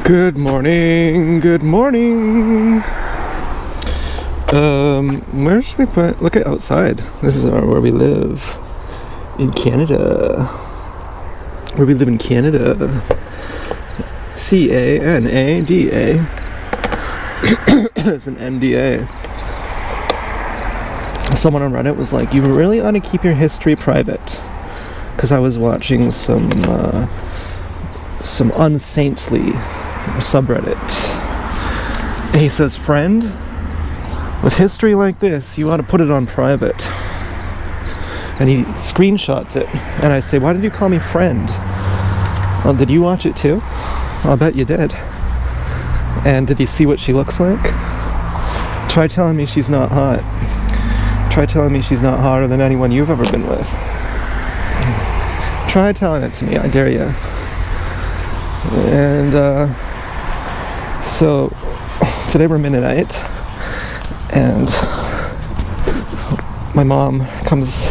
Good morning, good morning. Where should we put, look at outside. This is where we live. In Canada. Where we live in Canada. C-A-N-A-D-A. It's an NDA. Someone on Reddit was like, you really ought to keep your history private. Because I was watching some unsaintly subreddit. And he says, friend, with history like this, you ought to put it on private. And he screenshots it. And I say, why did you call me friend? Well, did you watch it too? I'll bet you did. And did you see what she looks like? Try telling me she's not hot. Try telling me she's not hotter than anyone you've ever been with. Try telling it to me, I dare you. And so today we're Mennonite, and my mom comes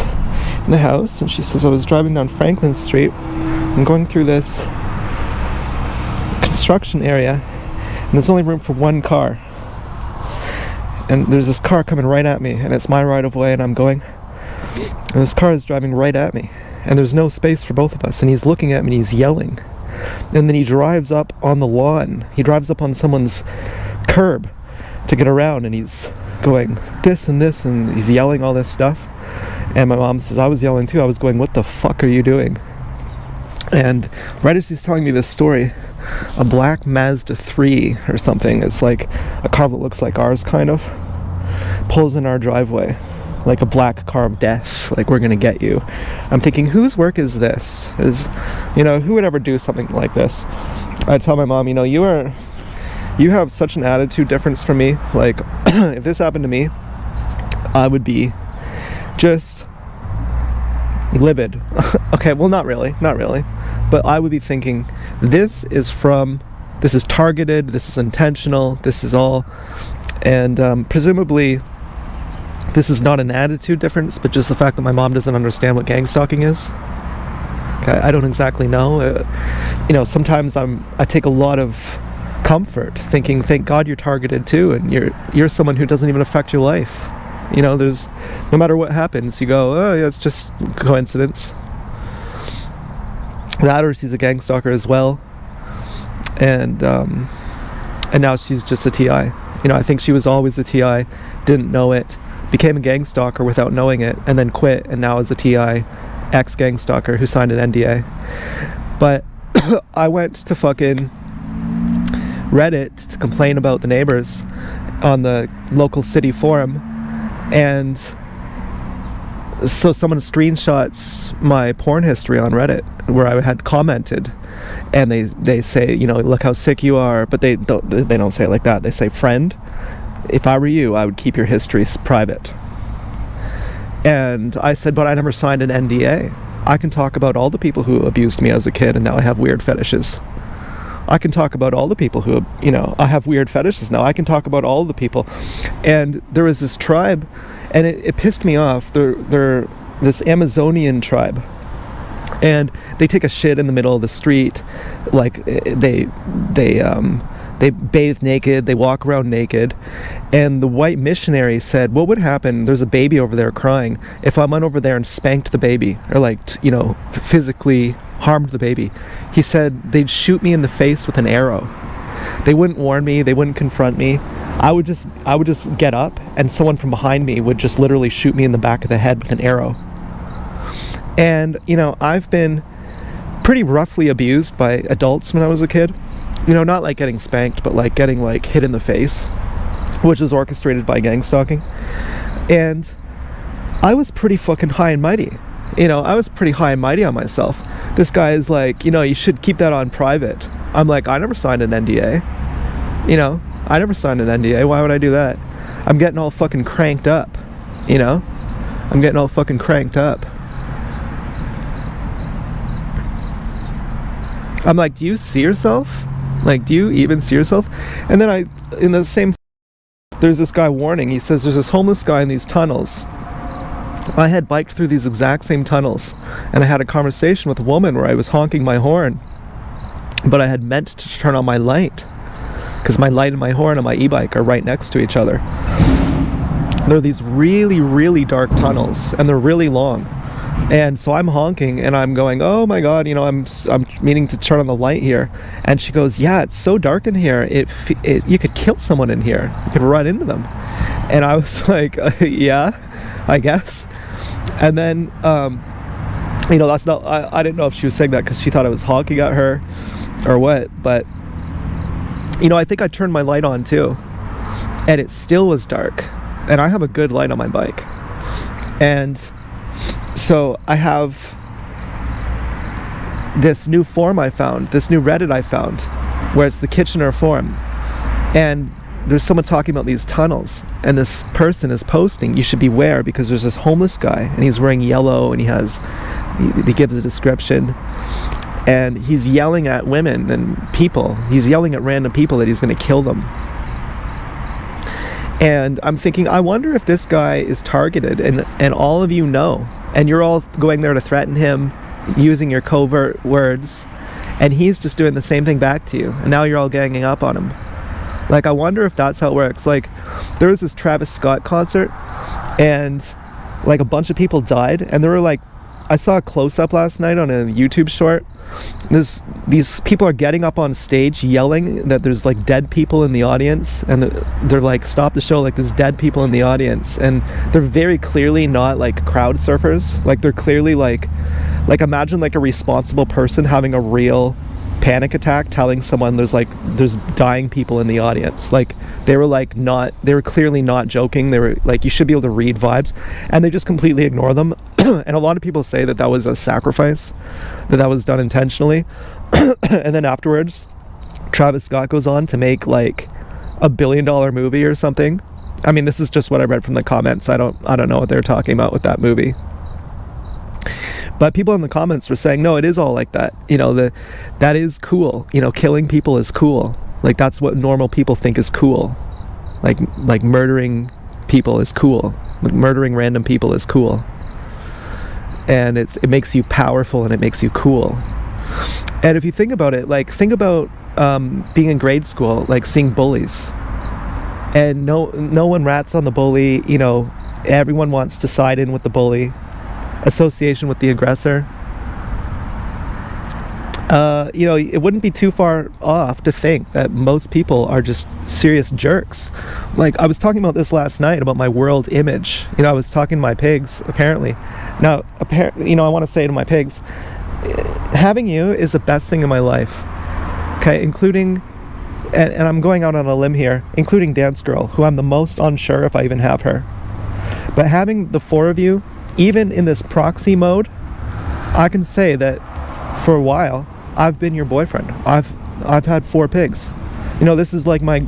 in the house and she says, I was driving down Franklin Street and going through this construction area, and there's only room for one car, and there's this car coming right at me, and it's my right of way, and I'm going, and this car is driving right at me, and there's no space for both of us, and he's looking at me and he's yelling. And then he drives up on the lawn. He drives up on someone's curb to get around, and he's going this and this, and he's yelling all this stuff. And my mom says, I was yelling too. I was going, what the fuck are you doing? And right as he's telling me this story, a black Mazda 3 or something, it's like a car that looks like ours kind of, pulls in our driveway like a black car of death, like we're gonna get you. I'm thinking, whose work is this? Who would ever do something like this? I tell my mom, you have such an attitude difference from me. Like, if this happened to me, I would be just livid. Okay, well, not really, but I would be thinking, this is targeted, this is intentional, this is all, and presumably this is not an attitude difference, but just the fact that my mom doesn't understand what gang stalking is. Okay, I don't exactly know. Sometimes I take a lot of comfort thinking, thank God you're targeted too, and you're someone who doesn't even affect your life. There's, no matter what happens, you go, oh yeah, it's just coincidence. That, or she's a gang stalker as well, and now she's just a TI. I think she was always a TI, didn't know it, became a gang stalker without knowing it, and then quit, and now is a TI, ex-gang stalker who signed an NDA. But I went to fucking Reddit to complain about the neighbors on the local city forum, and so someone screenshots my porn history on Reddit where I had commented, and they say, look how sick you are, but they don't say it like that. They say, friend, if I were you, I would keep your history private. And I said, but I never signed an NDA. I can talk about all the people who abused me as a kid, and now I have weird fetishes. I can talk about all the people who, I have weird fetishes now. I can talk about all the people. And there was this tribe, and it pissed me off. They're this Amazonian tribe, and they take a shit in the middle of the street, like they bathe naked, they walk around naked, and the white missionary said, what would happen, there's a baby over there crying, if I went over there and spanked the baby, or physically harmed the baby? He said they'd shoot me in the face with an arrow. They wouldn't warn me, they wouldn't confront me. I would just get up, and someone from behind me would just literally shoot me in the back of the head with an arrow. And I've been pretty roughly abused by adults when I was a kid. Not like getting spanked, but like getting hit in the face, which was orchestrated by gang stalking. And I was pretty fucking high and mighty. I was pretty high and mighty on myself. This guy is like, you should keep that on private. I'm like, I never signed an NDA. I never signed an NDA. Why would I do that? I'm getting all fucking cranked up. I'm getting all fucking cranked up. I'm like, do you see yourself? Like, do you even see yourself? And then in the same, there's this guy warning. He says there's this homeless guy in these tunnels. I had biked through these exact same tunnels, and I had a conversation with a woman where I was honking my horn. but I had meant to turn on my light because my light and my horn on my e-bike are right next to each other. There are these really, really dark tunnels, and they're really long. And so I'm honking and I'm going, oh my God, you know, I'm meaning to turn on the light here. And she goes, yeah, it's so dark in here. You could kill someone in here. You could run into them. And I was like, yeah, I guess. And then, you know, that's not, I didn't know if she was saying that because she thought I was honking at her or what. But, you know, I think I turned my light on too. And it still was dark. And I have a good light on my bike. And so I have this new forum I found, this new Reddit I found, where it's the Kitchener forum. And there's someone talking about these tunnels. And this person is posting, you should beware because there's this homeless guy and he's wearing yellow and he gives a description. And he's yelling at women and people. He's yelling at random people that he's going to kill them. And I'm thinking, I wonder if this guy is targeted and all of you know. And you're all going there to threaten him, using your covert words, and he's just doing the same thing back to you. And now you're all ganging up on him. Like, I wonder if that's how it works. Like, there was this Travis Scott concert, and like a bunch of people died, and there were like, I saw a close-up last night on a YouTube short. These people are getting up on stage yelling that there's like dead people in the audience, and they're like, stop the show, like there's dead people in the audience. And they're very clearly not like crowd surfers. Like, they're clearly like imagine like a responsible person having a real panic attack, telling someone there's dying people in the audience. Like, they were clearly not joking. They were like, you should be able to read vibes, and they just completely ignore them. And a lot of people say that was a sacrifice, that was done intentionally. And then afterwards, Travis Scott goes on to make like $1 billion movie or something. I mean, this is just what I read from the comments. I don't know what they're talking about with that movie. But people in the comments were saying, no, it is all like that. You know, that is cool. You know, killing people is cool. Like, that's what normal people think is cool. Like murdering people is cool. Like, murdering random people is cool. And it makes you powerful and it makes you cool. And if you think about it, like, think about being in grade school, like seeing bullies. And no one rats on the bully, you know, everyone wants to side in with the bully. Association with the aggressor. You know, it wouldn't be too far off to think that most people are just serious jerks. Like, I was talking about this last night about my world image. You know, I was talking to my pigs, apparently. Now, you know, I want to say to my pigs, having you is the best thing in my life. Okay, including, and I'm going out on a limb here, including Dance Girl, who I'm the most unsure if I even have her. But having the four of you, even in this proxy mode, I can say that for a while I've been your boyfriend. I've had 4 pigs. You know, this is like my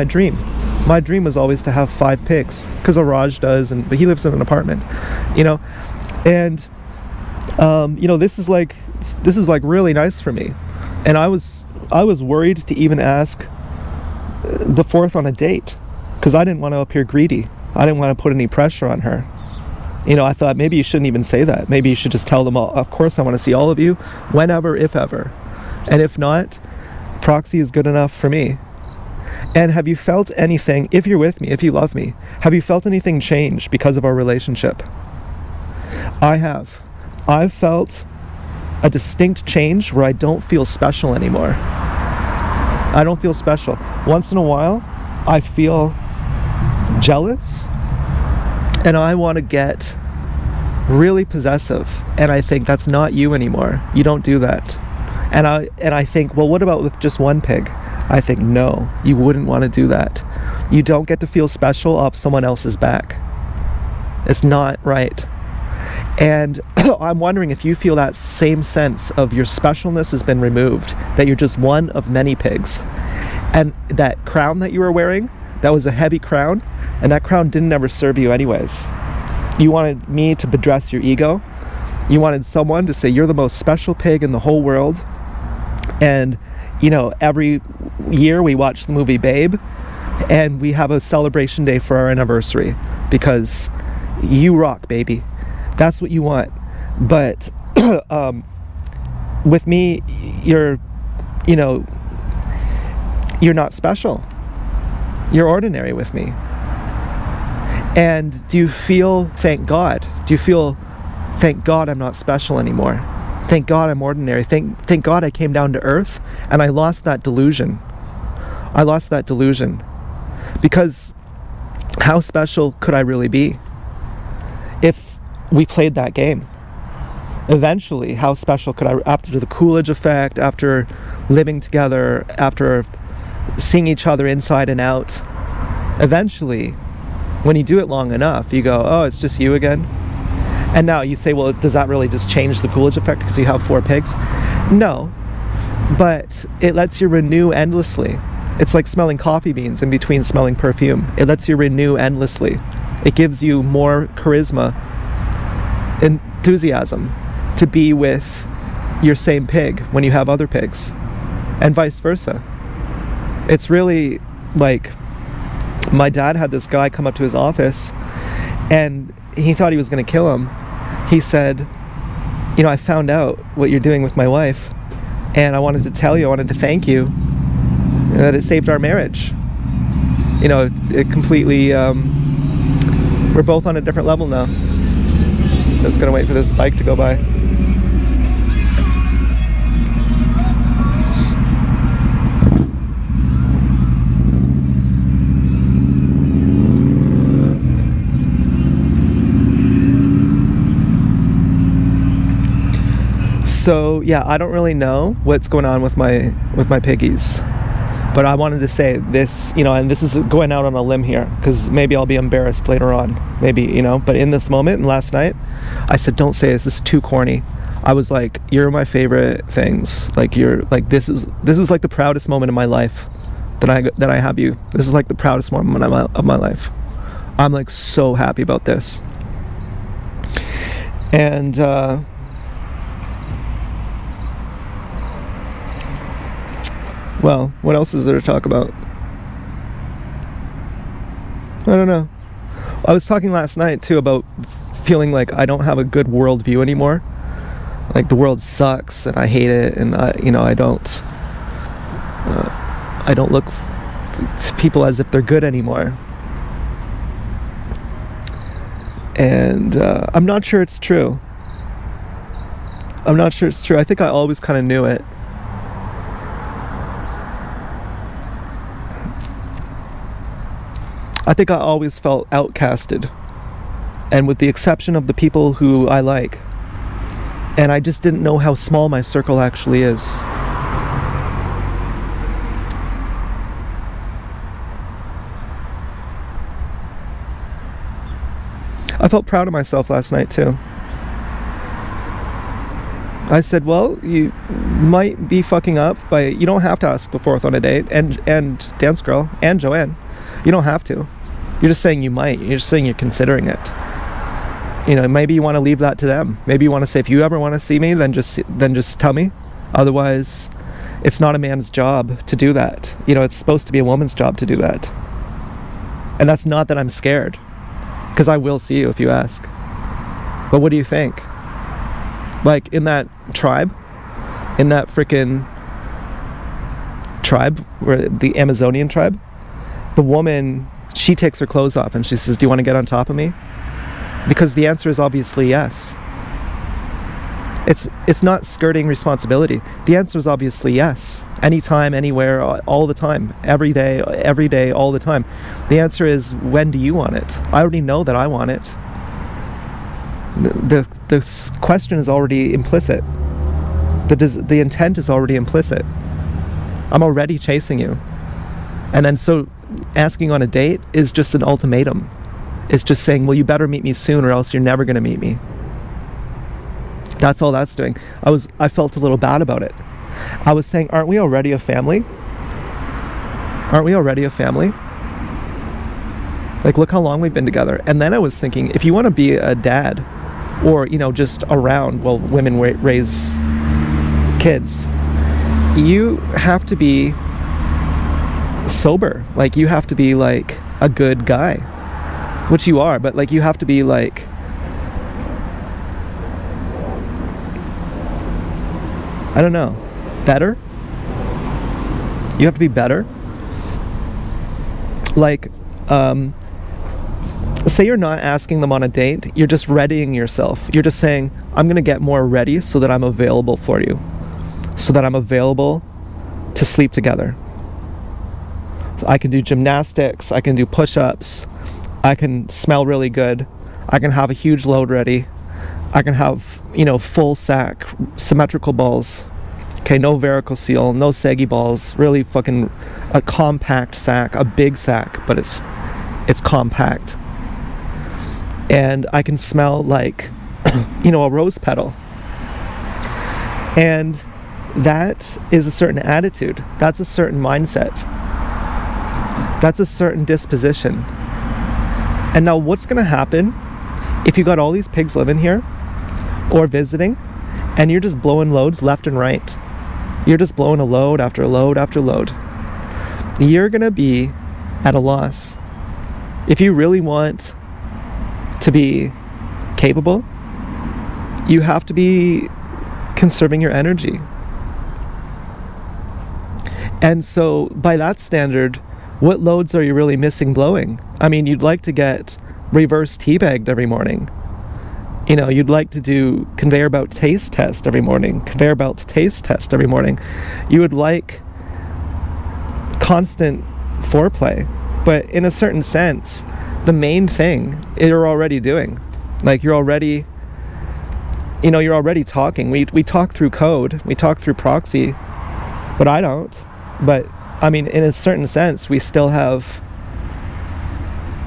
dream. My dream was always to have 5 pigs, because Raj does, but he lives in an apartment. You know, and you know, this is like really nice for me. And I was worried to even ask the 4th on a date, because I didn't want to appear greedy. I didn't want to put any pressure on her. You know, I thought maybe you shouldn't even say that. Maybe you should just tell them all, of course I want to see all of you, whenever, if ever. And if not, proxy is good enough for me. And have you felt anything, if you're with me, if you love me, have you felt anything change because of our relationship? I have. I've felt a distinct change where I don't feel special anymore. I don't feel special. Once in a while, I feel jealous, and I want to get really possessive, and I think that's not you anymore. You don't do that. And I think, well, what about with just one pig? I think, no, you wouldn't want to do that. You don't get to feel special off someone else's back. It's not right. And I'm wondering if you feel that same sense of your specialness has been removed, that you're just one of many pigs. And that crown that you were wearing, that was a heavy crown, and that crown didn't ever serve you anyways. You wanted me to bedress your ego. You wanted someone to say you're the most special pig in the whole world. And, you know, every year we watch the movie Babe, and we have a celebration day for our anniversary, because you rock, baby. That's what you want. But with me, you're you know, you're not special. You're ordinary with me. And do you feel, thank God? Do you feel, thank God I'm not special anymore? Thank God I'm ordinary. Thank God I came down to earth and I lost that delusion. I lost that delusion. Because how special could I really be if we played that game? Eventually, how special could I, after the Coolidge effect, after living together, after seeing each other inside and out, eventually, when you do it long enough, you go, oh, it's just you again? And now you say, well, does that really just change the Coolidge effect because you have 4 pigs? No, but it lets you renew endlessly. It's like smelling coffee beans in between smelling perfume. It lets you renew endlessly. It gives you more charisma, enthusiasm to be with your same pig when you have other pigs, and vice versa. It's really like, my dad had this guy come up to his office and he thought he was going to kill him. He said, you know, I found out what you're doing with my wife and I wanted to tell you, I wanted to thank you that it saved our marriage. You know, it completely, we're both on a different level now. Just gonna wait for this bike to go by. So yeah, I don't really know what's going on with my piggies, but I wanted to say this, you know, and this is going out on a limb here because maybe I'll be embarrassed later on, maybe, you know, but in this moment and last night I said, don't say this is too corny. I was like, you're my favorite things, like you're like, this is like the proudest moment in my life that I have you. This is like the proudest moment of my life. I'm like so happy about this. And well, what else is there to talk about? I don't know. I was talking last night too about feeling like I don't have a good worldview anymore. Like the world sucks and I hate it, and I don't look to people as if they're good anymore. And I'm not sure it's true. I think I always kind of knew it. I think I always felt outcasted, and with the exception of the people who I like, and I just didn't know how small my circle actually is. I felt proud of myself last night too. I said, well, you might be fucking up, but you don't have to ask the 4th on a date, and Dance Girl and Joanne. You don't have to. You're just saying you might. You're just saying you're considering it. You know, maybe you want to leave that to them. Maybe you want to say, if you ever want to see me, then just tell me. Otherwise, it's not a man's job to do that. You know, it's supposed to be a woman's job to do that. And that's not that I'm scared, because I will see you if you ask. But what do you think? Like in that tribe, in that freaking tribe, where the Amazonian tribe, the woman, she takes her clothes off and she says, do you want to get on top of me? Because the answer is obviously yes. It's not skirting responsibility. The answer is obviously yes. Anytime, anywhere, all the time, every day, all the time. The answer is, when do you want it? I already know that I want it. The question is already implicit. The intent is already implicit. I'm already chasing you. And then so asking on a date is just an ultimatum. It's just saying, well, you better meet me soon or else you're never going to meet me. That's all that's doing. I felt a little bad about it. I was saying, aren't we already a family? Aren't we already a family? Like, look how long we've been together. And then I was thinking, if you want to be a dad, or, you know, just around, well, women raise kids, you have to be sober. Like, you have to be like a good guy, which you are, but like, you have to be like, I don't know, better. You have to be better. Like, say you're not asking them on a date, you're just readying yourself. You're just saying, I'm gonna get more ready so that I'm available for you. So that I'm available to sleep together. I can do gymnastics, I can do push-ups, I can smell really good, I can have a huge load ready, I can have, you know, full sack, symmetrical balls. Okay, no varicocele, no saggy balls, really fucking a compact sack, a big sack, but it's compact. And I can smell like, you know, a rose petal. And that is a certain attitude. That's a certain mindset. That's a certain disposition. And now what's gonna happen if you got all these pigs living here or visiting and you're just blowing loads left and right? You're just blowing a load after load after load. You're gonna be at a loss. If you really want to be capable, you have to be conserving your energy. And so by that standard, what loads are you really missing blowing? I mean, you'd like to get reverse teabagged every morning. You know, you'd like to do conveyor belt taste test every morning, conveyor belt taste test every morning. You would like constant foreplay, but in a certain sense, the main thing you're already doing. Like, you're already, you know, you're already talking. We talk through code, we talk through proxy, but I don't. But I mean, in a certain sense, we still have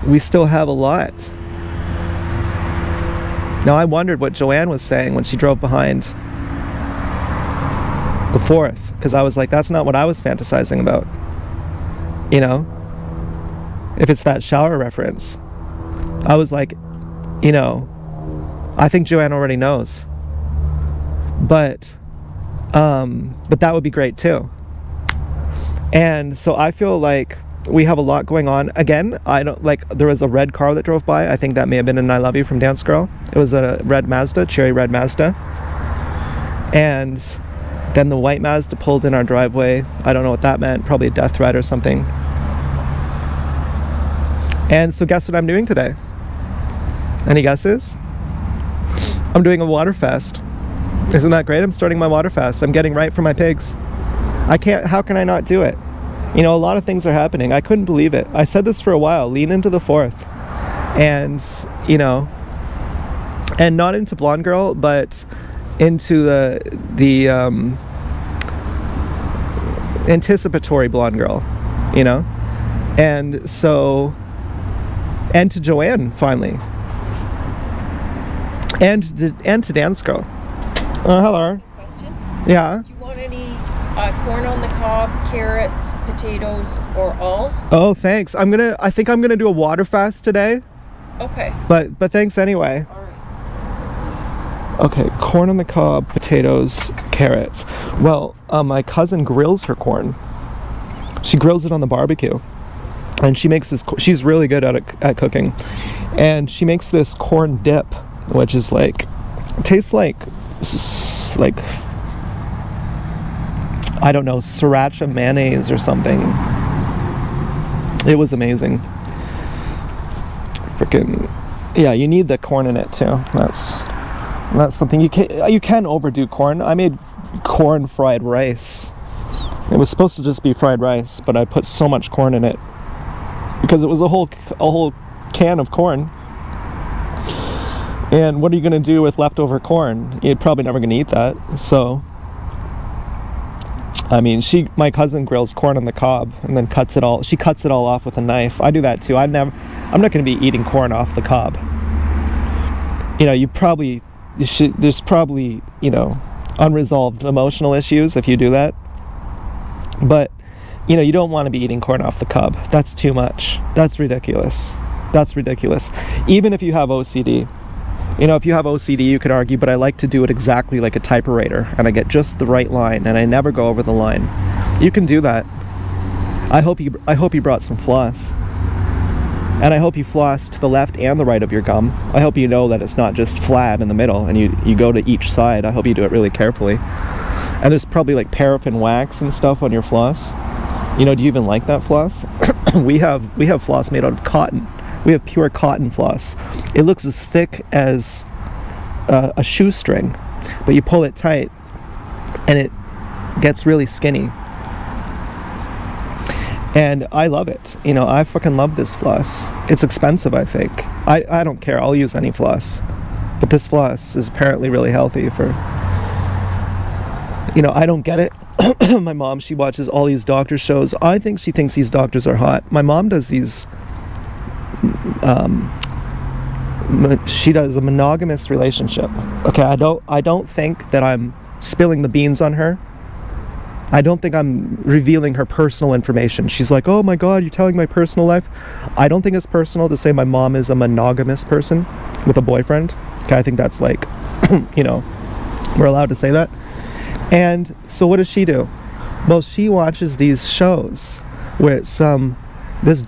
a lot. Now, I wondered what Joanne was saying when she drove behind the Fourth, because I was like, that's not what I was fantasizing about. You know, if it's that shower reference, I was like, you know, I think Joanne already knows. But that would be great too. And so I feel like we have a lot going on. Again, I don't like, there was a red car that drove by. I think that may have been an I Love You from Dance Girl. It was a red Mazda, cherry red Mazda. And then the white Mazda pulled in our driveway. I don't know what that meant, probably a death threat or something. And so guess what I'm doing today? Any guesses? I'm doing a water fast. Isn't that great? I'm starting my water fast. I'm getting right for my pigs. How can I not do it? You know, a lot of things are happening. I couldn't believe it. I said this for a while, lean into the Fourth. And, you know, and not into Blonde Girl, but into the anticipatory Blonde Girl, you know? And so, and to Joanne, finally. And to Dance Girl. Hello. Question? Yeah? Do you want any corn on the cob, carrots, potatoes, or all? Oh, thanks. I think I'm gonna do a water fast today. Okay. But thanks anyway. All right. Okay, corn on the cob, potatoes, carrots. Well, my cousin grills her corn. She grills it on the barbecue. And she makes this, she's really good at cooking. And she makes this corn dip, which is like, tastes like I don't know, sriracha mayonnaise or something. It was amazing. Freaking, yeah, you need the corn in it too. That's something you can overdo corn. I made corn fried rice. It was supposed to just be fried rice, but I put so much corn in it because it was a whole can of corn. And what are you gonna do with leftover corn? You're probably never gonna eat that. So, I mean, my cousin grills corn on the cob and then she cuts it all off with a knife. I do that too. I'm not gonna be eating corn off the cob. You know, there's probably, you know, unresolved emotional issues if you do that. But, you know, you don't want to be eating corn off the cob. That's too much. That's ridiculous. That's ridiculous. Even if you have OCD. You know, if you have OCD, you could argue, but I like to do it exactly like a typewriter, and I get just the right line, and I never go over the line. You can do that. I hope you brought some floss. And I hope you floss to the left and the right of your gum. I hope you know that it's not just flat in the middle, and you go to each side. I hope you do it really carefully. And there's probably like paraffin wax and stuff on your floss. You know, do you even like that floss? we have floss made out of cotton. We have pure cotton floss. It looks as thick as a shoestring, but you pull it tight and it gets really skinny. And I love it. You know, I fucking love this floss. It's expensive, I think. I don't care. I'll use any floss. But this floss is apparently really healthy for... You know, I don't get it. My mom, she watches all these doctor shows. I think she thinks these doctors are hot. My mom does these... she does a monogamous relationship. Okay, I don't think that I'm spilling the beans on her. I don't think I'm revealing her personal information. She's like, oh my god, you're telling my personal life. I don't think it's personal to say my mom is a monogamous person with a boyfriend. Okay, I think that's like, you know, we're allowed to say that. And so what does she do? Well, she watches these shows where it's this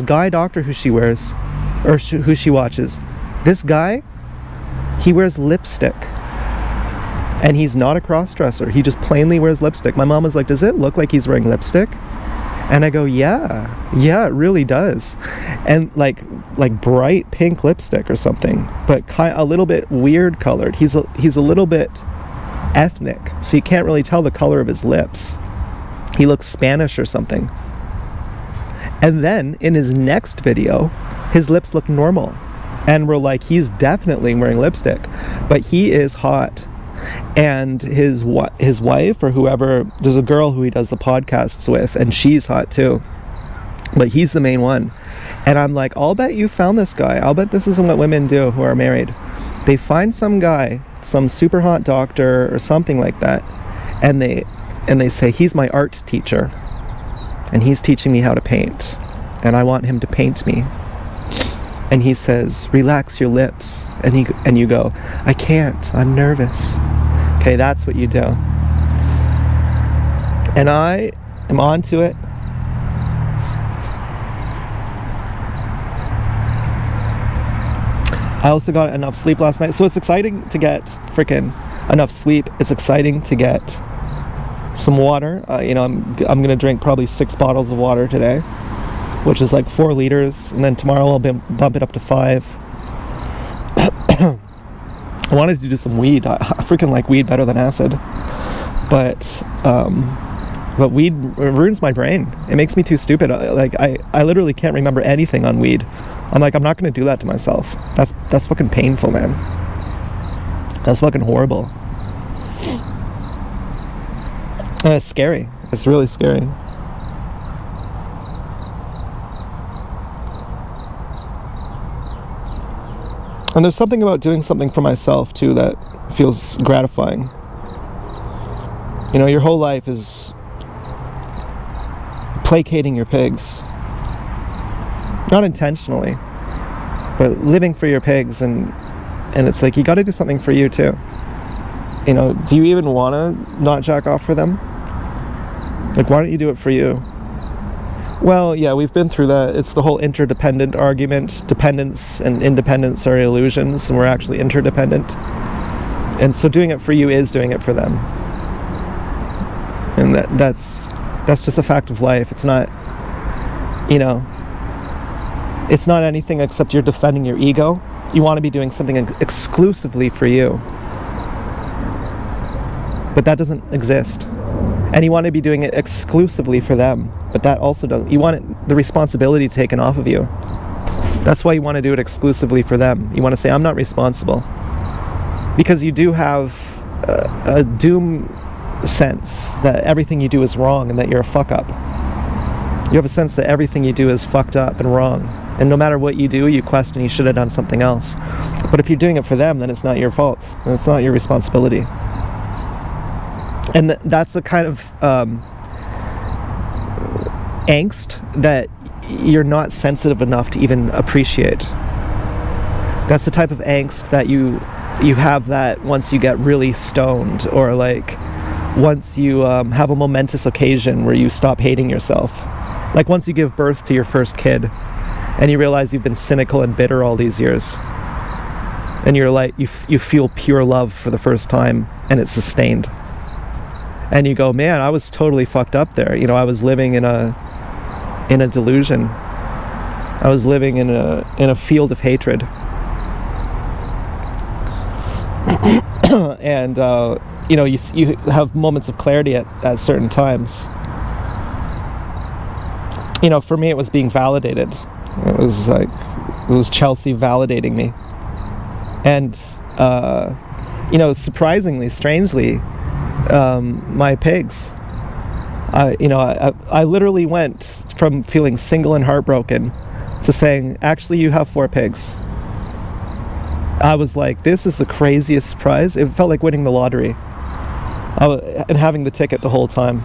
guy doctor who she wears, or who she watches. This guy, he wears lipstick. And he's not a cross-dresser. He just plainly wears lipstick. My mom was like, does it look like he's wearing lipstick? And I go, yeah, it really does. And like bright pink lipstick or something, but a little bit weird colored. He's a little bit ethnic, so you can't really tell the color of his lips. He looks Spanish or something. And then in his next video, his lips look normal. And we're like, he's definitely wearing lipstick, but he is hot. And his wife or whoever, there's a girl who he does the podcasts with, and she's hot too, but he's the main one. And I'm like, I'll bet you found this guy. I'll bet this isn't what women do who are married. They find some guy, some super hot doctor or something like that, and they say, he's my art teacher and he's teaching me how to paint and I want him to paint me. And he says, relax your lips. And you go, I can't, I'm nervous. Okay, that's what you do. And I am onto it. I also got enough sleep last night. So it's exciting to get freaking enough sleep. It's exciting to get some water. You know, I'm going to drink probably 6 bottles of water today, which is like 4 liters. And then tomorrow I'll bump it up to 5. I wanted to do some weed. I freaking like weed better than acid, but weed ruins my brain. It makes me too stupid. I literally can't remember anything on weed. I'm like, I'm not going to do that to myself. That's fucking painful, man. That's fucking horrible. And it's scary. It's really scary. And there's something about doing something for myself too that feels gratifying. You know, your whole life is placating your pigs. Not intentionally, but living for your pigs, and it's like, you gotta do something for you too. You know, do you even wanna not jack off for them? Like, why don't you do it for you? Well, yeah, we've been through that. It's the whole interdependent argument. Dependence and independence are illusions, and we're actually interdependent. And so doing it for you is doing it for them. And that's just a fact of life. It's not, you know, it's not anything except you're defending your ego. You want to be doing something exclusively for you. But that doesn't exist. And you want to be doing it exclusively for them, but that also doesn't. You want the responsibility taken off of you. That's why you want to do it exclusively for them. You want to say, I'm not responsible. Because you do have a doom sense that everything you do is wrong and that you're a fuck up. You have a sense that everything you do is fucked up and wrong. And no matter what you do, you question you should have done something else. But if you're doing it for them, then it's not your fault. And it's not your responsibility. And that's the kind of angst that you're not sensitive enough to even appreciate. That's the type of angst that you have that once you get really stoned, or like once you have a momentous occasion where you stop hating yourself. Like once you give birth to your first kid and you realize you've been cynical and bitter all these years, and you're like, you feel pure love for the first time, and it's sustained. And you go, man, I was totally fucked up there. You know, I was living in a delusion. I was living in a field of hatred. And you know, you have moments of clarity at certain times. You know, for me, it was being validated. It was Chelsea validating me. And you know, surprisingly, strangely, my pigs. I literally went from feeling single and heartbroken to saying, actually, you have 4 pigs. I was like, this is the craziest surprise. It felt like winning the lottery. And having the ticket the whole time.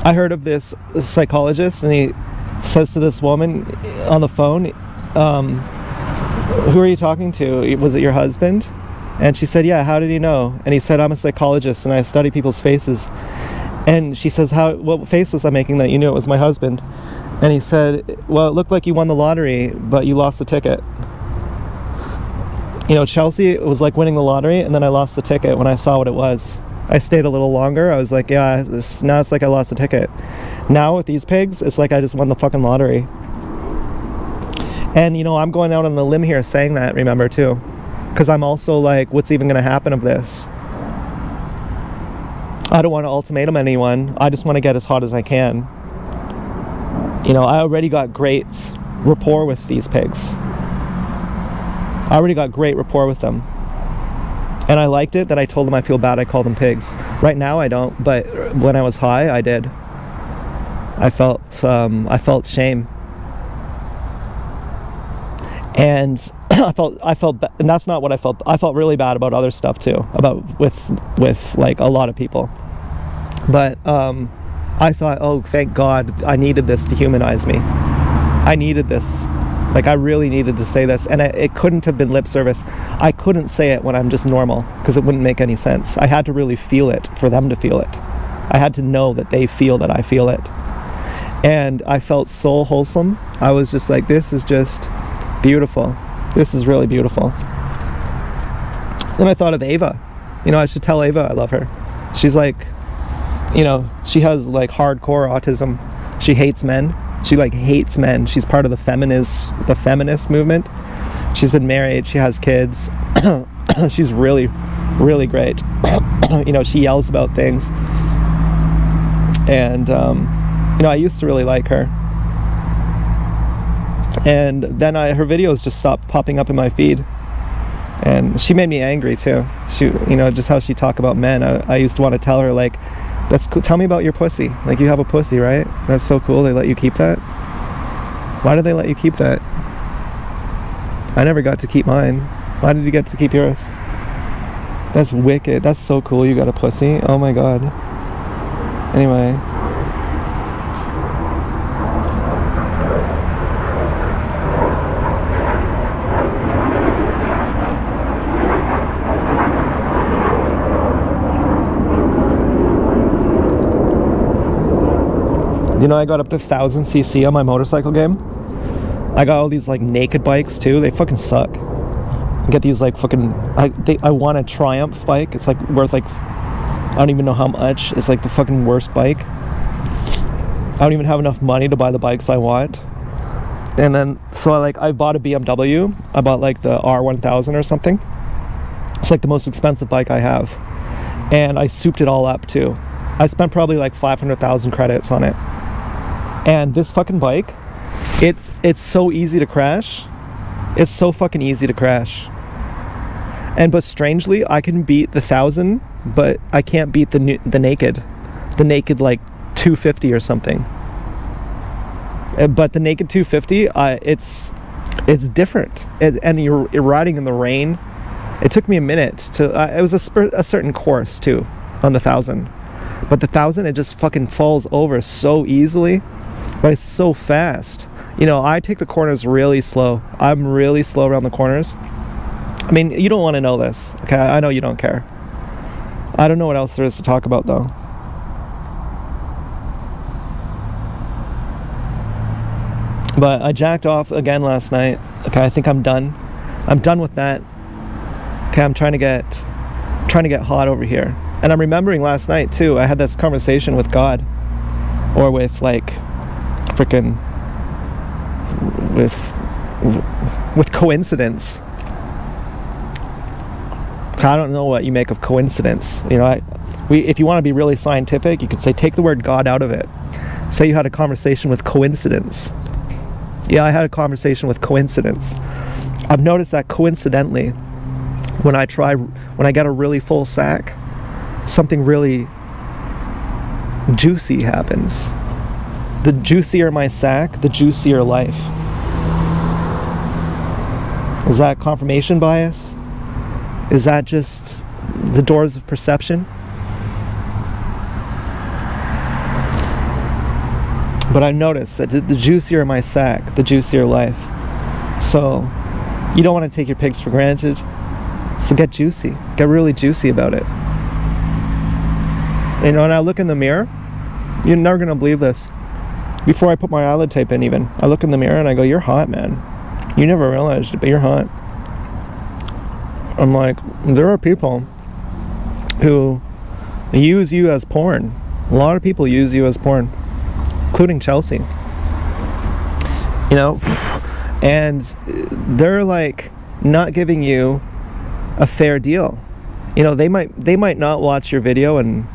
I heard of this psychologist, and he says to this woman on the phone, who are you talking to? Was it your husband? And she said, yeah, how did you know? And he said, I'm a psychologist and I study people's faces. And she says, what face was I making that you knew it was my husband? And he said, well, it looked like you won the lottery, but you lost the ticket. You know, Chelsea, it was like winning the lottery, and then I lost the ticket when I saw what it was. I stayed a little longer. I was like, yeah, now it's like I lost the ticket. Now with these pigs, it's like I just won the fucking lottery. And, you know, I'm going out on a limb here saying that, remember, too. Because I'm also like, what's even going to happen of this? I don't want to ultimatum anyone. I just want to get as hot as I can. You know, I already got great rapport with these pigs. I already got great rapport with them. And I liked it that I told them I feel bad I called them pigs. Right now I don't, but when I was high, I did. I felt shame. And and that's not what I felt. I felt really bad about other stuff too, about with like a lot of people. But I thought, oh, thank God, I needed this to humanize me. I needed this. Like, I really needed to say this, and it couldn't have been lip service. I couldn't say it when I'm just normal, because it wouldn't make any sense. I had to really feel it for them to feel it. I had to know that they feel that I feel it. And I felt so wholesome. I was just like, this is just beautiful. This is really beautiful. Then I thought of Ava. You know, I should tell Ava I love her. She's like, you know, she has like hardcore autism. She hates men. She like hates men. She's part of the feminist movement. She's been married. She has kids. She's really, really great. You know, she yells about things. And, you know, I used to really like her. And then her videos just stopped popping up in my feed. And she made me angry too. She, you know, just how she talked about men. I used to want to tell her, like, that's cool. Tell me about your pussy. Like, you have a pussy, right? That's so cool. They let you keep that? Why did they let you keep that? I never got to keep mine. Why did you get to keep yours? That's wicked. That's so cool. You got a pussy. Oh my God. Anyway. You know, I got up to 1000cc on my motorcycle game. I got all these like naked bikes too. They fucking suck. I get these like fucking. I want a Triumph bike. It's like worth like, I don't even know how much. It's like the fucking worst bike. I don't even have enough money to buy the bikes I want. And then so I bought a BMW. I bought like the R1000 or something. It's like the most expensive bike I have, and I souped it all up too. I spent probably like 500,000 credits on it. And this fucking bike, it's so easy to crash. It's so fucking easy to crash. But strangely, I can beat the 1000, but I can't beat the naked like 250 or something. But the naked 250, it's different. And you're riding in the rain. It took me a minute to. It was a certain course too on the 1000. But the 1000, it just fucking falls over so easily, but it's so fast. You know, I take the corners really slow. I'm really slow around the corners. I mean, you don't want to know this, okay? I know you don't care. I don't know what else there is to talk about, though. But I jacked off again last night. Okay, I think I'm done. I'm done with that. Okay, I'm trying to get hot over here. And I'm remembering last night too, I had this conversation with God, or with like freaking with coincidence. I don't know what you make of coincidence. You know, if you want to be really scientific, you could say take the word God out of it. Say you had a conversation with coincidence. Yeah, I had a conversation with coincidence. I've noticed that coincidentally, when I get a really full sack, something really juicy happens. The juicier my sack, the juicier life. Is that confirmation bias? Is that just the doors of perception? But I've noticed that the juicier my sack, the juicier life. So you don't want to take your pigs for granted. So get juicy. Get really juicy about it. You know, when I look in the mirror, you're never going to believe this. Before I put my eyelid tape in even, I look in the mirror and I go, you're hot, man. You never realized it, but you're hot. I'm like, there are people who use you as porn. A lot of people use you as porn, including Chelsea. You know, and they're like not giving you a fair deal. You know, they might not watch your video and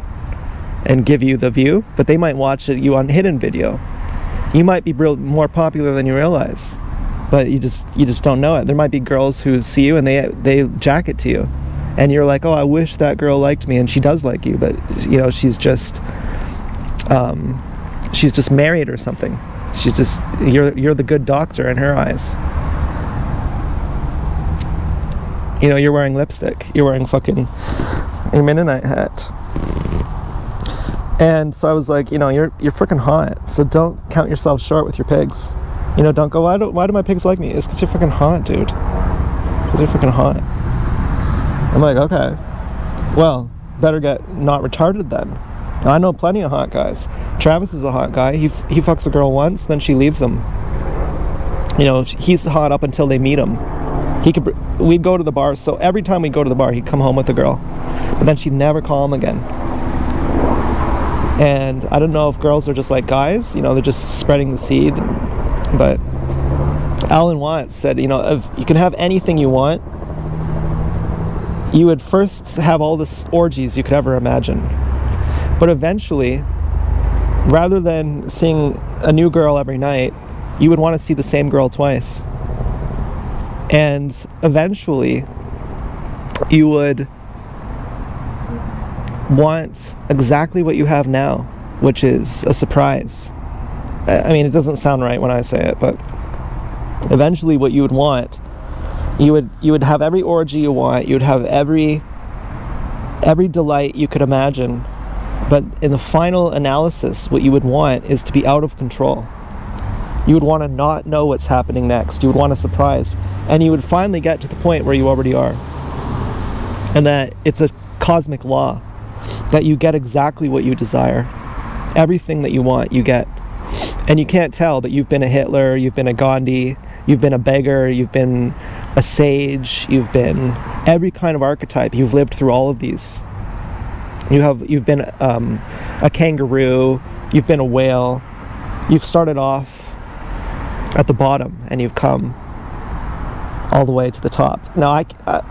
give you the view, but they might watch you on hidden video. You might be more popular than you realize, but you just don't know it. There might be girls who see you and they jack it to you, and you're like, oh, I wish that girl liked me, and she does like you, but you know, she's just married or something. She's just, you're the good doctor in her eyes. You know, you're wearing lipstick, you're wearing fucking a Mennonite hat. And so I was like, you know, you're freaking hot, so don't count yourself short with your pigs. You know, don't go, why do my pigs like me? It's because you're freaking hot, dude. Because you're freaking hot. I'm like, okay, well, better get not retarded then. Now, I know plenty of hot guys. Travis is a hot guy. He fucks a girl once, then she leaves him. You know, he's hot up until they meet him. We'd go to the bar, so every time we'd go to the bar, he'd come home with the girl. But then she'd never call him again. And I don't know if girls are just like guys, you know, they're just spreading the seed. But Alan Watts said, you know, if you can have anything you want, you would first have all the orgies you could ever imagine. But eventually, rather than seeing a new girl every night, you would want to see the same girl twice. And eventually, you would want exactly what you have now, which is a surprise. I mean, it doesn't sound right when I say it, but eventually what you would want, you would have every orgy you want, you would have every delight you could imagine, but in the final analysis, what you would want is to be out of control. You would want to not know what's happening next. You would want a surprise. And you would finally get to the point where you already are. And that it's a cosmic law that you get exactly what you desire. Everything that you want, you get. And you can't tell, but you've been a Hitler, you've been a Gandhi, you've been a beggar, you've been a sage, you've been every kind of archetype. You've lived through all of these. You've been a kangaroo, you've been a whale. You've started off at the bottom and you've come all the way to the top. Now, I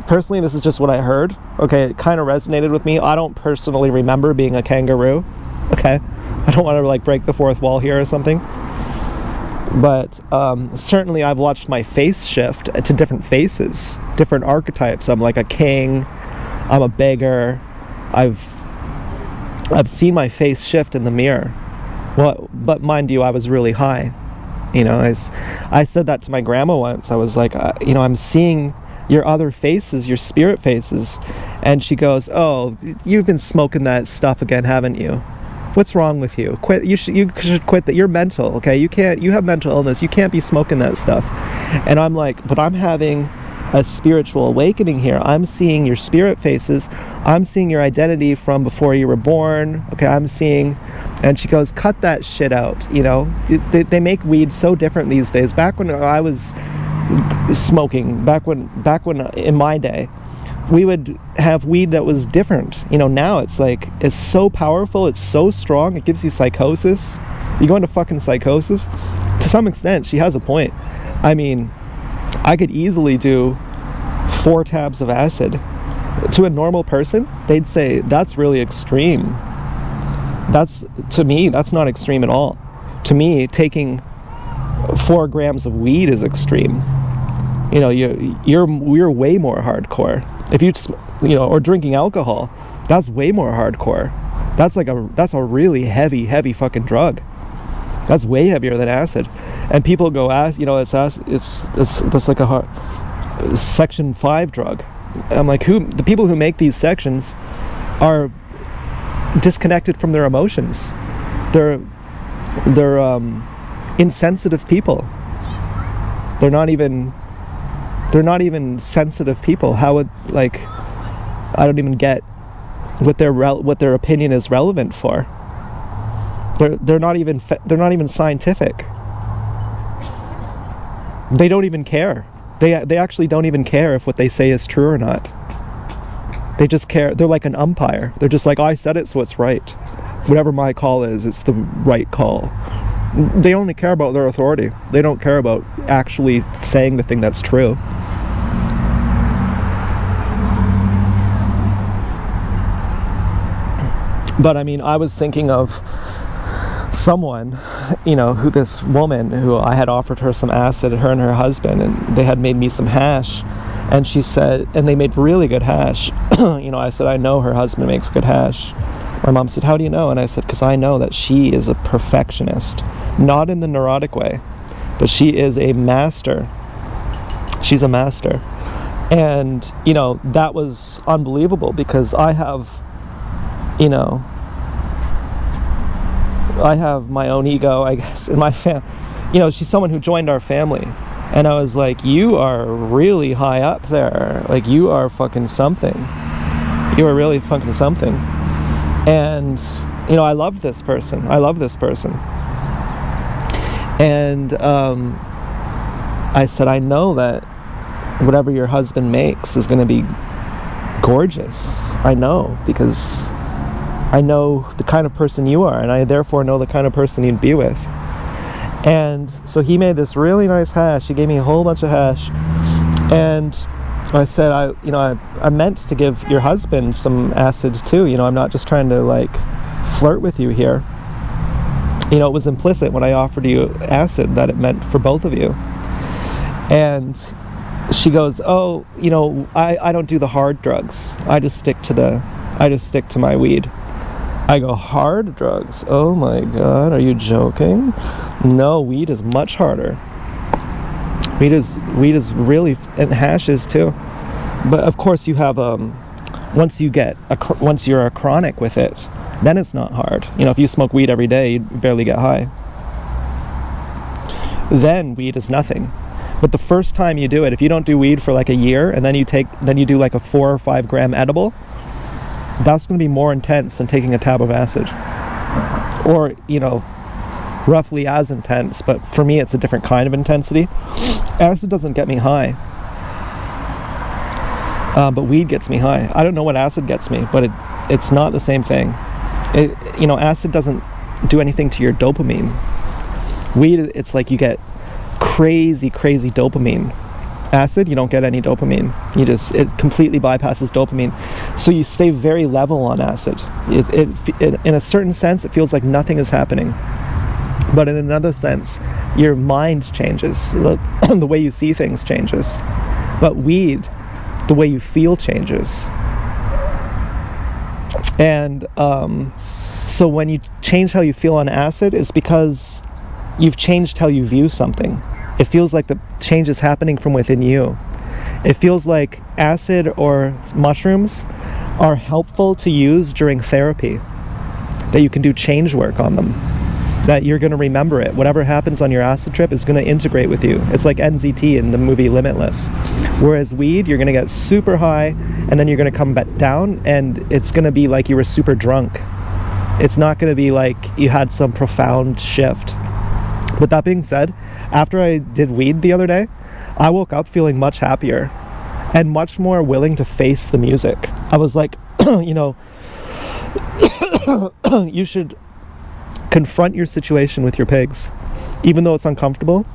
personally, this is just what I heard. Okay, it kind of resonated with me. I don't personally remember being a kangaroo. Okay, I don't want to like break the fourth wall here or something. But certainly I've watched my face shift to different faces, different archetypes. I'm like a king, I'm a beggar. I've seen my face shift in the mirror. Well, but mind you, I was really high. You know, I said that to my grandma once. I was like, you know, I'm seeing your other faces, your spirit faces. And she goes, oh, you've been smoking that stuff again, haven't you? What's wrong with you? Quit. You should quit that. You're mental, okay? You have mental illness. You can't be smoking that stuff. And I'm like, but I'm having a spiritual awakening here. I'm seeing your spirit faces. I'm seeing your identity from before you were born. Okay, I'm seeing. And she goes, cut that shit out. You know, they make weed so different these days. Back when I was smoking back when in my day, we would have weed that was different. You know, now it's like, it's so powerful, it's so strong, it gives you psychosis. You go into fucking psychosis. To some extent, she has a point. I mean, I could easily do 4 tabs of acid. To a normal person, they'd say, that's really extreme. To me, that's not extreme at all. To me, taking 4 grams of weed is extreme. You know, you're way more hardcore. If you know, or drinking alcohol, that's way more hardcore. That's a really heavy fucking drug. That's way heavier than acid. And people go, you know, it's like a section 5 drug. I'm like, the people who make these sections are disconnected from their emotions. They're insensitive people. They're not even sensitive people. How would, like, I don't even get what their opinion is relevant for. They're not even scientific. They don't even care. They actually don't even care if what they say is true or not. They just care. They're like an umpire. They're just like, I said it, so it's right. Whatever my call is, it's the right call. They only care about their authority. They don't care about actually saying the thing that's true. But I mean, I was thinking of someone, you know, this woman who I had offered her some acid, her and her husband, and they had made me some hash. And she said, and they made really good hash. You know, I said, I know her husband makes good hash. My mom said, how do you know? And I said, because I know that she is a perfectionist. Not in the neurotic way, but she is a master. She's a master. And, you know, that was unbelievable because I have, you know, I have my own ego, I guess, in my family. You know, she's someone who joined our family. And I was like, you are really high up there. Like, you are fucking something. You are really fucking something. And, you know, I loved this person. And I said, I know that whatever your husband makes is going to be gorgeous. I know, because I know the kind of person you are, and I therefore know the kind of person you'd be with. And so he made this really nice hash. He gave me a whole bunch of hash. And I said, I meant to give your husband some acid too. You know, I'm not just trying to like flirt with you here. You know, it was implicit when I offered you acid that it meant for both of you. And she goes, oh, you know, I don't do the hard drugs. I just stick to my weed. I go, hard drugs? Oh my God, are you joking? No, weed is much harder. Weed is really, and hash is too. But of course you have, once you're a chronic with it, then it's not hard. You know, if you smoke weed every day, you barely get high. Then weed is nothing. But the first time you do it, if you don't do weed for like a year, and then you do like a 4 or 5 gram edible, that's going to be more intense than taking a tab of acid. Or, you know, roughly as intense, but for me it's a different kind of intensity. Acid doesn't get me high. But weed gets me high. I don't know what acid gets me, but it's not the same thing. You know, acid doesn't do anything to your dopamine. Weed, it's like you get crazy dopamine. Acid, you don't get any dopamine. It completely bypasses dopamine. So you stay very level on acid. It in a certain sense, it feels like nothing is happening. But in another sense, your mind changes. The way you see things changes. But weed, the way you feel changes. And so when you change how you feel on acid, it's because you've changed how you view something. It feels like the change is happening from within you. It feels like acid or mushrooms are helpful to use during therapy. That you can do change work on them. That you're going to remember it. Whatever happens on your acid trip is going to integrate with you. It's like NZT in the movie Limitless. Whereas weed, you're going to get super high and then you're going to come back down and it's going to be like you were super drunk. It's not going to be like you had some profound shift. With that being said, after I did weed the other day, I woke up feeling much happier and much more willing to face the music. I was like, you know, you should confront your situation with your pigs. Even though it's uncomfortable,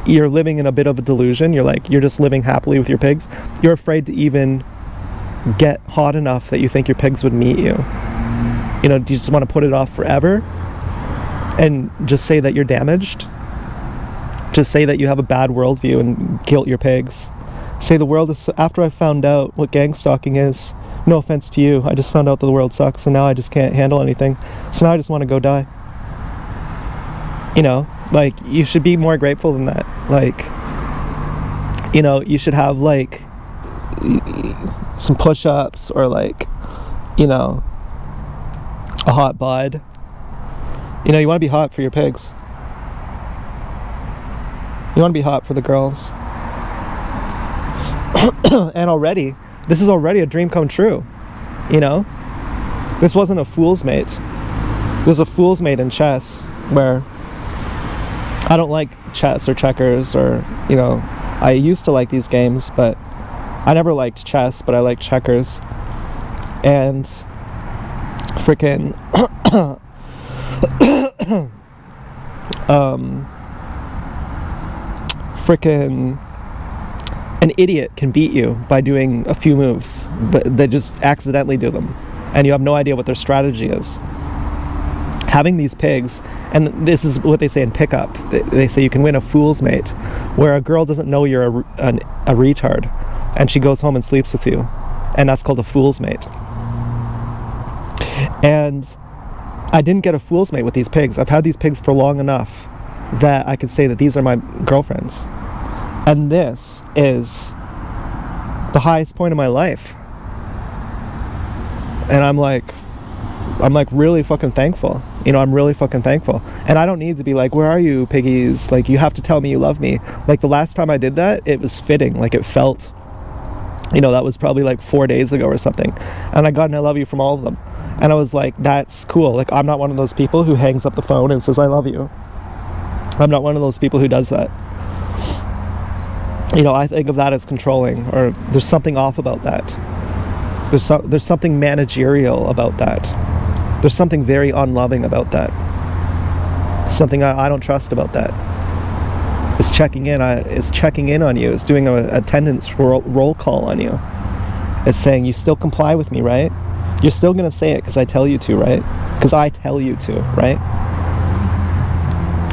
you're living in a bit of a delusion. You're just living happily with your pigs. You're afraid to even get hot enough that you think your pigs would meet you. You know, do you just want to put it off forever and just say that you're damaged? Just say that you have a bad worldview and guilt your pigs. Say the world is, after I found out what gang stalking is, no offense to you, I just found out that the world sucks and now I just can't handle anything. So now I just want to go die. You know, like, you should be more grateful than that. Like, you know, you should have like some push-ups or like, you know, a hot bod. You know, you want to be hot for your pigs. You want to be hot for the girls. And already, this is already a dream come true. You know, this wasn't a fool's mate. There's a fool's mate in chess where I don't like chess or checkers, or, you know, I used to like these games, but I never liked chess, but I like checkers. And freaking freaking an idiot can beat you by doing a few moves, but they just accidentally do them, and you have no idea what their strategy is. Having these pigs, and this is what they say in pickup, they say you can win a fool's mate, where a girl doesn't know you're a retard, and she goes home and sleeps with you, and that's called a fool's mate. And I didn't get a fool's mate with these pigs. I've had these pigs for long enough that I could say that these are my girlfriends. And this is the highest point of my life. And I'm like really fucking thankful. You know, I'm really fucking thankful. And I don't need to be like, where are you, piggies? Like, you have to tell me you love me. Like, the last time I did that, it was fitting. Like, it felt, you know, that was probably like 4 days ago or something. And I got an I love you from all of them. And I was like, that's cool. Like, I'm not one of those people who hangs up the phone and says, I love you. I'm not one of those people who does that. You know, I think of that as controlling, or there's something off about that. There's something managerial about that. There's something very unloving about that. Something I don't trust about that. It's checking in. It's checking in on you. It's doing a attendance roll call on you. It's saying, you still comply with me, right? You're still going to say it because I tell you to, right? Because I tell you to, right?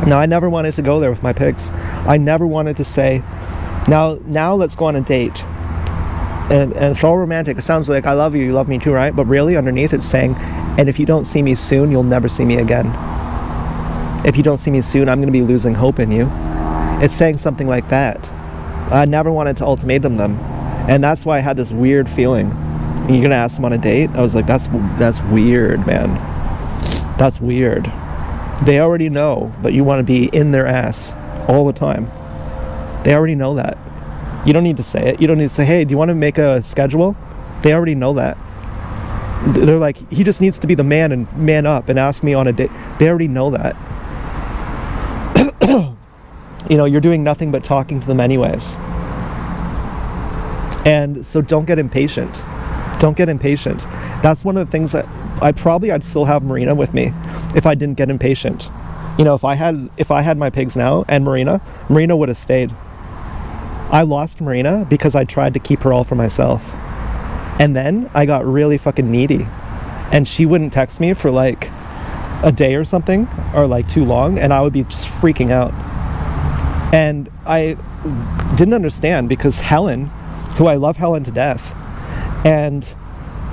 Now, I never wanted to go there with my pigs. I never wanted to say, now let's go on a date. And it's all romantic. It sounds like I love you, you love me too, right? But really, underneath it's saying, and if you don't see me soon, you'll never see me again. If you don't see me soon, I'm going to be losing hope in you. It's saying something like that. I never wanted to ultimatum them. And that's why I had this weird feeling. And you're going to ask them on a date? I was like, that's weird, man. That's weird. They already know that you want to be in their ass all the time. They already know that. You don't need to say it. You don't need to say, hey, do you want to make a schedule? They already know that. They're like, he just needs to be the man and man up and ask me on a date. They already know that. You know, you're doing nothing but talking to them anyways. And so don't get impatient. Don't get impatient. That's one of the things that I'd still have Marina with me if I didn't get impatient. You know, if I had my pigs now and Marina would have stayed. I lost Marina because I tried to keep her all for myself. And then I got really fucking needy. And she wouldn't text me for like a day or something, or like too long, and I would be just freaking out. And I didn't understand, because Helen, who I love Helen to death, and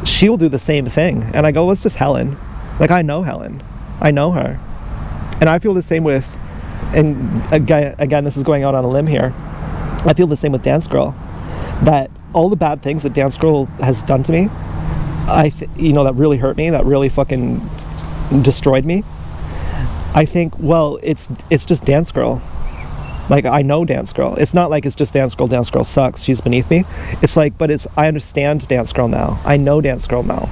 she'll do the same thing. And I go, well, it's just Helen. Like, I know Helen. I know her. And I feel the same with, and again, this is going out on a limb here, I feel the same with Dance Girl. That all the bad things that Dance Girl has done to me, you know, that really hurt me, that really fucking destroyed me. I think, well, it's just Dance Girl. Like, I know Dance Girl. It's not like it's just Dance Girl. Dance Girl sucks. She's beneath me. It's like, but I understand Dance Girl now. I know Dance Girl now.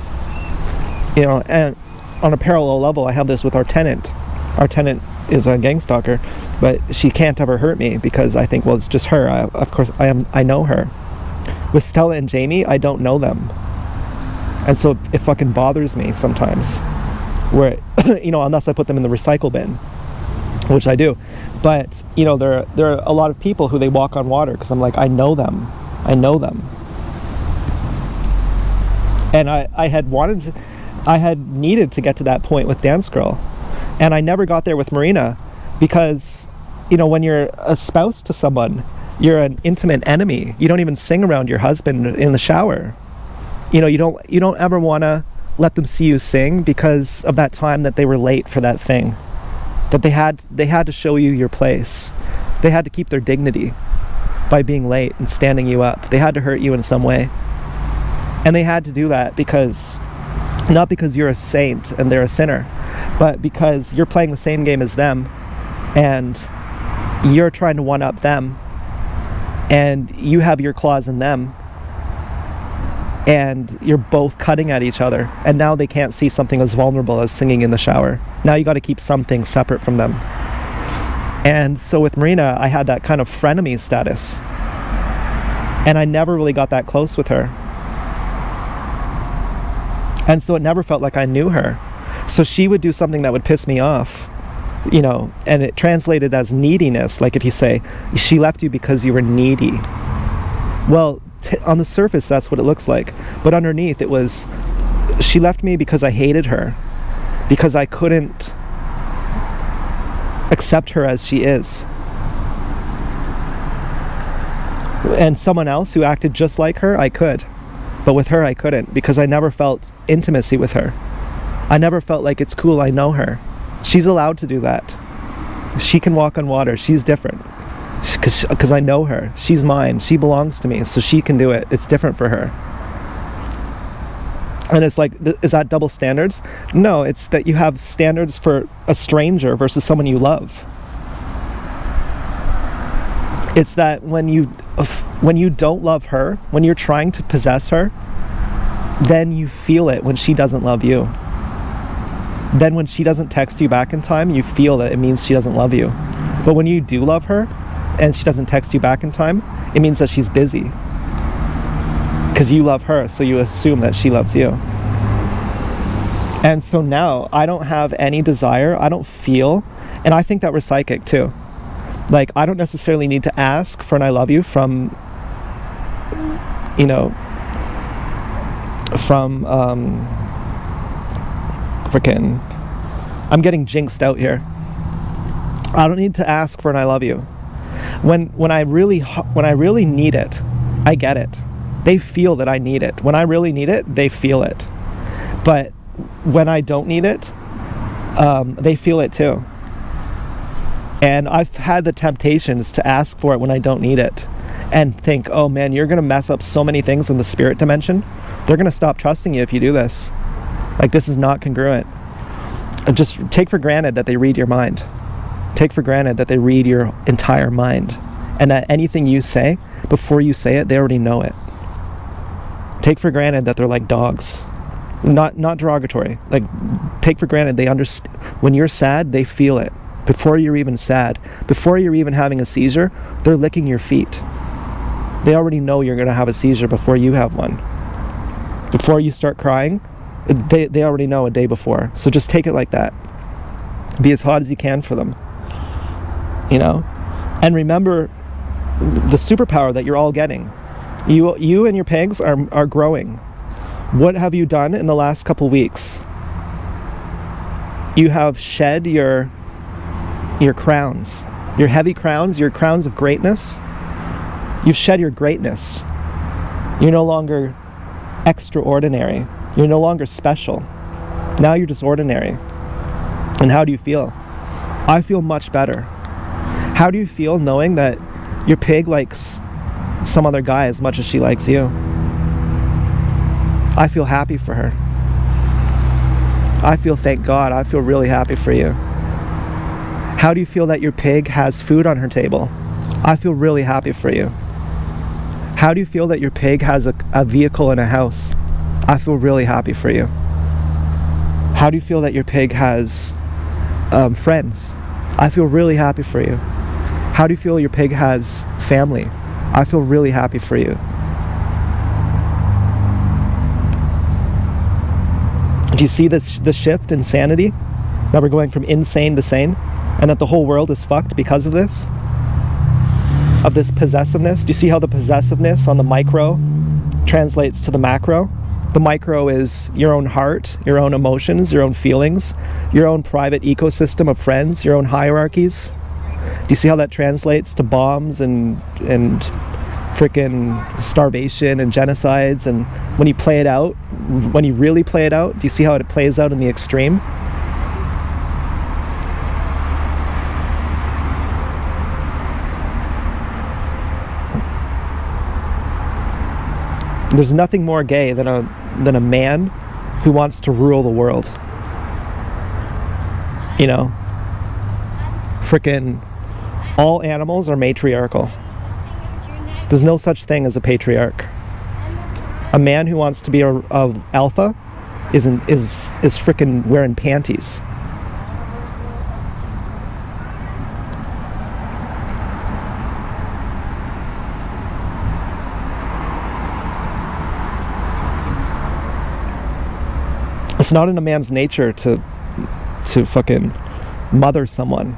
You know, and on a parallel level, I have this with our tenant. Our tenant is a gang stalker. But she can't ever hurt me because I think, well, it's just her. Of course, I know her. With Stella and Jamie, I don't know them. And so it fucking bothers me sometimes. Where, unless I put them in the recycle bin, which I do. But, there are a lot of people who they walk on water because I'm like, I know them. And I had needed to get to that point with Dance Girl. And I never got there with Marina because, when you're a spouse to someone, you're an intimate enemy. You don't even sing around your husband in the shower. You don't ever want to let them see you sing because of that time that they were late for that thing. That they had to show you your place. They had to keep their dignity by being late and standing you up. They had to hurt you in some way. And they had to do that because, not because you're a saint and they're a sinner, but because you're playing the same game as them and you're trying to one-up them and you have your claws in them and you're both cutting at each other, and now they can't see something as vulnerable as singing in the shower. Now you got to keep something separate from them. And so with Marina, I had that kind of frenemy status, and I never really got that close with her, and so it never felt like I knew her. So she would do something that would piss me off, and it translated as neediness. Like if you say, she left you because you were needy. Well, on the surface, that's what it looks like. But underneath, it was, she left me because I hated her. Because I couldn't accept her as she is. And someone else who acted just like her, I could. But with her, I couldn't. Because I never felt intimacy with her. I never felt like it's cool, I know her. She's allowed to do that. She can walk on water. She's different. Because I know her. She's mine. She belongs to me. So she can do it. It's different for her. And it's like, is that double standards? No, it's that you have standards for a stranger versus someone you love. It's that when you don't love her, when you're trying to possess her, then you feel it when she doesn't love you. Then when she doesn't text you back in time, you feel that it means she doesn't love you. But when you do love her, and she doesn't text you back in time, it means that she's busy. Because you love her, so you assume that she loves you. And so now, I don't have any desire, I don't feel, and I think that we're psychic too. Like, I don't necessarily need to ask for an I love you from frickin', I'm getting jinxed out here. I don't need to ask for an I love you. When I really need it, I get it. They feel that I need it. When I really need it, they feel it. But when I don't need it, they feel it too. And I've had the temptations to ask for it when I don't need it and think, oh man, you're gonna mess up so many things in the spirit dimension. They're gonna stop trusting you if you do this. Like, this is not congruent. Just take for granted that they read your mind. Take for granted that they read your entire mind, and that anything you say, before you say it, they already know it. Take for granted that they're like dogs. Not derogatory. Like, take for granted they understand. When you're sad, they feel it. Before you're even sad, before you're even having a seizure, they're licking your feet. They already know you're going to have a seizure before you have one. Before you start crying, they already know a day before. So just take it like that. Be as hot as you can for them. And remember the superpower that you're all getting. You and your pigs are growing. What have you done in the last couple weeks? You have shed your crowns, your heavy crowns, your crowns of greatness. You've shed your greatness. You're no longer extraordinary. You're no longer special. Now you're just ordinary. And how do you feel? I feel much better. How do you feel knowing that your pig likes some other guy as much as she likes you? I feel happy for her. I feel, thank God, I feel really happy for you. How do you feel that your pig has food on her table? I feel really happy for you. How do you feel that your pig has a vehicle and a house? I feel really happy for you. How do you feel that your pig has friends? I feel really happy for you. How do you feel your pig has family? I feel really happy for you. Do you see this the shift in sanity? That we're going from insane to sane? And that the whole world is fucked because of this? Of this possessiveness? Do you see how the possessiveness on the micro translates to the macro? The micro is your own heart, your own emotions, your own feelings, your own private ecosystem of friends, your own hierarchies. Do you see how that translates to bombs and frickin' starvation and genocides? And when you play it out, when you really play it out, do you see how it plays out in the extreme? There's nothing more gay than a man who wants to rule the world. You know, frickin' all animals are matriarchal. There's no such thing as a patriarch. A man who wants to be a alpha is frickin' wearing panties. It's not in a man's nature to fucking mother someone.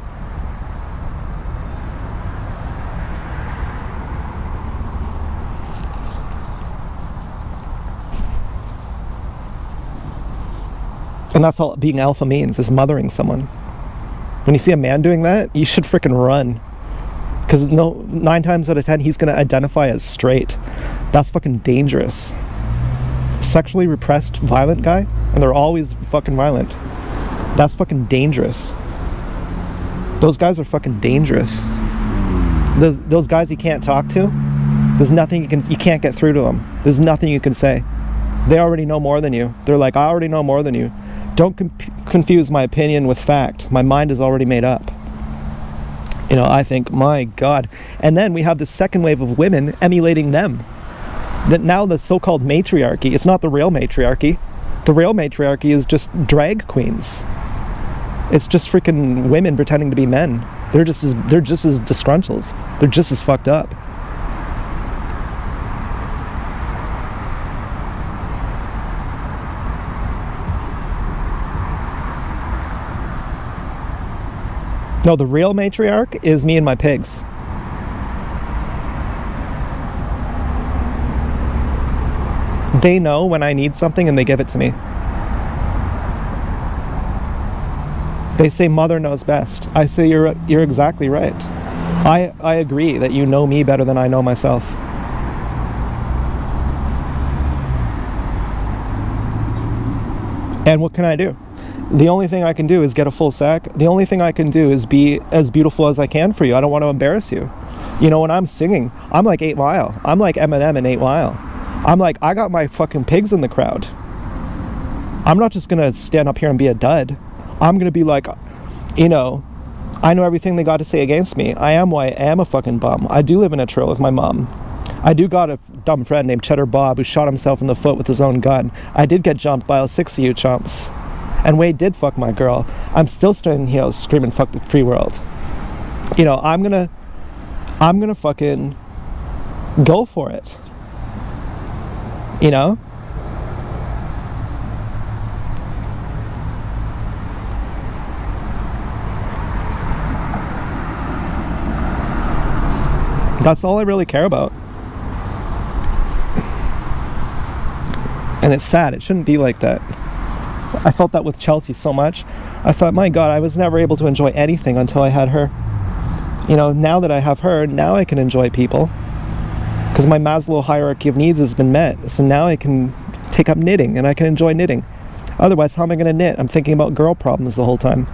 And that's all being alpha means, is mothering someone. When you see a man doing that, you should frickin' run. Because 9 times out of 10, he's gonna identify as straight. That's fucking dangerous. Sexually repressed, violent guy, and they're always fucking violent. That's fucking dangerous. Those guys are fucking dangerous. Those guys you can't talk to, there's nothing you can't get through to them. There's nothing you can say. They already know more than you. They're like, I already know more than you. Don't confuse my opinion with fact. My mind is already made up. You know, I think, my God. And then we have the second wave of women emulating them. That now the so-called matriarchy, it's not the real matriarchy. The real matriarchy is just drag queens. It's just freaking women pretending to be men. They're just as disgruntled. They're just as fucked up. No, the real matriarch is me and my pigs. They know when I need something and they give it to me. They say mother knows best. I say you're exactly right. I agree that you know me better than I know myself. And what can I do? The only thing I can do is get a full sack. The only thing I can do is be as beautiful as I can for you. I don't want to embarrass you. You know, when I'm singing, I'm like 8 Mile. I'm like Eminem in 8 Mile. I'm like, I got my fucking pigs in the crowd. I'm not just gonna stand up here and be a dud. I'm gonna be like, you know, I know everything they got to say against me. I am white, I am a fucking bum. I do live in a trailer with my mom. I do got a dumb friend named Cheddar Bob who shot himself in the foot with his own gun. I did get jumped by all 6 of you chumps. And Wade did fuck my girl. I'm still standing here screaming fuck the free world. You know, I'm gonna fucking go for it. You know? That's all I really care about. And it's sad. It shouldn't be like that. I felt that with Chelsea so much. I thought, my God, I was never able to enjoy anything until I had her. You know, now that I have her, now I can enjoy people. Because my Maslow hierarchy of needs has been met. So now I can take up knitting and I can enjoy knitting. Otherwise, how am I going to knit? I'm thinking about girl problems the whole time.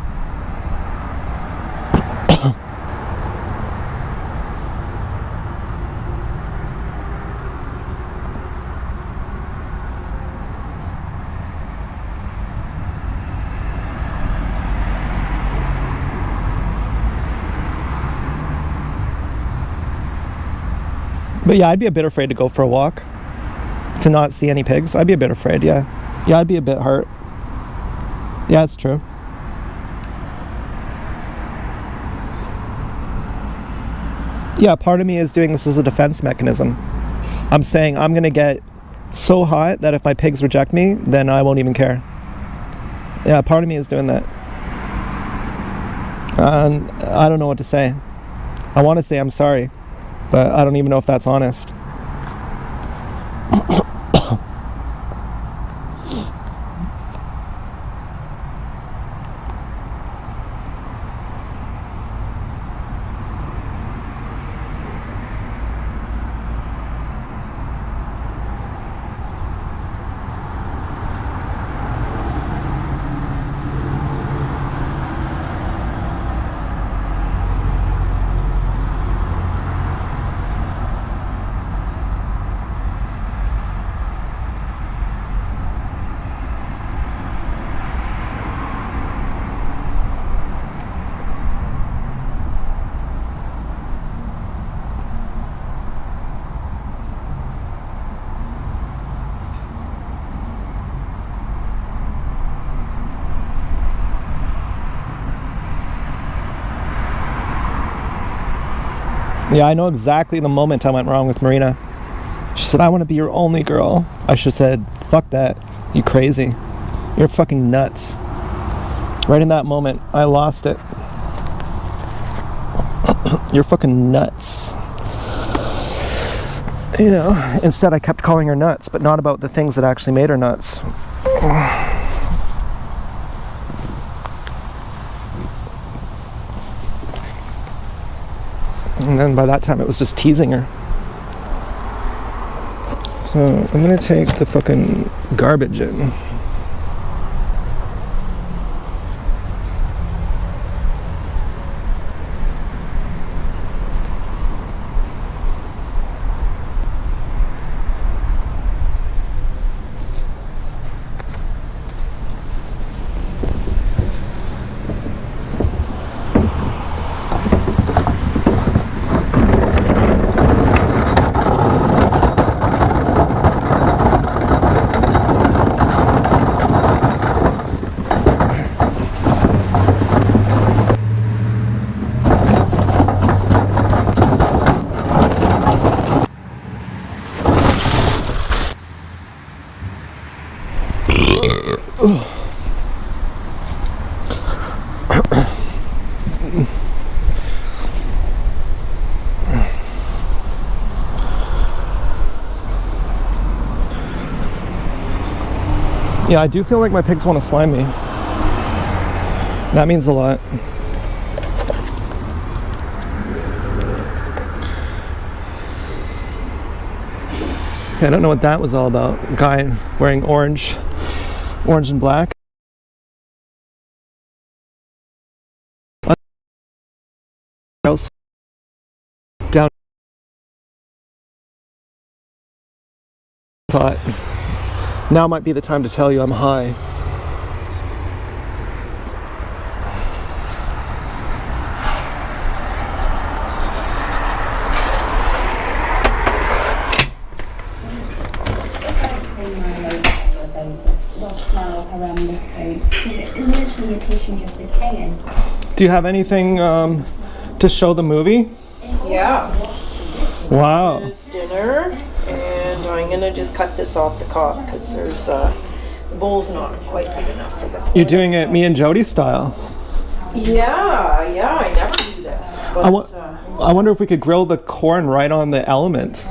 But yeah, I'd be a bit afraid to go for a walk. To not see any pigs. I'd be a bit afraid, yeah. Yeah, I'd be a bit hurt. Yeah, it's true. Yeah, part of me is doing this as a defense mechanism. I'm saying I'm gonna get so hot that if my pigs reject me, then I won't even care. Yeah, part of me is doing that. And I don't know what to say. I want to say I'm sorry, but I don't even know if that's honest. Yeah, I know exactly the moment I went wrong with Marina. She said, I want to be your only girl. I should have said, fuck that. You crazy. You're fucking nuts. Right in that moment, I lost it. You're fucking nuts. You know, instead I kept calling her nuts, but not about the things that actually made her nuts. And then by that time it was just teasing her. So I'm gonna take the fucking garbage in. Yeah, I do feel like my pigs want to slime me. That means a lot. Okay, I don't know what that was all about. Guy wearing orange and black. Down. Thought. Now might be the time to tell you I'm high. Do you have anything to show the movie? Yeah. Wow. This is dinner, and I'm gonna just cut this off the cob because there's the bowl's not quite big enough for the corn. You're doing it me and Jody style. Yeah, I never do this. But, I wonder if we could grill the corn right on the element.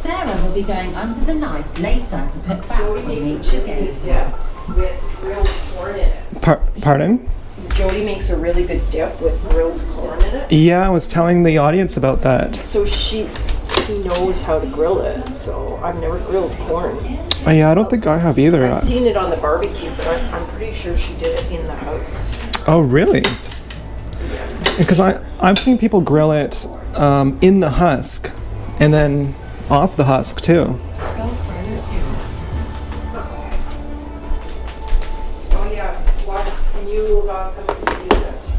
Sarah will be going under the knife later to put back on each again. Yeah, with grilled corn in it. Pardon? Jody makes a really good dip with grilled corn in it. Yeah, I was telling the audience about that. So she knows how to grill it. So I've never grilled corn. Oh, yeah, I don't think I have either. I've seen it on the barbecue, but I'm pretty sure she did it in the house. Oh, really? Because I've seen people grill it in the husk and then off the husk too. Oh yeah, what? Can you come and do this?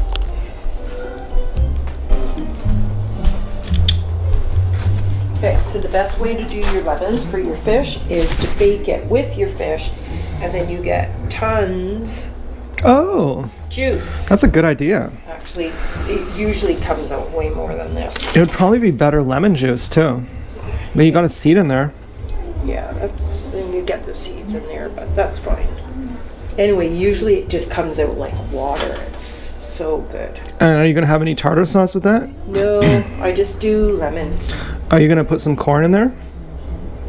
Okay, so the best way to do your lemons for your fish is to bake it with your fish, and then you get tons Oh, juice. that's a good idea. Actually, it usually comes out way more than this. It would probably be better lemon juice too. But you got a seed in there. Yeah, then you get the seeds in there, but that's fine. Anyway, usually it just comes out like water. It's so good. And are you gonna have any tartar sauce with that? No, I just do lemon. Are you gonna put some corn in there?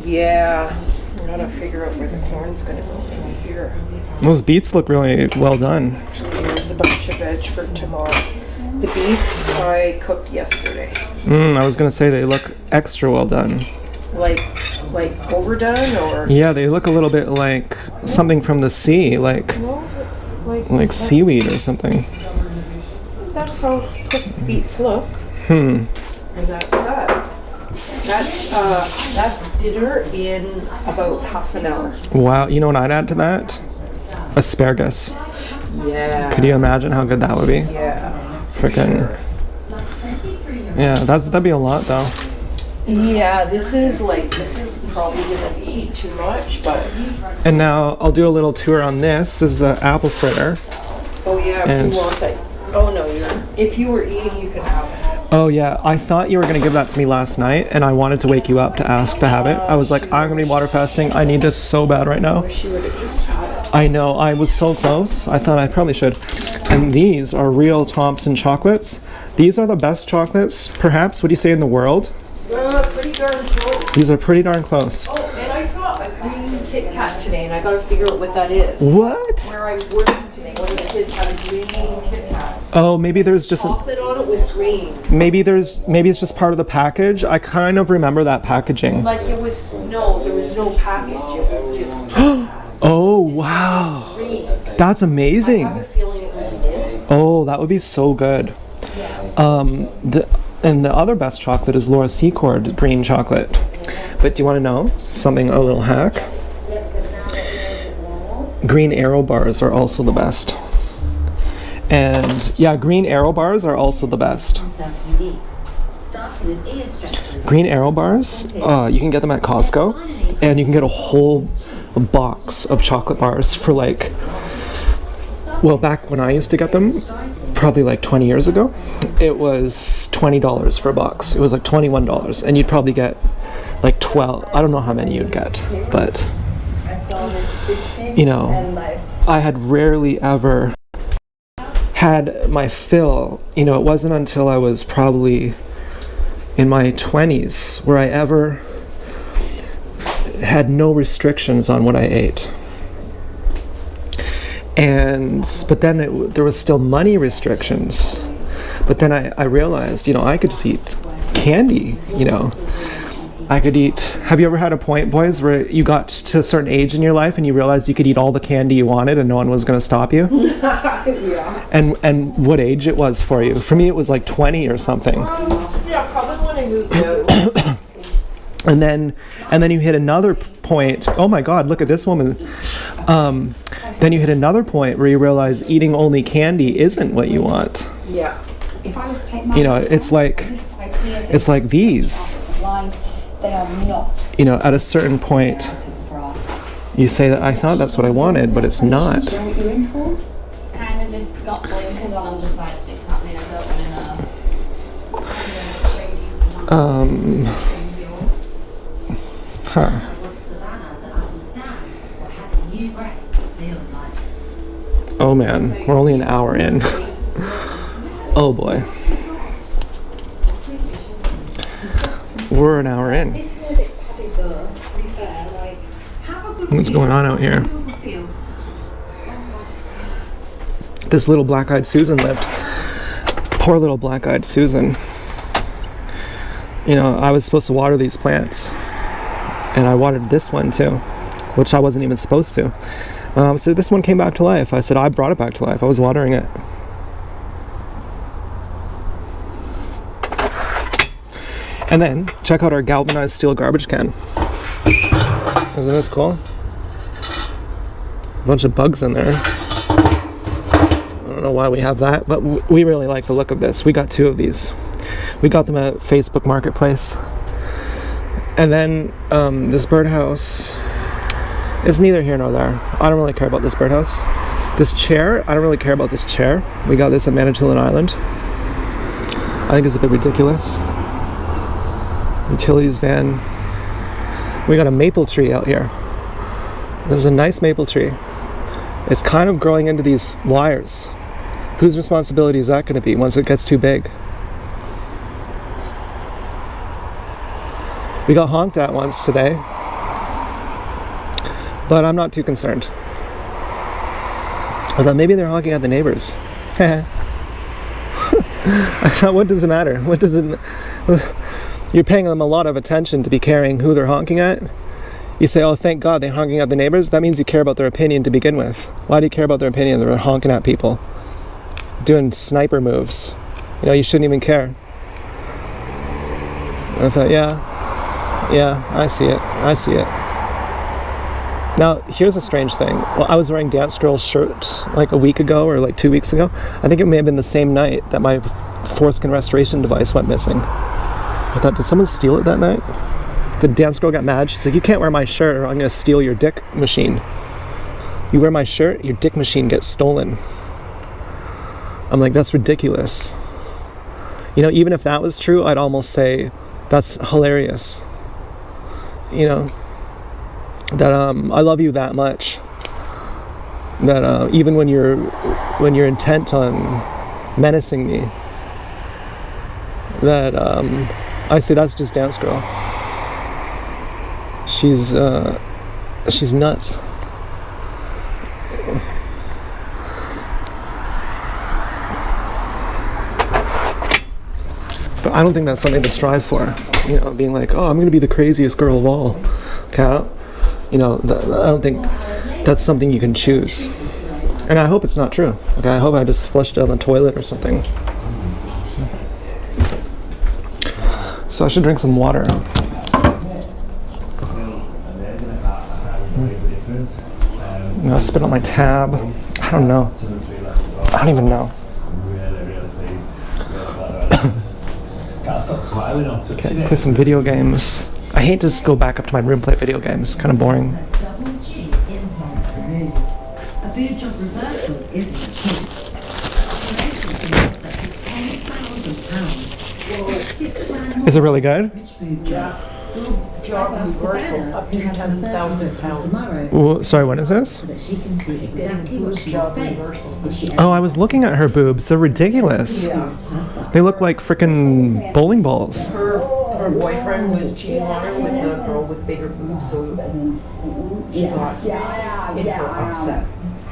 Yeah, I gotta figure out where the corn's gonna go. Maybe here. Those beets look really well done. Actually, here's a bunch of veg for tomorrow. The beets I cooked yesterday. I was gonna say they look extra well done. Like overdone or? Yeah, they look a little bit like something from the sea, like No, like seaweed or something. That's how cooked beets look. And that's that. That's dinner in about half an hour. Wow, you know what I'd add to that? Asparagus. Yeah. Could you imagine how good that would be? Yeah. Freaking. Yeah, that'd be a lot though. Yeah, this is probably gonna be too much, but And now I'll do a little tour on this. This is an apple fritter. oh yeah, if And- you want that. Oh no, if you were eating, you can have it. Oh yeah, I thought you were gonna give that to me last night, and I wanted to wake you up to ask to have it. I was like, I'm gonna be water fasting. I need this so bad right now. Wish you would have just had it. I know, I was so close. I thought I probably should. And these are real Thompson chocolates. These are the best chocolates, perhaps, would you say, in the world? Pretty darn close. These are pretty darn close. Oh, and I saw a green Kit Kat today, and I gotta figure out what that is. What? Where I was working today, one of the kids had a green Kit Kat. Oh, maybe there's just Chocolate on it was green. maybe it's just part of the package. I kind of remember that packaging. Like there was no package. It was just Oh wow, green. that's I amazing. have a feeling it was mint. Oh, that would be so good. And the other best chocolate is Laura Secord green chocolate. But do you want to know something, a little hack? Green Arrow bars are also the best. And yeah, Green Arrow bars are also the best. Starting with ear stretches. Green Arrow bars, you can get them at Costco, and you can get a whole box of chocolate bars for like, well, back when I used to get them, probably like 20 years ago, it was $20 for a box. It was like $21, and you'd probably get like 12. I don't know how many you'd get, but you know, I had rarely ever had my fill. You know, it wasn't until I was probably in my 20s where I ever had no restrictions on what I ate. But then there was still money restrictions. But then I realized, you know, I could just eat candy, you know. I could eat. Have you ever had a point, boys, where you got to a certain age in your life and you realized you could eat all the candy you wanted and no one was going to stop you? Yeah. And what age it was for you? For me, it was like 20 or something. Yeah, probably when I moved out. And then you hit another point. Oh my God, look at this woman. Then you hit another point where you realize eating only candy isn't what you want. Yeah. If I was to take my You know, it's like these. they are not You know, at a certain point, you say that I thought that's what I wanted, but it's not. what you're in for. Kind of just got blinkers on. I'm just like, it's happening. I don't want to know. Huh. Savannah to understand what having new breasts feels like. Oh man, we're only an hour in. Oh boy. We're an hour in. This is a bit padded though, to be fair. Like, have a good What's going on out here? How's it feel? This little black-eyed Susan lived. Poor little black-eyed Susan. You know, I was supposed to water these plants. And I watered this one too, which I wasn't even supposed to. So this one came back to life. I said I brought it back to life. I was watering it. And then check out our galvanized steel garbage can. Isn't this cool? A bunch of bugs in there. I don't know why we have that, but we really like the look of this. We got 2 of these. We got them at Facebook Marketplace. And then this birdhouse is neither here nor there. I don't really care about this birdhouse. This chair, I don't really care about this chair. We got this at Manitoulin Island. I think it's a bit ridiculous. Utilities van. We got a maple tree out here. This is a nice maple tree. It's kind of growing into these wires. Whose responsibility is that going to be once it gets too big? We got honked at once today, but I'm not too concerned. I thought maybe they're honking at the neighbors. I thought, what does it matter? What does it... You're paying them a lot of attention to be caring who they're honking at. You say, oh, thank God they're honking at the neighbors. That means you care about their opinion to begin with. Why do you care about their opinion? They're honking at people. Doing sniper moves. You know, you shouldn't even care. And I thought, yeah, I see it. I see it. Now, here's a strange thing. Well, I was wearing Dance Girl's shirt like a week ago or like 2 weeks ago. I think it may have been the same night that my foreskin restoration device went missing. I thought, did someone steal it that night? The dance girl got mad. She's like, you can't wear my shirt or I'm going to steal your dick machine. You wear my shirt, your dick machine gets stolen. I'm like, that's ridiculous. You know, even if that was true, I'd almost say that's hilarious. You know, that I love you that much. That even when you're intent on menacing me, that I say that's just Dance Girl. She's nuts. But I don't think that's something to strive for. You know, being like, oh, I'm going to be the craziest girl of all. Okay, I don't think that's something you can choose. And I hope it's not true. Okay, I hope I just flushed it down the toilet or something. So I should drink some water. I'll spit on my tab. I don't know. I don't even know. Okay, play some video games. I hate to just go back up to my room and play video games. It's kind of boring. Double G implants removed. A boob job reversal isn't cheap. £10,000. Is it really good? Job reversal up to 10,000 pounds. Well, sorry, what is this? So that she can see exactly what she Job will face reversal. if she Oh, I was looking at her boobs. They're ridiculous. Yeah. They look like frickin' bowling balls. Her boyfriend was cheating on her with a girl with bigger boobs, so she got in her upset.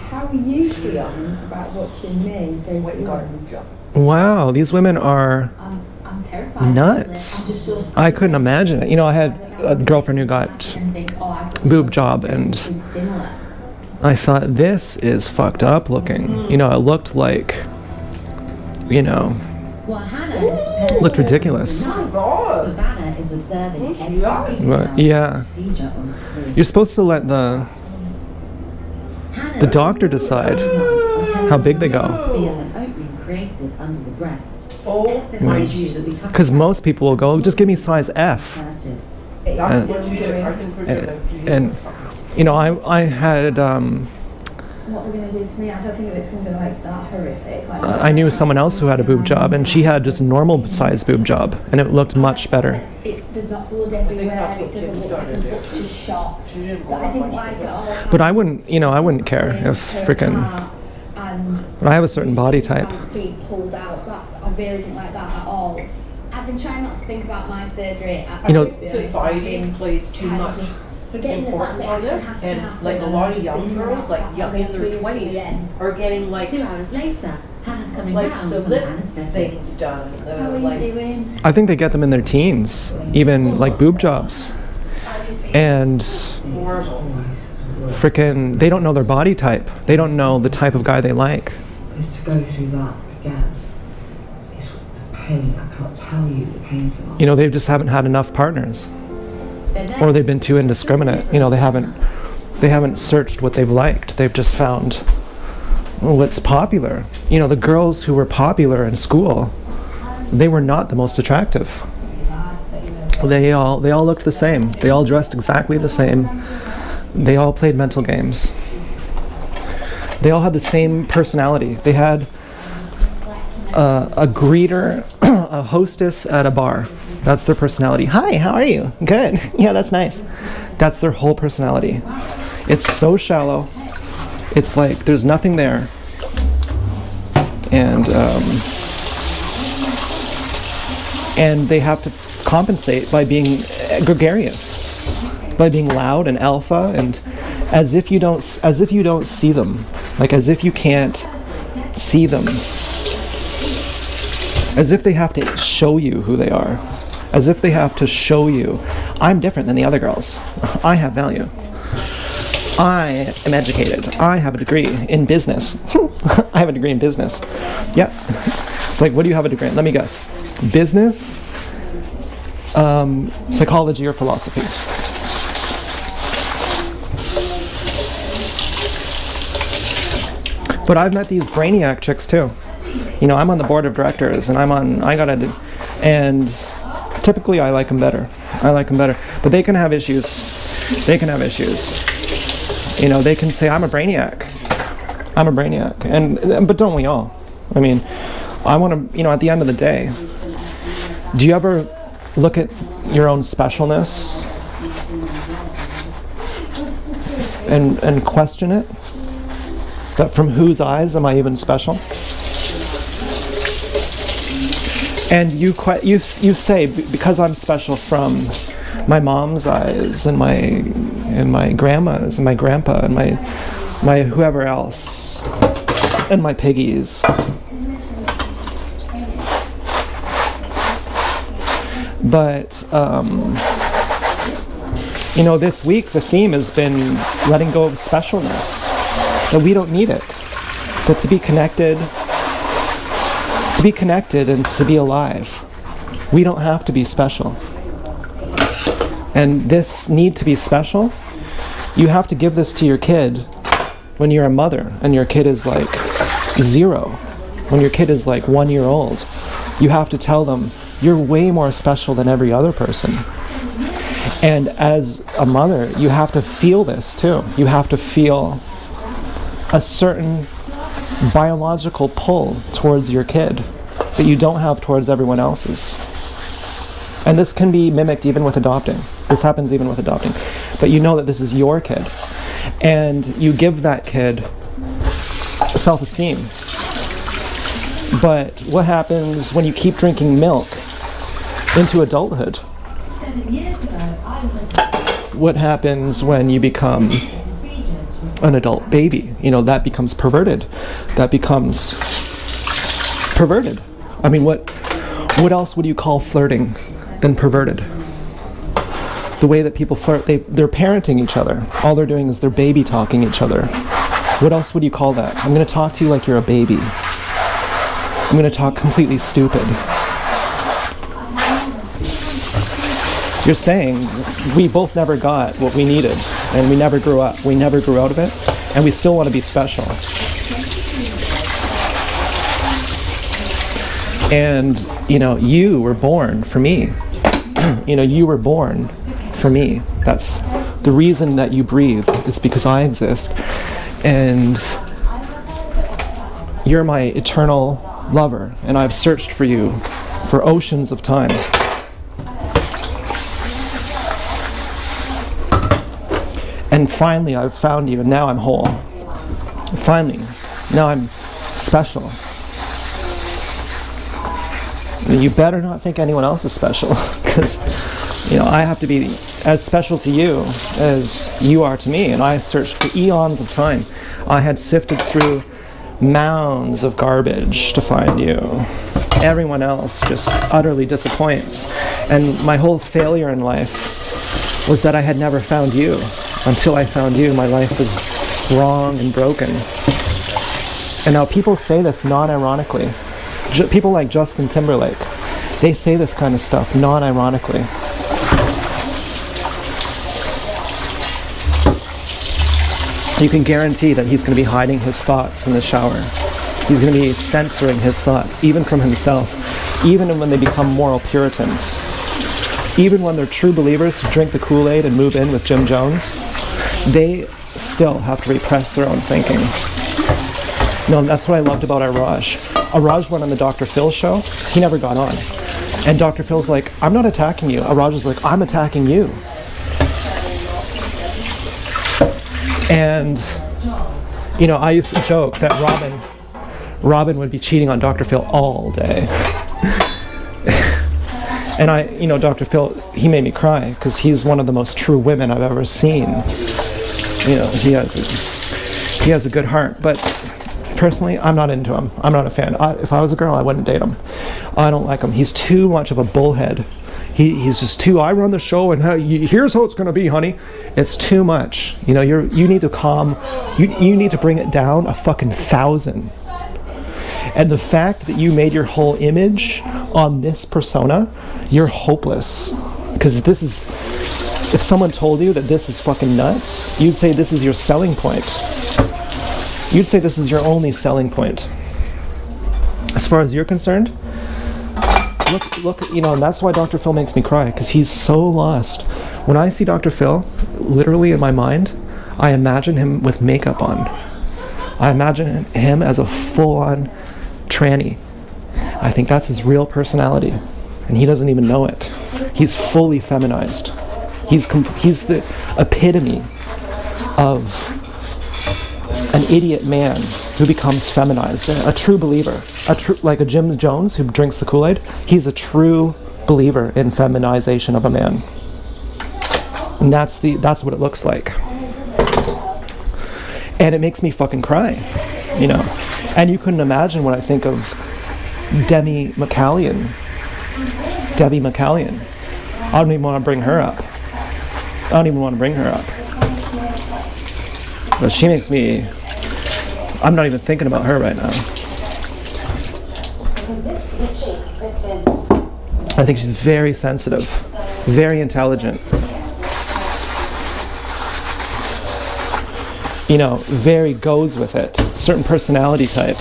How are you feeling about watching me? They went and got a new job. Wow, these women are I'm terrified. nuts. I'm just so I couldn't imagine it. You know, I had a girlfriend who got and think, oh, I've got boob job, and something similar. I thought, this is fucked up looking. You know, it looked like, you know, Well, Hannah is prepared looked ridiculous. Savannah is observing every detail But, yeah. procedure on screen. You're supposed to let the doctor decide how big they go. Feel an opening created under the breast. Oh Excess my tissue Jesus. will become Because most people will go, just give me size F. inserted. That's what she did. I think And, you know, I had, What they're going to do to me, I don't think it's going to be like that horrific. Like, I knew someone else who had a boob job, and she had just a normal size boob job, and it looked much better. there's not blood everywhere, that's it what doesn't Tim look like a started doing. butcher's shop. She didn't But I want didn't much like to it do. all. But I wouldn't care if frickin', And but I have a certain body type. being pulled out, that, I really didn't like that at all. I've been trying not to think about my surgery. You know, Society plays too much Forgetting the fact importance that on it this, has to and happen like a and lot just of young thinking girls, about like that, young in their really 20s, again. are getting like 2 hours later, Hannah's coming round the from lip anaesthetic. things done. How are you Like doing? I think they get them in their teens, even like boob jobs. And horrible. frickin', they don't know their body type. They don't know the type of guy they like. Is to go through that again. It's the pain. I can't tell you the pains are. You know, they just haven't had enough partners, They're there. or they've been too indiscriminate. You know, they haven't searched what they've liked. They've just found what's popular. You know, the girls who were popular in school, they were not the most attractive. They all looked the same. They all dressed exactly the same. They all played mental games. They all had the same personality. They had a greeter, a hostess at a bar. That's their personality. Hi, how are you? Good. Yeah, that's nice. That's their whole personality. It's so shallow. It's like there's nothing there. And they have to compensate by being gregarious, by being loud and alpha, and as if you don't see them, like as if you can't see them, as if they have to show you who they are, as if they have to show you, I'm different than the other girls. I have value. I am educated. I have a degree in business. I have a degree in business. Yeah. It's like, what do you have a degree in? Let me guess. Business, psychology, or philosophy. But I've met these brainiac chicks too. You know, I'm on the board of directors, and and typically I like them better. But they can have issues. You know, they can say, I'm a brainiac. But don't we all? I mean, I want to, you know, at the end of the day, do you ever look at your own specialness and question it? That from whose eyes am I even special? And you say, because I'm special from my mom's eyes and my grandma's and my grandpa and my whoever else and my piggies. But you know, this week the theme has been letting go of specialness, that we don't need it, that to be connected and to be alive, we don't have to be special. And this need to be special, you have to give this to your kid when you're a mother and your kid is like 0, when your kid is like 1 year old. You have to tell them, you're way more special than every other person. And as a mother, you have to feel this too. You have to feel a certain biological pull towards your kid that you don't have towards everyone else's. And this can be mimicked even with adopting. This happens even with adopting. But you know that this is your kid. And you give that kid self-esteem. But what happens when you keep drinking milk into adulthood? What happens when you become an adult baby? You know, that becomes perverted. That becomes perverted. I mean, what else would you call flirting than perverted? The way that people flirt, they're parenting each other. All they're doing is they're baby talking each other. What else would you call that? I'm going to talk to you like you're a baby. I'm going to talk completely stupid. You're saying we both never got what we needed, and we never grew up. We never grew out of it, and we still want to be special. And, you know, you were born for me. You know, you were born for me. That's the reason that you breathe, is because I exist. And you're my eternal lover, and I've searched for you for oceans of time. And finally I've found you, and now I'm whole. Finally, now I'm special. You better not think anyone else is special, because, you know, I have to be as special to you as you are to me, and I searched for eons of time. I had sifted through mounds of garbage to find you. Everyone else just utterly disappoints. And my whole failure in life was that I had never found you. Until I found you, my life was wrong and broken. And now people say this non-ironically. People like Justin Timberlake, they say this kind of stuff non-ironically. You can guarantee that he's going to be hiding his thoughts in the shower. He's going to be censoring his thoughts, even from himself, even when they become moral Puritans. Even when they're true believers who drink the Kool-Aid and move in with Jim Jones, they still have to repress their own thinking. No, that's what I loved about Iraj. Iraj went on the Dr. Phil show. He never got on. And Dr. Phil's like, I'm not attacking you. Iraj is like, I'm attacking you. And, you know, I used to joke that Robin would be cheating on Dr. Phil all day. And I, you know, Dr. Phil, he made me cry because he's one of the most true women I've ever seen. You know, he has a good heart, but personally, I'm not into him. I'm not a fan. If I was a girl, I wouldn't date him. I don't like him. He's too much of a bullhead. He's just too, I run the show and here's how it's going to be, honey. It's too much. You know, you need to calm, you need to bring it down a fucking 1,000. And the fact that you made your whole image on this persona, you're hopeless. Because this is, if someone told you that this is fucking nuts, you'd say this is your selling point. You'd say this is your only selling point. As far as you're concerned, look, you know, and that's why Dr. Phil makes me cry, because he's so lost. When I see Dr. Phil, literally in my mind, I imagine him with makeup on. I imagine him as a full-on tranny. I think that's his real personality, and he doesn't even know it. He's fully feminized. He's the epitome of an idiot man who becomes feminized, a true believer, like a Jim Jones who drinks the Kool-Aid. He's a true believer in feminization of a man, and that's what it looks like. And it makes me fucking cry, you know. And you couldn't imagine what I think of Debbie McCallion. I don't even want to bring her up. But she makes me, I'm not even thinking about her right now. I think she's very sensitive, very intelligent. You know, very goes with it. Certain personality type.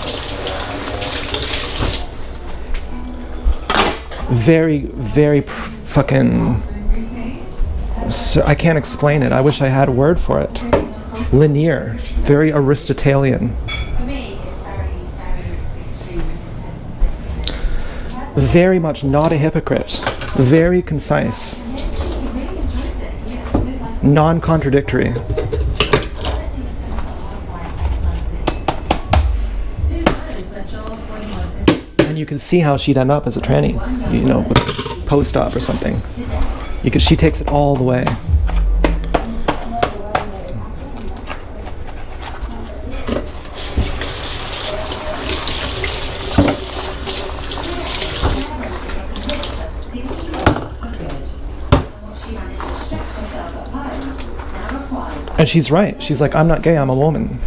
Very, very fucking... I can't explain it. I wish I had a word for it. Linear. Very Aristotelian. Very much not a hypocrite. Very concise. Non-contradictory. And you can see how she'd end up as a tranny, you know, with post-op or something. She takes it all the way. And she's right. She's like, I'm not gay, I'm a woman.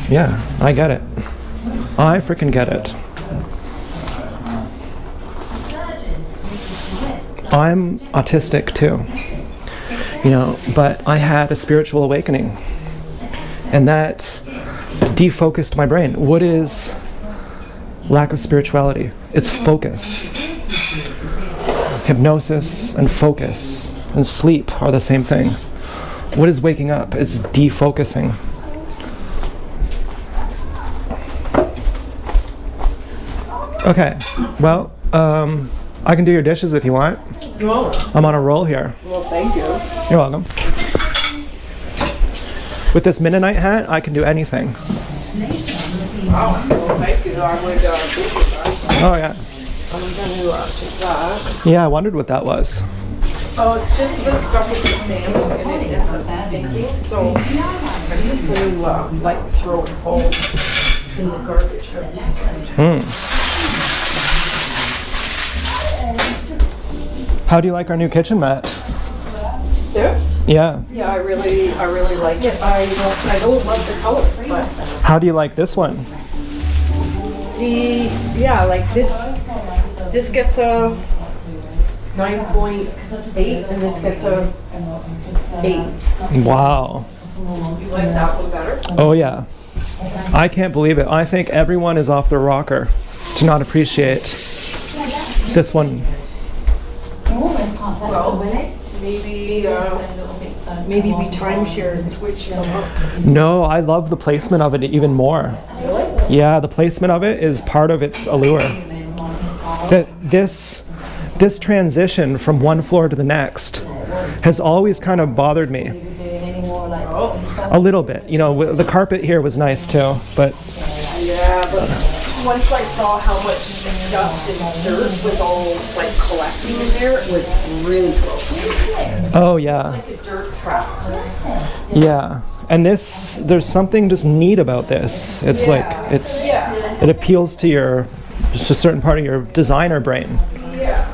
Yeah, I get it. I freaking get it. I'm autistic too, you know, but I had a spiritual awakening, and that defocused my brain. What is lack of spirituality? It's focus. Hypnosis and focus and sleep are the same thing. What is waking up? It's defocusing. Okay, well, I can do your dishes if you want. No. I'm on a roll here. Well, thank you. You're welcome. With this Mennonite hat, I can do anything. Wow. Well, thank you. I would Oh, yeah. I'm gonna take that. Yeah, I wondered what that was. Oh, it's just the stuff with the salmon and it ends up stinking. So I'm just gonna like throw it home in the garbage house. How do you like our new kitchen mat? This? Yeah. Yeah, I really like it. I don't love the color, but How do you like this one? like this gets a 9.8 and this gets a 8. Wow. You like that one better? Oh, yeah. I can't believe it. I think everyone is off their rocker to not appreciate this one. Well, maybe Maybe we timeshare and switch them up. No, I love the placement of it even more. Really? Yeah, the placement of it is part of its allure. That this transition from one floor to the next has always kind of bothered me. A little bit. You know, the carpet here was nice too, but Yeah, but once I saw how much dust and dirt was all like collecting in there, it was really gross. oh yeah. Like a dirt trap. Yeah. And there's something just neat about this. It's like it appeals to your just a certain part of your designer brain. Yeah.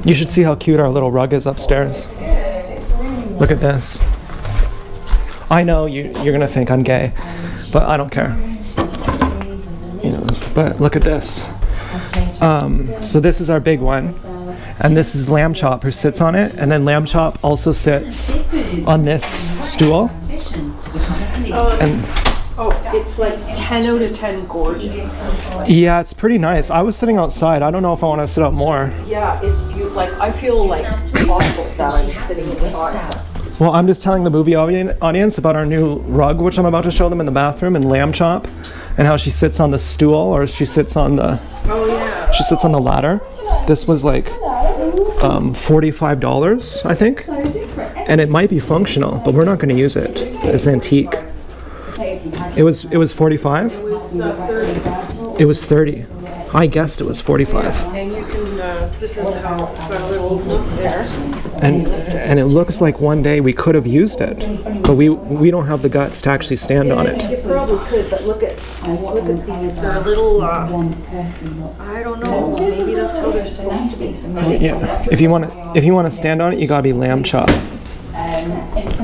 You should see how cute our little rug is upstairs. Look at this. I know you're gonna think I'm gay, but I don't care. You know, but look at this. So this is our big one, and this is Lamb Chop who sits on it, and then Lamb Chop also sits on this stool. And Oh, it's like 10 out of 10 gorgeous. yeah, it's pretty nice. I was sitting outside. I don't know if I want to sit up more. Yeah, it's beautiful. Like, I feel like awful that I'm sitting inside. Well, I'm just telling the movie audience about our new rug, which I'm about to show them in the bathroom, and Lamb Chop, and how she sits on the stool, or she sits on the ladder. This was like $45, I think, and it might be functional, but we're not going to use it. It's antique. It was 45. It was 30. It was 30. I guessed it was 45. And you can, this is how it's got a little nook there. And it looks like one day we could have used it, but we don't have the guts to actually stand on it. You probably could, but look at these. They're a little, I don't know, maybe that's how they're supposed to be. Yeah. If you want to stand on it, you gotta be Lamb Chop.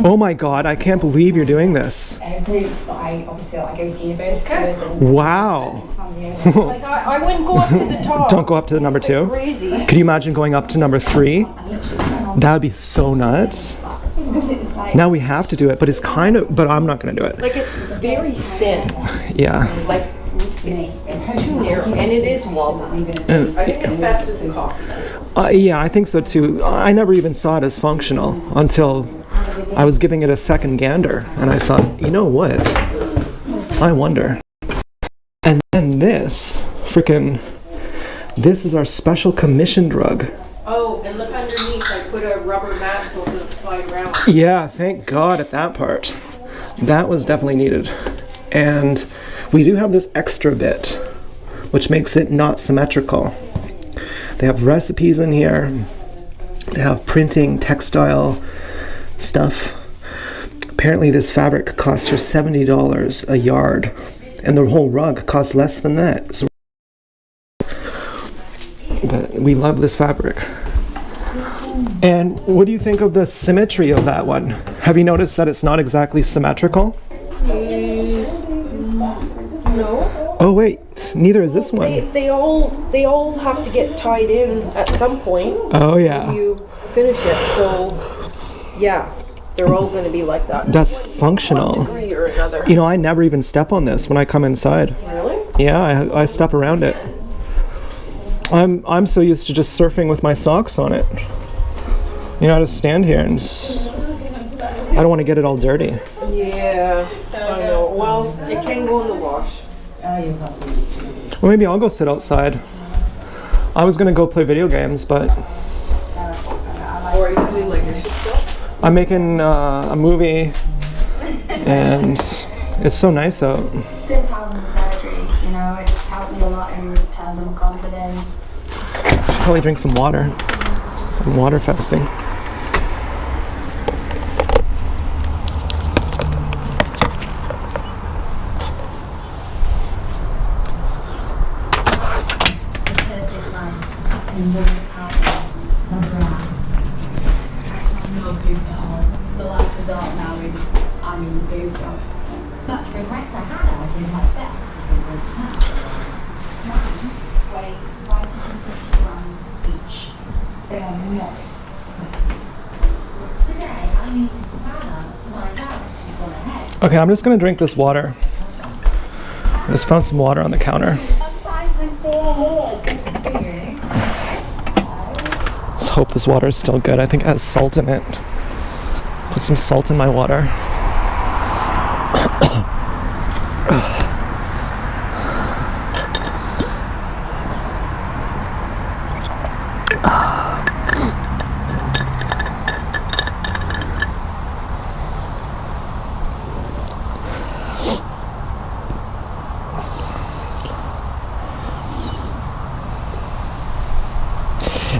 Oh my God! I can't believe you're doing this. Group that I obviously like go to university with and Wow. family over. Like, I wouldn't go up to the top. Don't go up to the number 2. Crazy. Could you imagine going up to number 3? That would be so nuts. Because it was like Now we have to do it, but it's kind of. But I'm not gonna do it. Like, it's very thin. Yeah. Like, it's too narrow, and it is wobbly. I think it's best as a coffee. Yeah, I think so too. I never even saw it as functional until I was giving it a second gander, and I thought, you know what? I wonder. And then this is our special commissioned rug. Oh, and look underneath, I put a rubber mat so it doesn't slide around. Yeah, thank God at that part. That was definitely needed. And we do have this extra bit, which makes it not symmetrical. They have recipes in here. They have printing, textile stuff. Apparently this fabric costs her $70 a yard, and the whole rug costs less than that. So, but we love this fabric. And what do you think of the symmetry of that one? Have you noticed that it's not exactly symmetrical? No. Oh wait, neither is this one. They all have to get tied in at some point. Oh yeah. You finish it, so yeah, they're all going to be like that. That's functional. Degree or another. You know, I never even step on this when I come inside. Really? Yeah, I step around it. I'm so used to just surfing with my socks on it. You know, I just stand here and I don't want to get it all dirty. Yeah, I know. Well, it can go in the wash. Well, maybe I'll go sit outside. I was gonna go play video games, but Or are you doing like dishes still? I'm making a movie, and it's so nice out. since having the surgery, you know, it's helped me a lot in terms of my confidence. Should probably drink some water. Some water fasting. The last result now is I'm in the boob job. But to regret I had I did my best to be with her. Weigh 550 grams each. They are not. Today I'm using Savannah to find out if she's gone ahead. Okay, I'm just gonna drink this water. I just found some water on the counter. I'm 5 foot 4 more. hope this water is still good. I think it has salt in it. Put some salt in my water.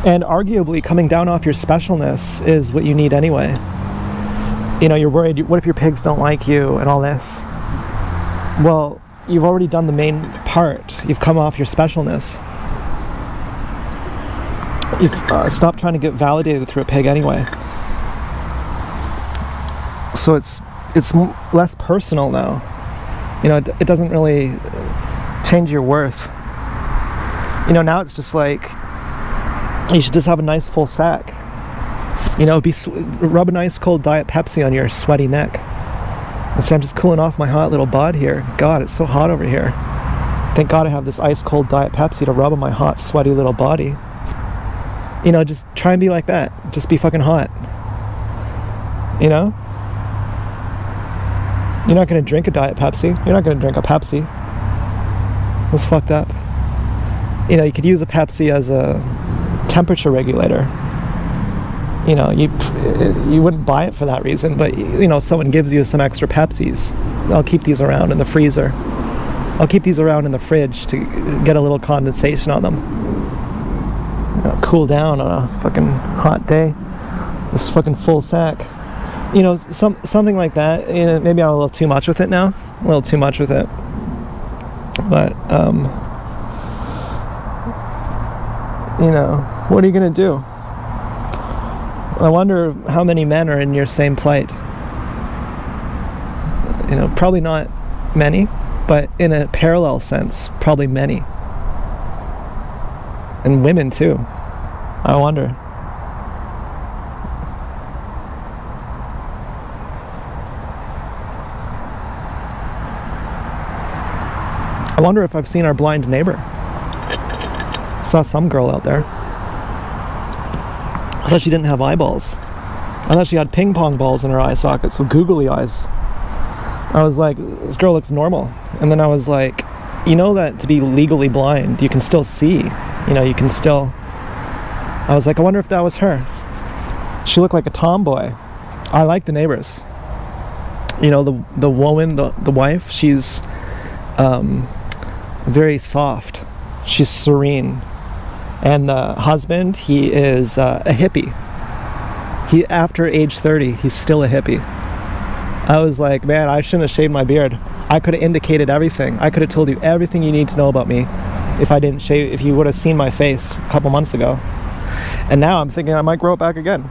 And arguably, coming down off your specialness is what you need anyway. You know, you're worried, what if your pigs don't like you and all this? Well, you've already done the main part. You've come off your specialness. You've stopped trying to get validated through a pig anyway. So it's less personal now. You know, it doesn't really change your worth. You know, now it's just like, you should just have a nice full sack. You know, rub a nice cold Diet Pepsi on your sweaty neck. And say, I'm just cooling off my hot little bod here. God, it's so hot over here. Thank God I have this ice cold Diet Pepsi to rub on my hot, sweaty little body. You know, just try and be like that. Just be fucking hot. You know? You're not gonna drink a Diet Pepsi. You're not gonna drink a Pepsi. That's fucked up. You know, you could use a Pepsi as a temperature regulator. You know, you wouldn't buy it for that reason, but you know, someone gives you some extra Pepsis. I'll keep these around in the freezer. I'll keep these around in the fridge to get a little condensation on them. You know, cool down on a fucking hot day. This fucking full sack. You know, something like that. You know, maybe I'm a little too much with it now. A little too much with it. But you know, what are you gonna do? I wonder how many men are in your same plight. You know, probably not many, but in a parallel sense, probably many. And women too. I wonder. I wonder if I've seen our blind neighbor. Saw some girl out there. I thought she didn't have eyeballs. I thought she had ping pong balls in her eye sockets with googly eyes. I was like, this girl looks normal. And then I was like, you know that to be legally blind, you can still see. You know, you can still... I was like, I wonder if that was her. She looked like a tomboy. I like the neighbors. You know, the woman, the wife, she's very soft. She's serene. And the husband, he is a hippie. He, after age 30, he's still a hippie. I was like, man, I shouldn't have shaved my beard. I could have indicated everything. I could have told you everything you need to know about me if I didn't shave, if you would have seen my face a couple months ago. And now I'm thinking I might grow it back again.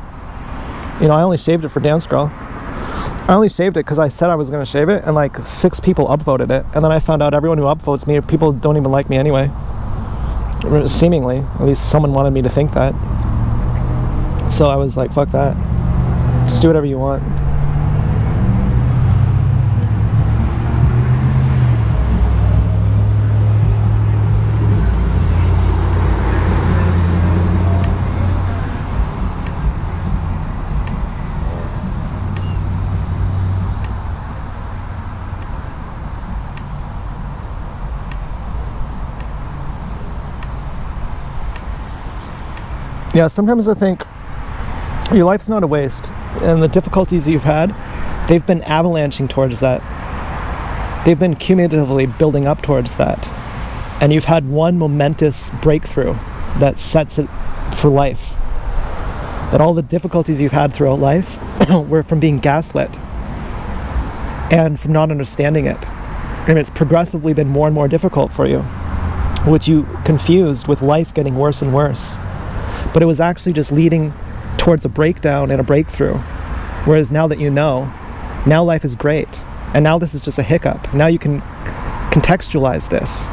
You know, I only shaved it for Dance Girl. I only shaved it because I said I was going to shave it, and like 6 people upvoted it. And then I found out everyone who upvotes me, people don't even like me anyway. Seemingly, at least someone wanted me to think that. So I was like, fuck that. Just do whatever you want. Yeah, sometimes I think your life's not a waste, and the difficulties you've had, they've been avalanching towards that. They've been cumulatively building up towards that. And you've had one momentous breakthrough that sets it for life. That all the difficulties you've had throughout life were from being gaslit and from not understanding it. And it's progressively been more and more difficult for you, which you confused with life getting worse and worse. But it was actually just leading towards a breakdown and a breakthrough. Whereas now that you know, now life is great. And now this is just a hiccup. Now you can contextualize this.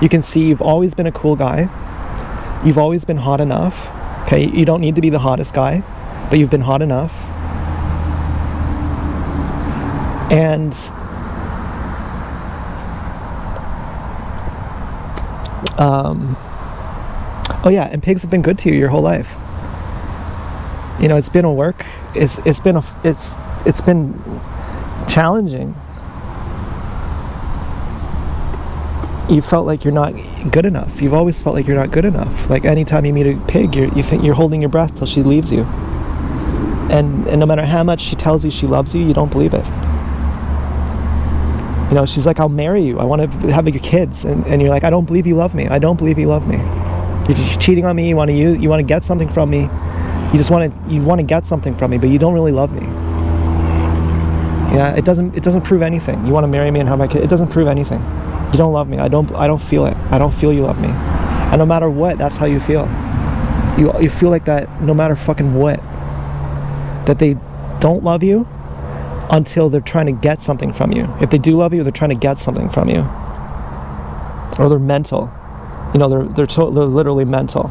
You can see you've always been a cool guy. You've always been hot enough. Okay, you don't need to be the hottest guy, but you've been hot enough. And oh yeah, and pigs have been good to you your whole life. You know, it's been a work. It's been challenging. You felt like you're not good enough. You've always felt like you're not good enough. Like anytime you meet a pig, you think you're holding your breath till she leaves you. And no matter how much she tells you she loves you, you don't believe it. You know, she's like, I'll marry you. I want to have your kids. And you're like, I don't believe you love me. I don't believe you love me. You're cheating on me. You want to get something from me. You want to get something from me, but you don't really love me. Yeah, it doesn't prove anything. You want to marry me and have my kid. It doesn't prove anything. You don't love me. I don't feel it. I don't feel you love me. And no matter what, that's how you feel. You feel like that no matter fucking what. That they don't love you until they're trying to get something from you. If they do love you, they're trying to get something from you. Or they're mental. You know, they're literally mental.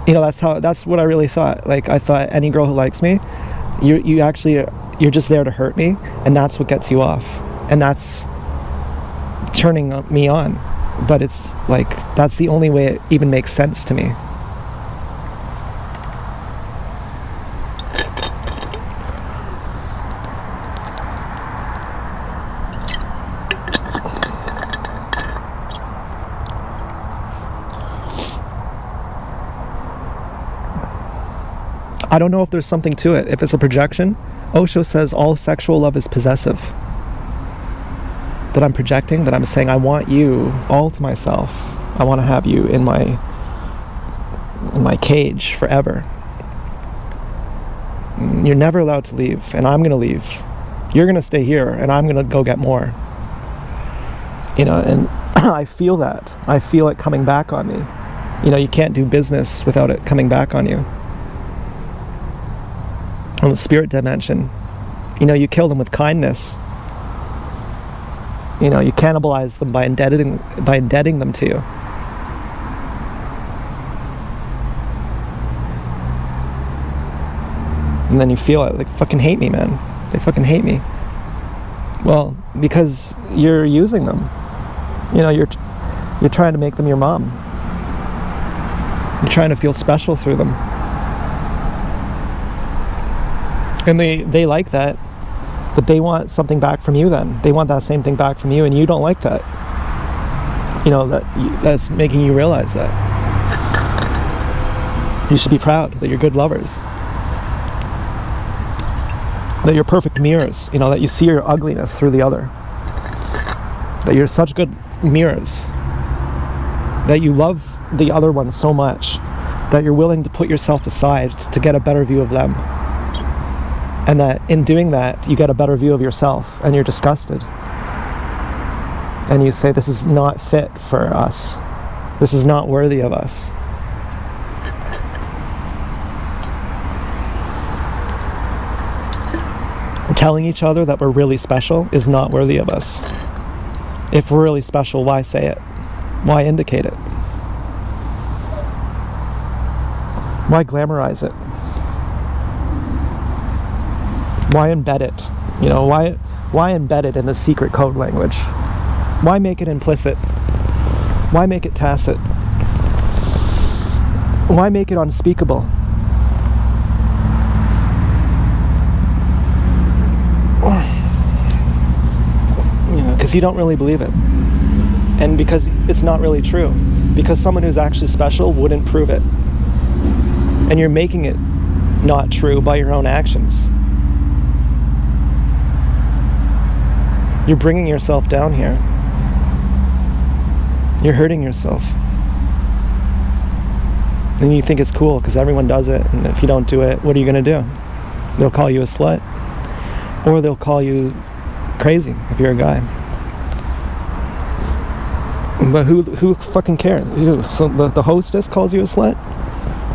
You know, that's what I really thought. Like, I thought any girl who likes me, you're just there to hurt me, and that's what gets you off. And that's turning me on. But it's like, that's the only way it even makes sense to me. I don't know if there's something to it. If it's a projection, Osho says all sexual love is possessive. That I'm projecting, that I'm saying I want you all to myself. I want to have you in my cage forever. You're never allowed to leave, and I'm going to leave. You're going to stay here, and I'm going to go get more. You know, and I feel that. I feel it coming back on me. You know, you can't do business without it coming back on you. On the spirit dimension, you know, you kill them with kindness. You know, you cannibalize them by indebting them to you. And then you feel it. They fucking hate me, man. They fucking hate me. Well, because you're using them. You know, you're trying to make them your mom. You're trying to feel special through them. And they like that, but they want something back from you then. They want that same thing back from you, and you don't like that. You know, that's making you realize that. You should be proud that you're good lovers. That you're perfect mirrors, you know, that you see your ugliness through the other. That you're such good mirrors. That you love the other one so much that you're willing to put yourself aside to get a better view of them. And that in doing that, you get a better view of yourself, and you're disgusted. And you say, this is not fit for us. This is not worthy of us. Telling each other that we're really special is not worthy of us. If we're really special, why say it? Why indicate it? Why glamorize it? Why embed it? You know, why embed it in the secret code language? Why make it implicit? Why make it tacit? Why make it unspeakable? You know, because you don't really believe it. And because it's not really true. Because someone who's actually special wouldn't prove it. And you're making it not true by your own actions. You're bringing yourself down here. You're hurting yourself. And you think it's cool because everyone does it, and if you don't do it, what are you going to do? They'll call you a slut. Or they'll call you crazy if you're a guy. But who fucking cares? So the hostess calls you a slut?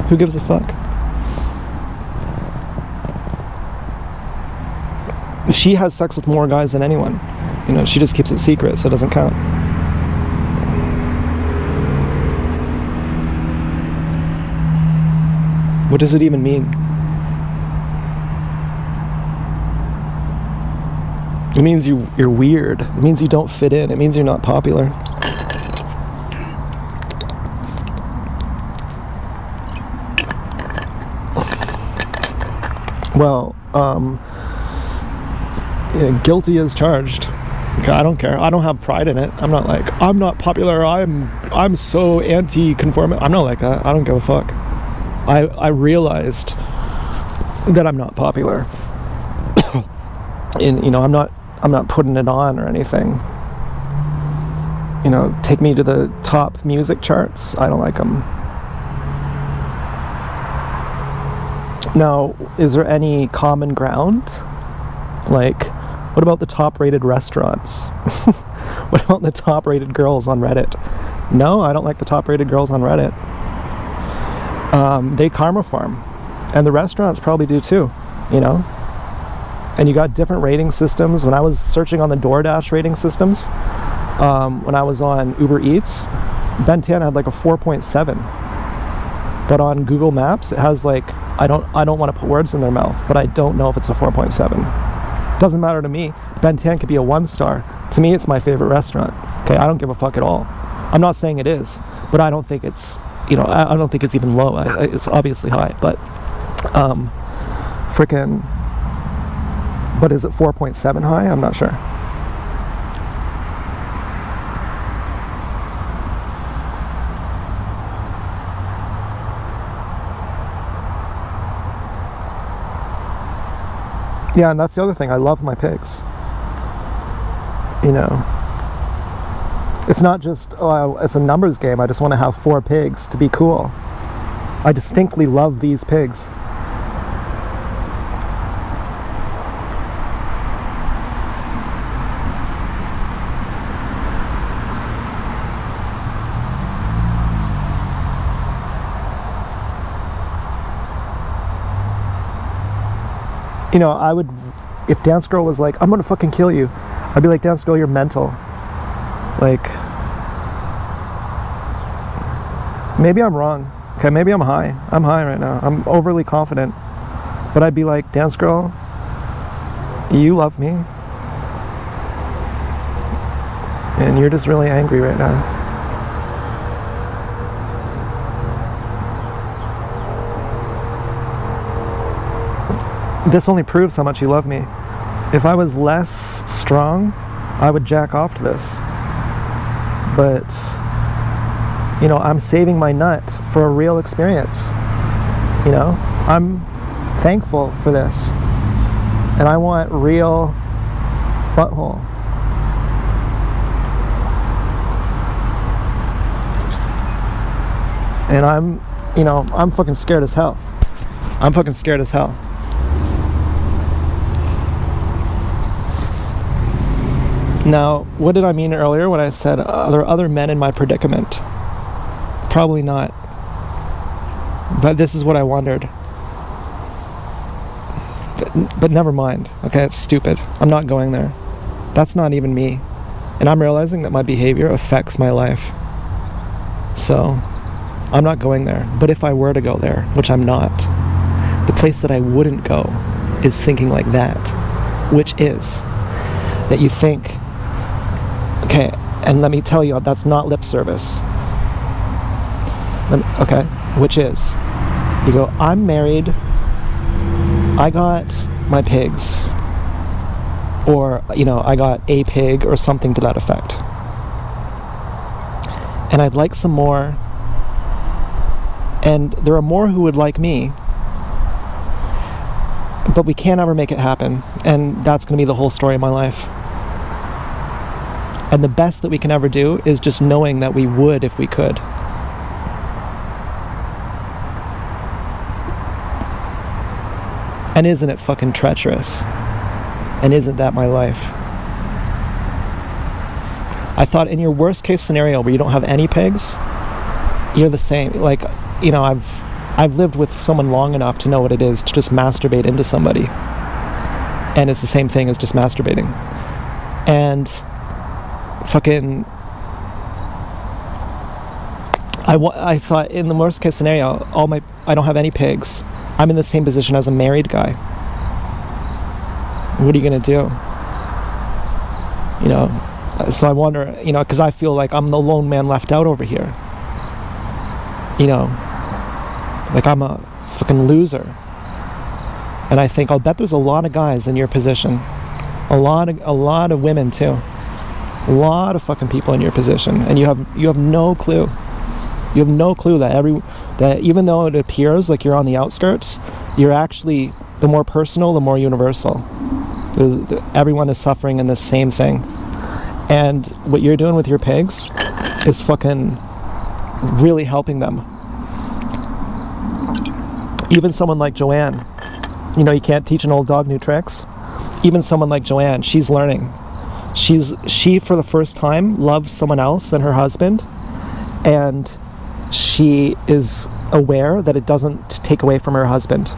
Who gives a fuck? She has sex with more guys than anyone. You know, she just keeps it secret, so it doesn't count. What does it even mean? It means you're weird. It means you don't fit in. It means you're not popular. Well, yeah, guilty as charged. Okay, I don't care. I don't have pride in it. I'm not like, I'm not popular. I'm so anti-conformist. I'm not like that. I don't give a fuck. I realized that I'm not popular. And, you know, I'm not putting it on or anything. You know, take me to the top music charts. I don't like them. Now, is there any common ground? Like, what about the top-rated restaurants? What about the top-rated girls on Reddit? No, I don't like the top-rated girls on Reddit. They karma farm. And the restaurants probably do too, you know? And you got different rating systems. When I was searching on the DoorDash rating systems, when I was on Uber Eats, Ben10 had like a 4.7. But on Google Maps, it has like, I don't want to put words in their mouth, but I don't know if it's a 4.7. Doesn't matter to me. Ben10 could be a 1-star. To me, it's my favorite restaurant. Okay, I don't give a fuck at all. I'm not saying it is, but I don't think it's, you know, I don't think it's even low. It's obviously high, but frickin', but is it 4.7 high? I'm not sure. Yeah, and that's the other thing. I love my pigs. You know, it's not just, oh, it's a numbers game. I just want to have 4 pigs to be cool. I distinctly love these pigs. You know, I would, if Dance Girl was like, I'm gonna fucking kill you, I'd be like, Dance Girl, you're mental. Like, maybe I'm wrong. Okay, maybe I'm high. I'm high right now. I'm overly confident. But I'd be like, Dance Girl, you love me. And you're just really angry right now. This only proves how much you love me. If I was less strong, I would jack off to this. But, you know, I'm saving my nut for a real experience. You know, I'm thankful for this. And I want real butthole. And I'm, you know, I'm fucking scared as hell. I'm fucking scared as hell. Now, what did I mean earlier when I said are there other men in my predicament? Probably not. But this is what I wondered. But never mind. Okay, it's stupid. I'm not going there. That's not even me. And I'm realizing that my behavior affects my life. So, I'm not going there. But if I were to go there, which I'm not, the place that I wouldn't go is thinking like that. Which is that you think, okay, and let me tell you, that's not lip service. Okay, which is, you go, I'm married, I got my pigs, or, you know, I got a pig, or something to that effect. And I'd like some more, and there are more who would like me, but we can't ever make it happen, and that's going to be the whole story of my life. And the best that we can ever do is just knowing that we would if we could. And isn't it fucking treacherous? And isn't that my life? I thought in your worst case scenario where you don't have any pigs, you're the same. Like, you know, I've lived with someone long enough to know what it is to just masturbate into somebody. And it's the same thing as just masturbating. And fucking, I thought in the worst case scenario, I don't have any pigs. I'm in the same position as a married guy. What are you gonna do? You know, so I wonder, you know, because I feel like I'm the lone man left out over here. You know, like I'm a fucking loser. And I think, I'll bet there's a lot of guys in your position. A lot of women too. A lot of fucking people in your position. And you have no clue. You have no clue that even though it appears like you're on the outskirts, you're actually, the more personal, the more universal. Everyone is suffering in the same thing. And what you're doing with your pigs is fucking really helping them. Even someone like Joanne, you know, you can't teach an old dog new tricks. Even someone like Joanne, she's learning. She for the first time loves someone else than her husband, and she is aware that it doesn't take away from her husband.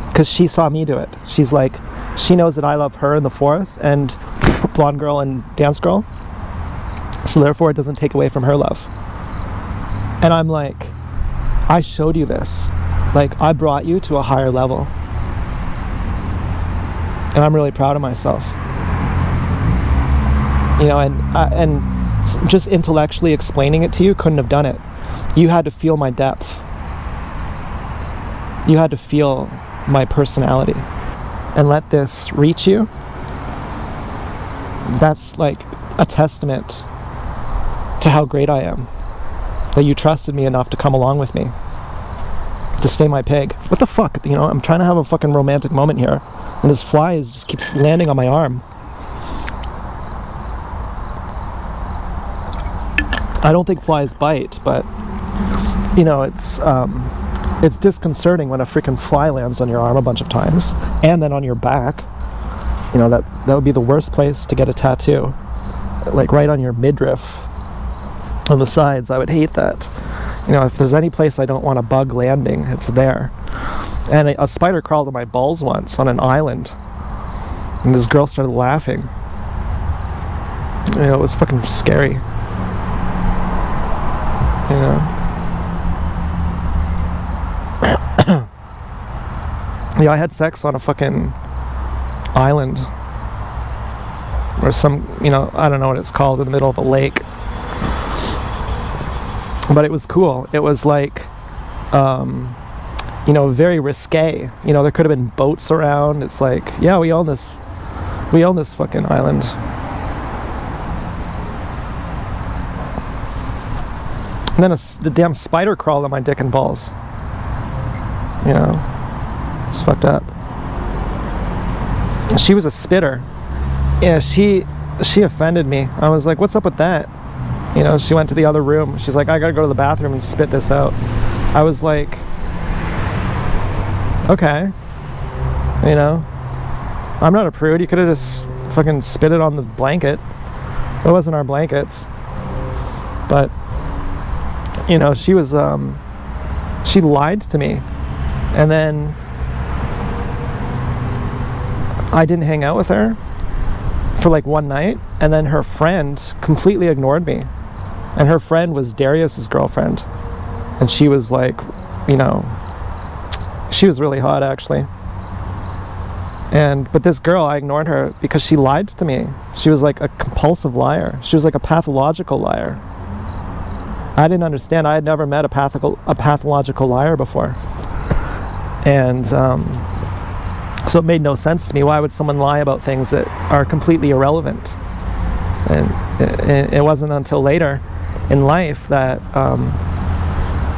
Because she saw me do it. She's like, she knows that I love her in the fourth, and blonde girl and dance girl. So therefore it doesn't take away from her love. And I'm like, I showed you this. Like, I brought you to a higher level. And I'm really proud of myself. You know, and just intellectually explaining it to you couldn't have done it. You had to feel my depth. You had to feel my personality. And let this reach you. That's like a testament to how great I am. That you trusted me enough to come along with me. To stay my pig. What the fuck? You know, I'm trying to have a fucking romantic moment here. And this fly just keeps landing on my arm. I don't think flies bite, but you know, it's disconcerting when a freaking fly lands on your arm a bunch of times, and then on your back. You know, that would be the worst place to get a tattoo. Like right on your midriff, on the sides. I would hate that. You know, if there's any place I don't want a bug landing, it's there. And a spider crawled on my balls once on an island, and this girl started laughing. You know, it was fucking scary. You know. Yeah, I had sex on a fucking island, or some, you know, I don't know what it's called, in the middle of a lake. But it was cool. It was like, you know, very risque. You know, there could have been boats around. It's like, yeah, we own this fucking island. And then the damn spider crawled on my dick and balls. You know, it's fucked up. She was a spitter. Yeah, she offended me. I was like, what's up with that? You know, she went to the other room. She's like, I gotta go to the bathroom and spit this out. I was like, okay. You know, I'm not a prude. You could have just fucking spit it on the blanket. It wasn't our blankets. But, you know, she was, she lied to me. And then I didn't hang out with her for like one night, and then her friend completely ignored me. And her friend was Darius's girlfriend, and she was like, you know, she was really hot actually. But this girl, I ignored her because she lied to me. She was like a compulsive liar. She was like a pathological liar. I didn't understand. I had never met a pathological liar before. And so it made no sense to me. Why would someone lie about things that are completely irrelevant? And it wasn't until later in life that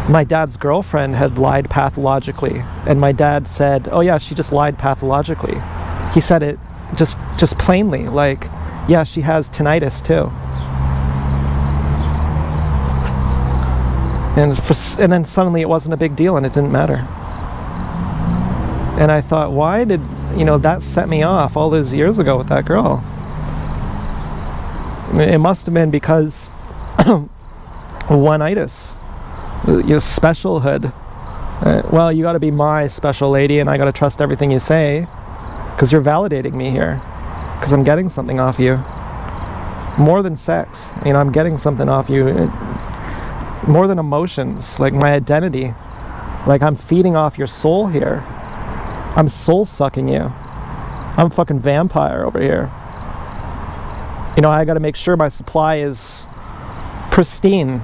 my dad's girlfriend had lied pathologically. And my dad said, oh yeah, she just lied pathologically. He said it just plainly, like, yeah, she has tinnitus too. And then suddenly it wasn't a big deal and it didn't matter. And I thought, why did, you know, that set me off all those years ago with that girl? It must have been because one-itis, your specialhood. Well, you got to be my special lady, and I got to trust everything you say, because you're validating me here, because I'm getting something off you. More than sex, you know, I'm getting something off you. More than emotions, like my identity. Like I'm feeding off your soul here. I'm soul sucking you. I'm a fucking vampire over here. You know, I gotta make sure my supply is pristine,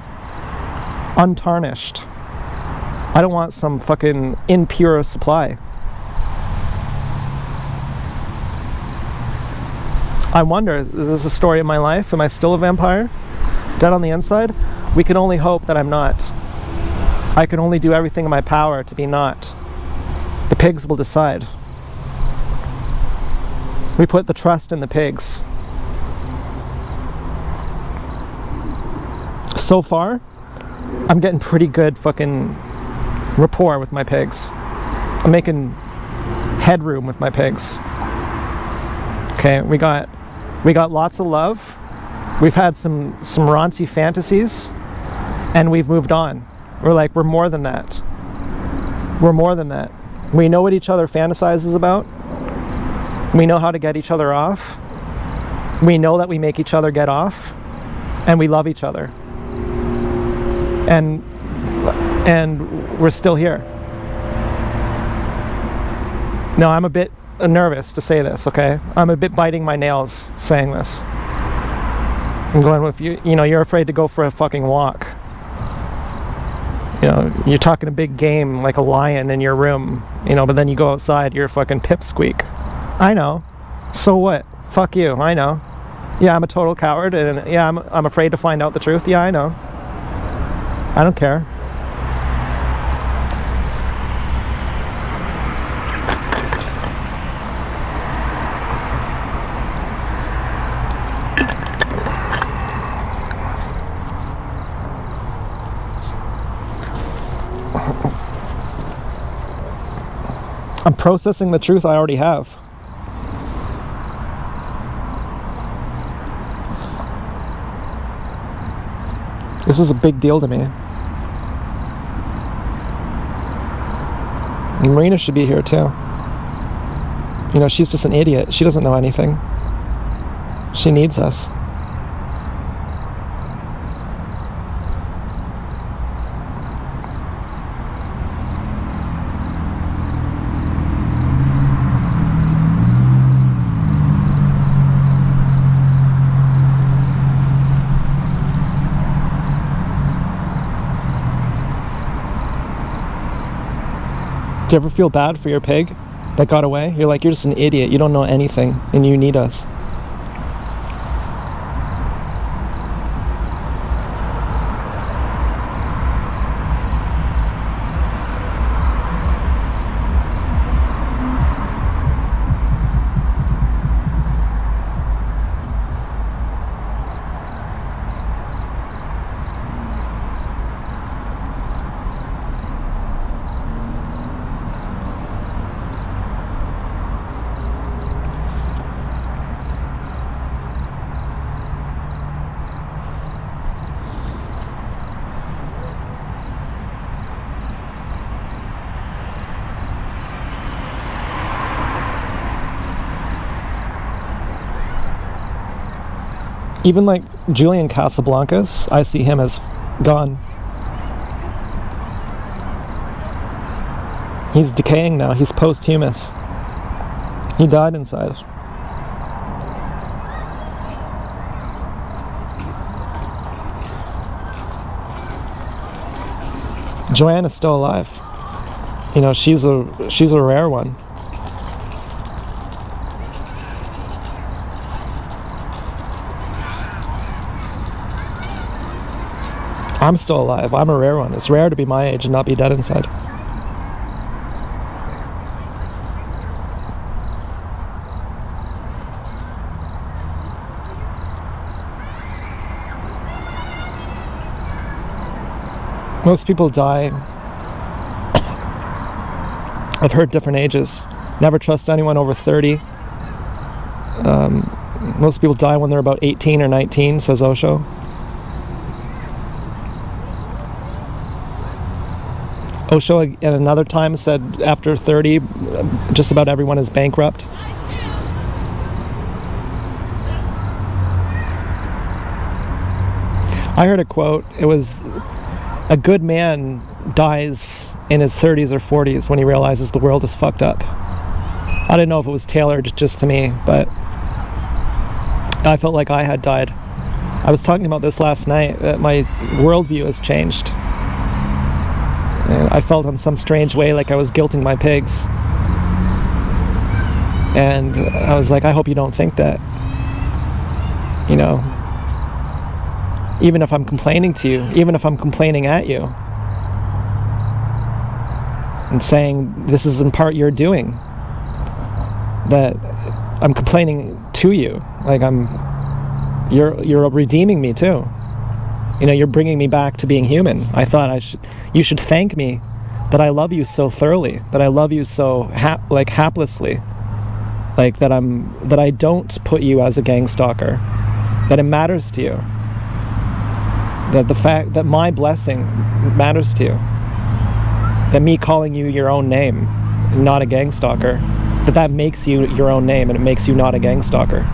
untarnished. I don't want some fucking impure supply. I wonder, is this a story of my life? Am I still a vampire? Dead on the inside? We can only hope that I'm not. I can only do everything in my power to be not. The pigs will decide. We put the trust in the pigs. So far, I'm getting pretty good fucking rapport with my pigs. I'm making headroom with my pigs. Okay, we got lots of love. We've had some raunchy fantasies, and we've moved on. We're more than that. We're more than that. We know what each other fantasizes about. We know how to get each other off. We know that we make each other get off, and we love each other. And we're still here. No, I'm a bit nervous to say this, okay? I'm a bit biting my nails saying this. I'm going with you, you're afraid to go for a fucking walk. You're talking a big game like a lion in your room, but then you go outside, you're a fucking pipsqueak. I know. So what? Fuck you, I know. Yeah, I'm a total coward, and yeah, I'm afraid to find out the truth. Yeah, I know. I don't care. I'm processing the truth I already have. This is a big deal to me. And Marina should be here too. She's just an idiot. She doesn't know anything. She needs us. Do you ever feel bad for your pig that got away? You're like, you're just an idiot. You don't know anything, and you need us. Even like Julian Casablancas, I see him as gone. He's decaying now. He's posthumous. He died inside. Joanne is still alive. She's a rare one. I'm still alive. I'm a rare one. It's rare to be my age and not be dead inside. Most people die. I've heard different ages. Never trust anyone over 30. Most people die when they're about 18 or 19, says Osho. Osho at another time said after 30, just about everyone is bankrupt. I heard a quote. It was, a good man dies in his 30s or 40s when he realizes the world is fucked up. I didn't know if it was tailored just to me, but I felt like I had died. I was talking about this last night, that my worldview has changed. And I felt in some strange way like I was guilting my pigs. And I was like, I hope you don't think that. you know, even if I'm complaining to you, even if I'm complaining at you, and saying this is in part your doing, that I'm complaining to you, like you're redeeming me too. You know, you're bringing me back to being human. I thought you should thank me that I love you so thoroughly, that I love you so haplessly, like that I don't put you as a gang stalker, that it matters to you, that the fact that my blessing matters to you, that me calling you your own name, not a gang stalker, that makes you your own name and it makes you not a gang stalker.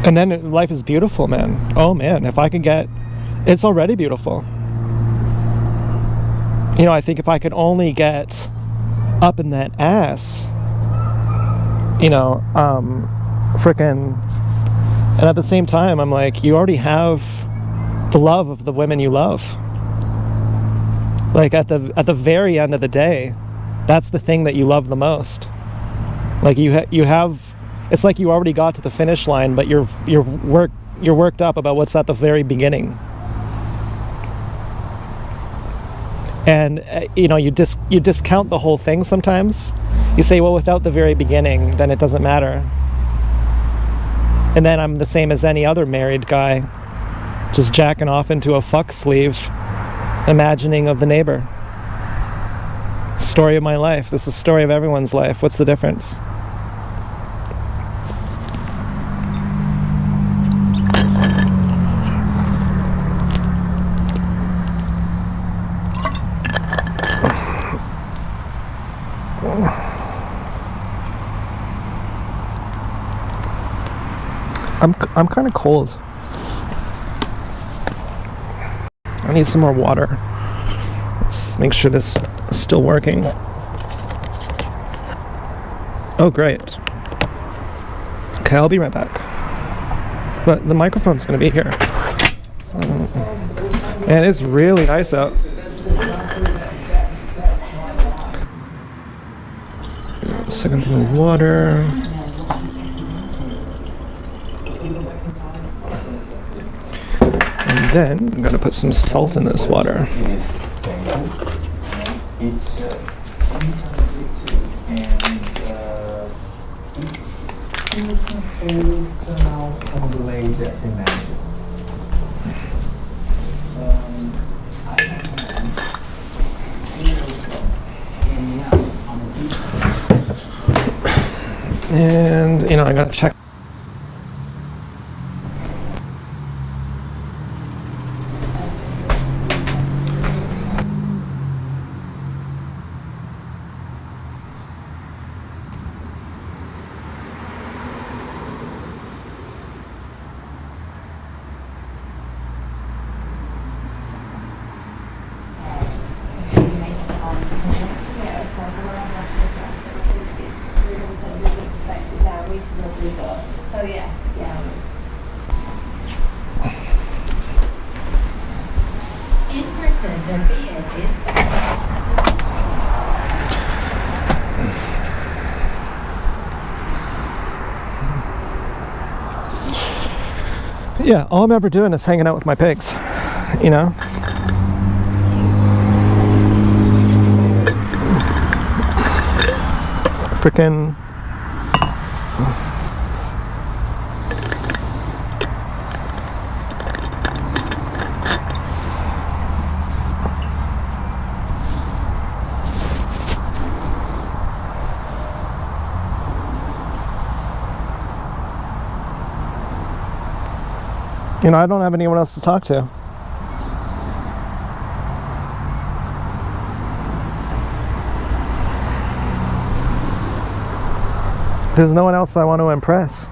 And then life is beautiful, man. Oh man, if I could get, it's already beautiful. You know, I think if I could only get up in that ass, you know, frickin', and at the same time, I'm like, you already have the love of the women you love. Like at the very end of the day, that's the thing that you love the most. Like you have. It's like you already got to the finish line, but you're worked up about what's at the very beginning. And you know, you discount the whole thing sometimes. You say, well, without the very beginning, then it doesn't matter. And then I'm the same as any other married guy, just jacking off into a fuck sleeve, imagining of the neighbor. Story of my life. This is the story of everyone's life. What's the difference? I'm kind of cold. I need some more water. Let's make sure this is still working. Oh, great. Okay, I'll be right back. But the microphone's going to be here. And it's really nice out. Second thing of water. And then I'm going to put some salt in this water. And, you know, I gotta check. So yeah. In Britain, the beard is Yeah, all I'm ever doing is hanging out with my pigs, you know? Frickin'. You know, I don't have anyone else to talk to. There's no one else I want to impress.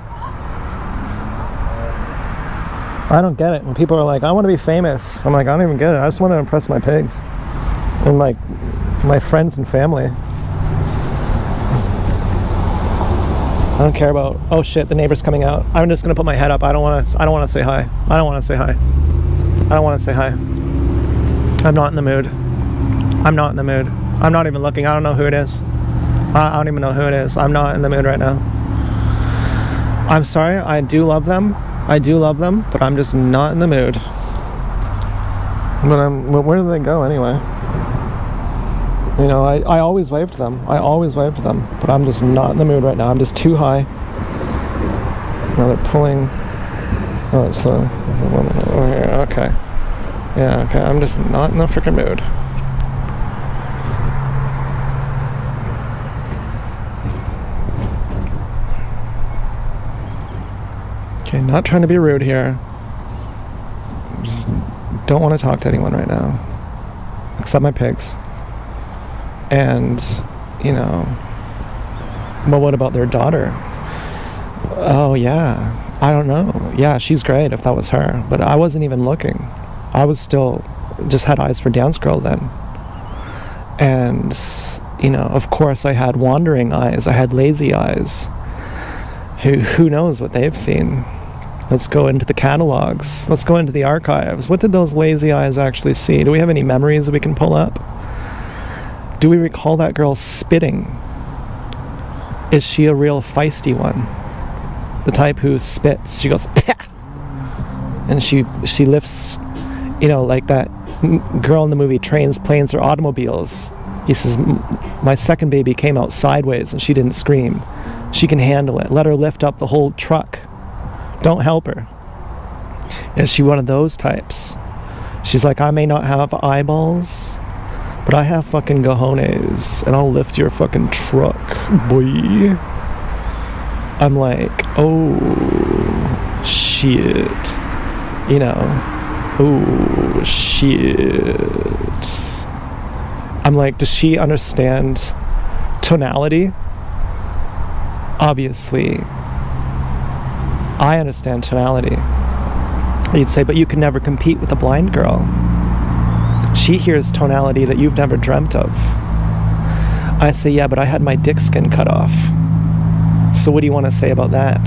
I don't get it. When people are like, I want to be famous, I'm like, I don't even get it. I just want to impress my pigs. And like my friends and family. I don't care about, oh shit, the neighbor's coming out. I'm just gonna put my head up. I don't wanna say hi. I don't wanna say hi. I don't wanna say hi. I'm not in the mood. I'm not in the mood. I'm not even looking. I don't know who it is. I don't even know who it is. I'm not in the mood right now. I'm sorry. I do love them. I do love them, but I'm just not in the mood. But where do they go anyway? You know, I always wave to them. I always wave to them, but I'm just not in the mood right now. I'm just too high. Now they're pulling. Oh, it's the woman over here. Okay. Yeah, okay. I'm just not in the freaking mood. Okay, not trying to be rude here. Just don't want to talk to anyone right now. Except my pigs. And, you know, but what about their daughter? Oh, yeah. I don't know. Yeah, she's great if that was her. But I wasn't even looking. I was still, just had eyes for Dance Girl then. And, you know, of course I had wandering eyes. I had lazy eyes. Who knows what they've seen? Let's go into the catalogs. Let's go into the archives. What did those lazy eyes actually see? Do we have any memories that we can pull up? Do we recall that girl spitting? Is she a real feisty one? The type who spits. She goes, Pah! And she lifts, you know, like that girl in the movie Trains, Planes, or Automobiles. He says, my second baby came out sideways and she didn't scream. She can handle it. Let her lift up the whole truck. Don't help her. Is she one of those types? She's like, I may not have eyeballs, but I have fucking cojones, and I'll lift your fucking truck, boy. I'm like, oh, shit. You know, oh, shit. I'm like, does she understand tonality? Obviously, I understand tonality. You'd say, but you can never compete with a blind girl. She hears tonality that you've never dreamt of. I say, yeah, but I had my dick skin cut off. So what do you want to say about that?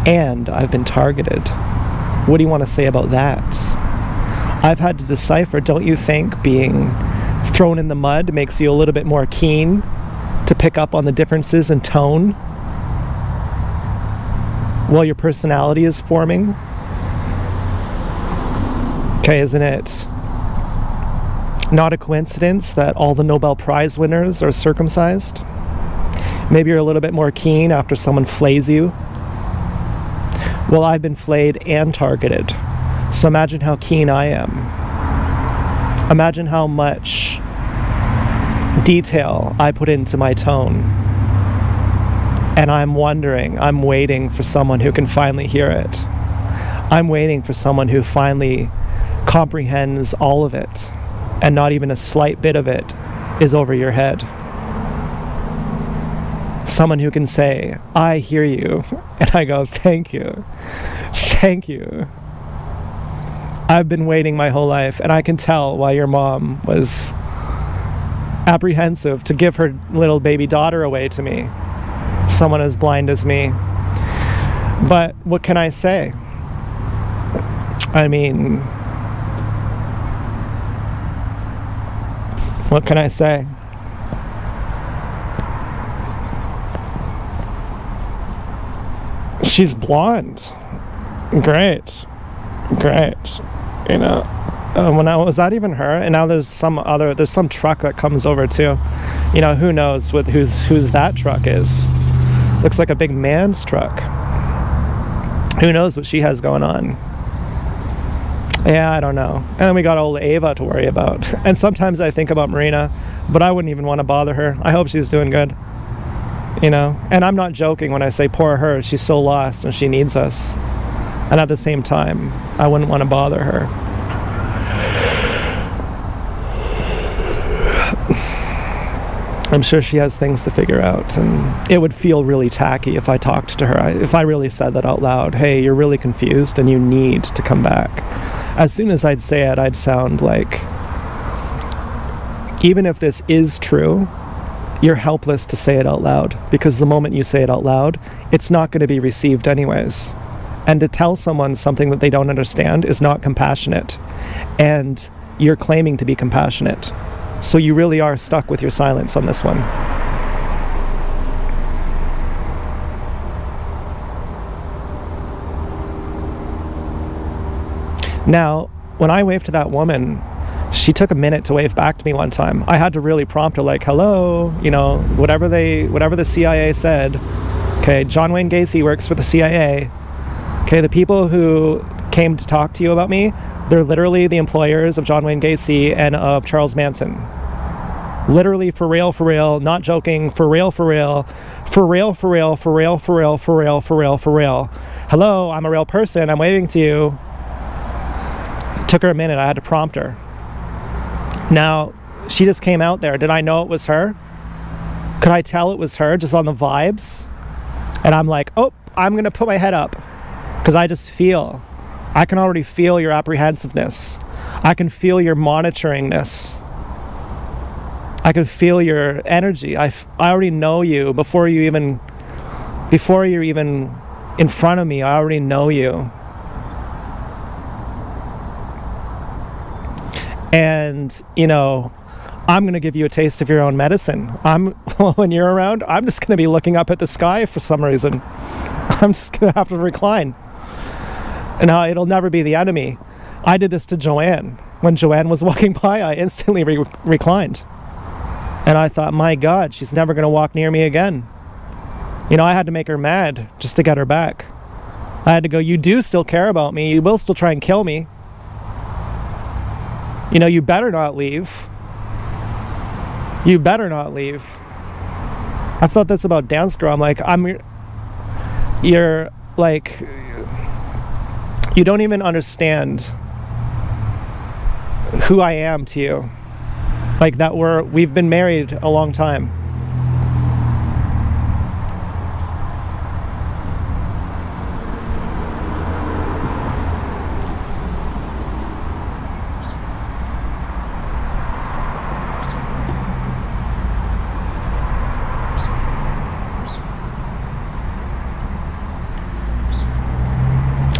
And I've been targeted. What do you want to say about that? I've had to decipher, don't you think being thrown in the mud makes you a little bit more keen to pick up on the differences in tone while your personality is forming? Okay, isn't it not a coincidence that all the Nobel Prize winners are circumcised? Maybe you're a little bit more keen after someone flays you. Well, I've been flayed and targeted, so imagine how keen I am. Imagine how much detail I put into my tone. And I'm waiting for someone who can finally hear it. I'm waiting for someone who finally comprehends all of it, and not even a slight bit of it is over your head. Someone who can say, I hear you, and I go, thank you. Thank you. I've been waiting my whole life, and I can tell why your mom was apprehensive to give her little baby daughter away to me. Someone as blind as me. But what can I say? I mean, what can I say? She's blonde. Great. You know, was that even her? And now there's some truck that comes over too. You know, who knows whose that truck is? Looks like a big man's truck. Who knows what she has going on? Yeah, I don't know. And then we got old Ava to worry about. And sometimes I think about Marina, but I wouldn't even want to bother her. I hope she's doing good. You know, and I'm not joking when I say poor her. She's so lost and she needs us. And at the same time, I wouldn't want to bother her. I'm sure she has things to figure out, and it would feel really tacky if I talked to her. If I really said that out loud, hey, you're really confused and you need to come back. as soon as I'd say it, I'd sound like, even if this is true, you're helpless to say it out loud, because the moment you say it out loud, it's not going to be received anyways. And to tell someone something that they don't understand is not compassionate. And you're claiming to be compassionate. So you really are stuck with your silence on this one. Now, when I waved to that woman, she took a minute to wave back to me one time. I had to really prompt her, like, hello, you know, whatever the CIA said. Okay, John Wayne Gacy works for the CIA. Okay, the people who came to talk to you about me, they're literally the employers of John Wayne Gacy and of Charles Manson. Literally, for real, not joking, for real, for real. Hello, I'm a real person, I'm waving to you. Took her a minute, I had to prompt her. Now, she just came out there. Did I know it was her? Could I tell it was her just on the vibes? And I'm like, oh, I'm gonna put my head up. Because I can already feel your apprehensiveness. I can feel your monitoringness. I can feel your energy. I already know you before you're even in front of me. I already know you. And, you know, I'm going to give you a taste of your own medicine. When you're around, I'm just going to be looking up at the sky for some reason. I'm just going to have to recline. And it'll never be the enemy. I did this to Joanne. When Joanne was walking by, I instantly reclined. And I thought, my God, she's never going to walk near me again. You know, I had to make her mad just to get her back. I had to go, you do still care about me. You will still try and kill me. You know, you better not leave. You better not leave. I thought that's about Dance Girl. I'm like, you're like, you don't even understand who I am to you. Like that we've been married a long time.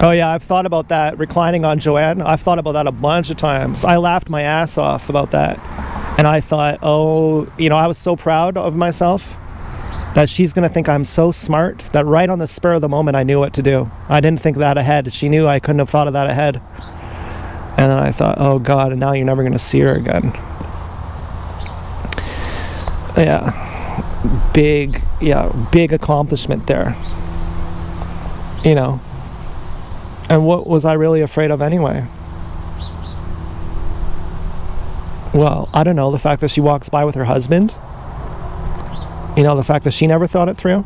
Oh yeah, I've thought about that, reclining on Joanne. I've thought about that a bunch of times. I laughed my ass off about that. And I thought, oh, you know, I was so proud of myself that she's going to think I'm so smart that right on the spur of the moment I knew what to do. I didn't think that ahead. She knew I couldn't have thought of that ahead. And then I thought, oh God, and now you're never going to see her again. Big accomplishment there. You know. And what was I really afraid of anyway? Well, I don't know, the fact that she walks by with her husband. You know, the fact that she never thought it through.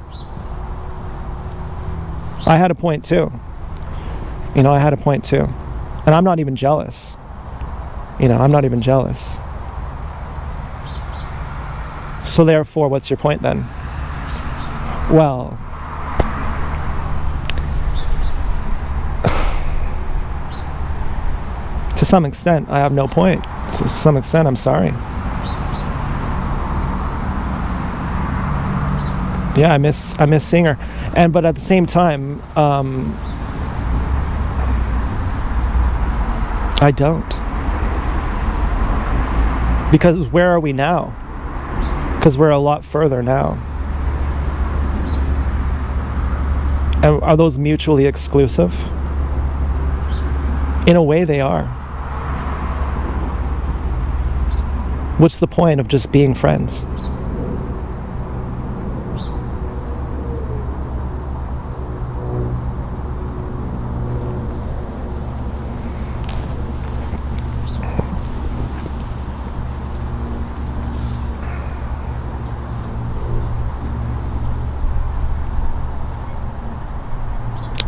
I had a point too. You know, I had a point too. And I'm not even jealous. You know, I'm not even jealous. So therefore, what's your point then? Well, to some extent, I have no point. To some extent, I'm sorry. Yeah, I miss seeing her, but at the same time, I don't. Because where are we now? Because we're a lot further now. And are those mutually exclusive? In a way, they are. What's the point of just being friends?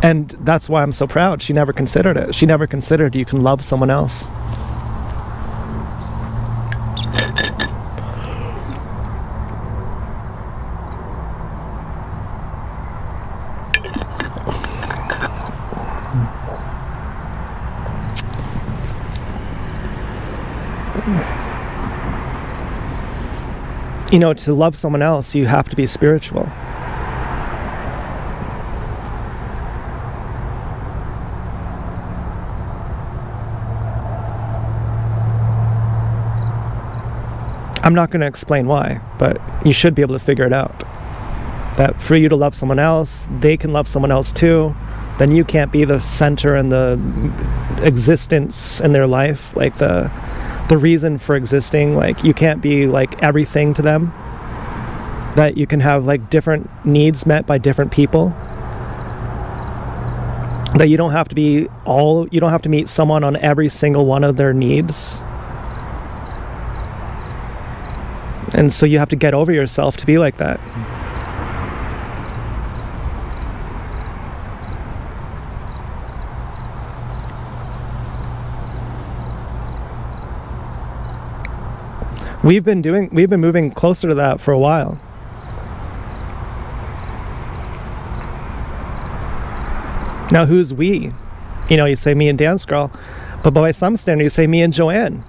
And that's why I'm so proud. She never considered it. She never considered you can love someone else. You know, to love someone else, you have to be spiritual. I'm not going to explain why, but you should be able to figure it out. That for you to love someone else, they can love someone else too. Then you can't be the center and the existence in their life, like the reason for existing. Like you can't be like everything to them. That you can have like different needs met by different people. That you don't have to you don't have to meet someone on every single one of their needs. And so you have to get over yourself to be like that. We've been moving closer to that for a while. Now who's we? You know, you say me and Dance Girl, but by some standard you say me and Joanne.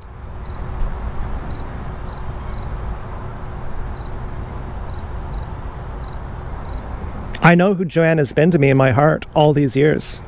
I know who Joanne has been to me in my heart all these years.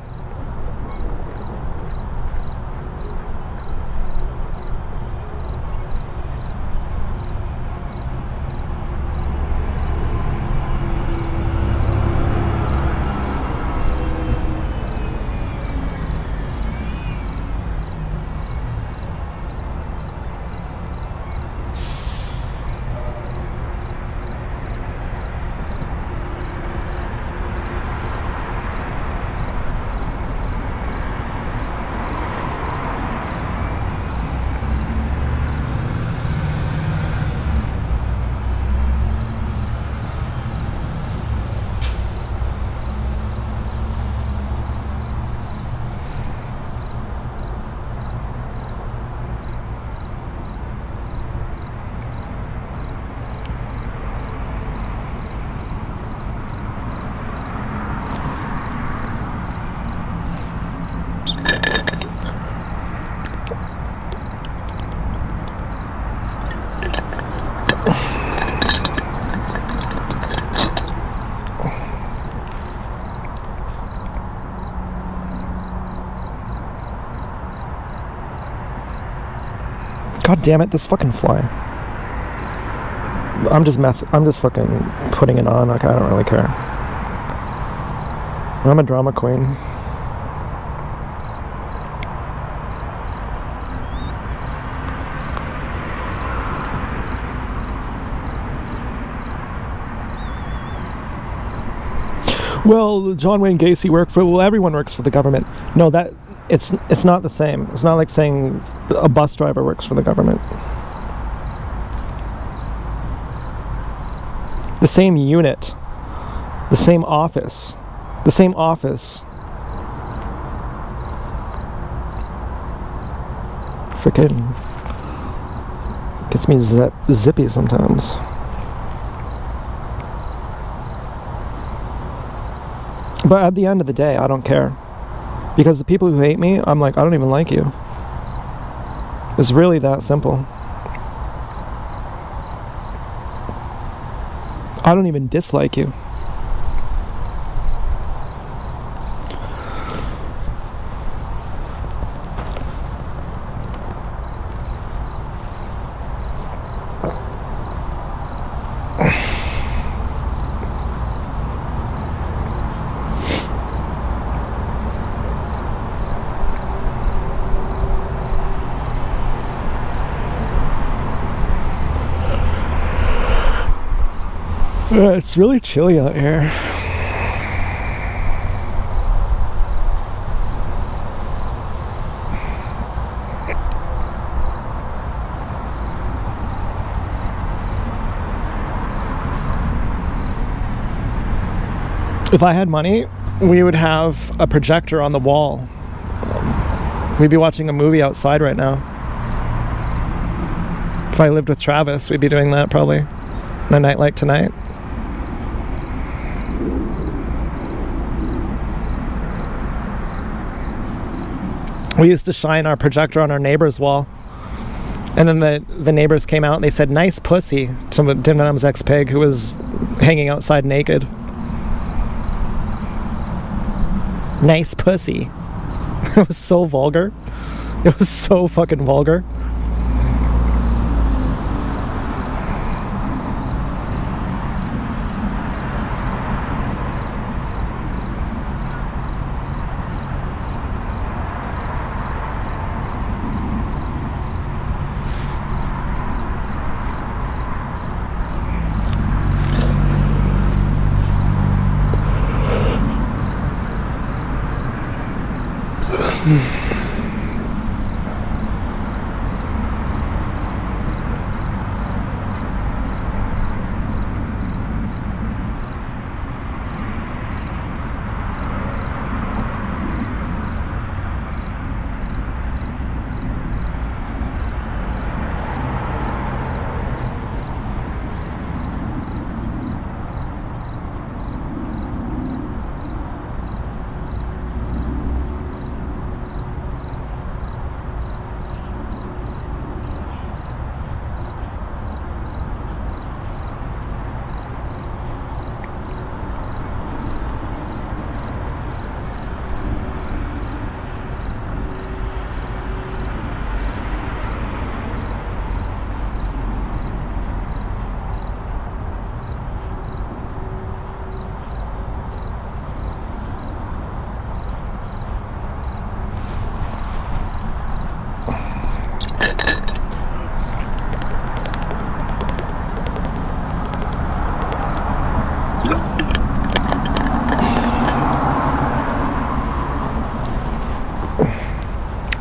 God damn it, this fucking fly. I'm just fucking putting it on, like I don't really care. I'm a drama queen. Well, John Wayne Gacy everyone works for the government. No, that it's not the same. It's not like saying a bus driver works for the government. The same unit, the same office, Freaking gets me zippy sometimes. But at the end of the day, I don't care. Because the people who hate me, I'm like, I don't even like you. It's really that simple. I don't even dislike you. It's really chilly out here. If I had money, we would have a projector on the wall. We'd be watching a movie outside right now. If I lived with Travis, we'd be doing that probably on a night like tonight. We used to shine our projector on our neighbor's wall And then the neighbors came out and they said, "Nice pussy," to Dim Dum's ex-pig who was hanging outside naked. Nice pussy. It was so vulgar. It was so fucking vulgar.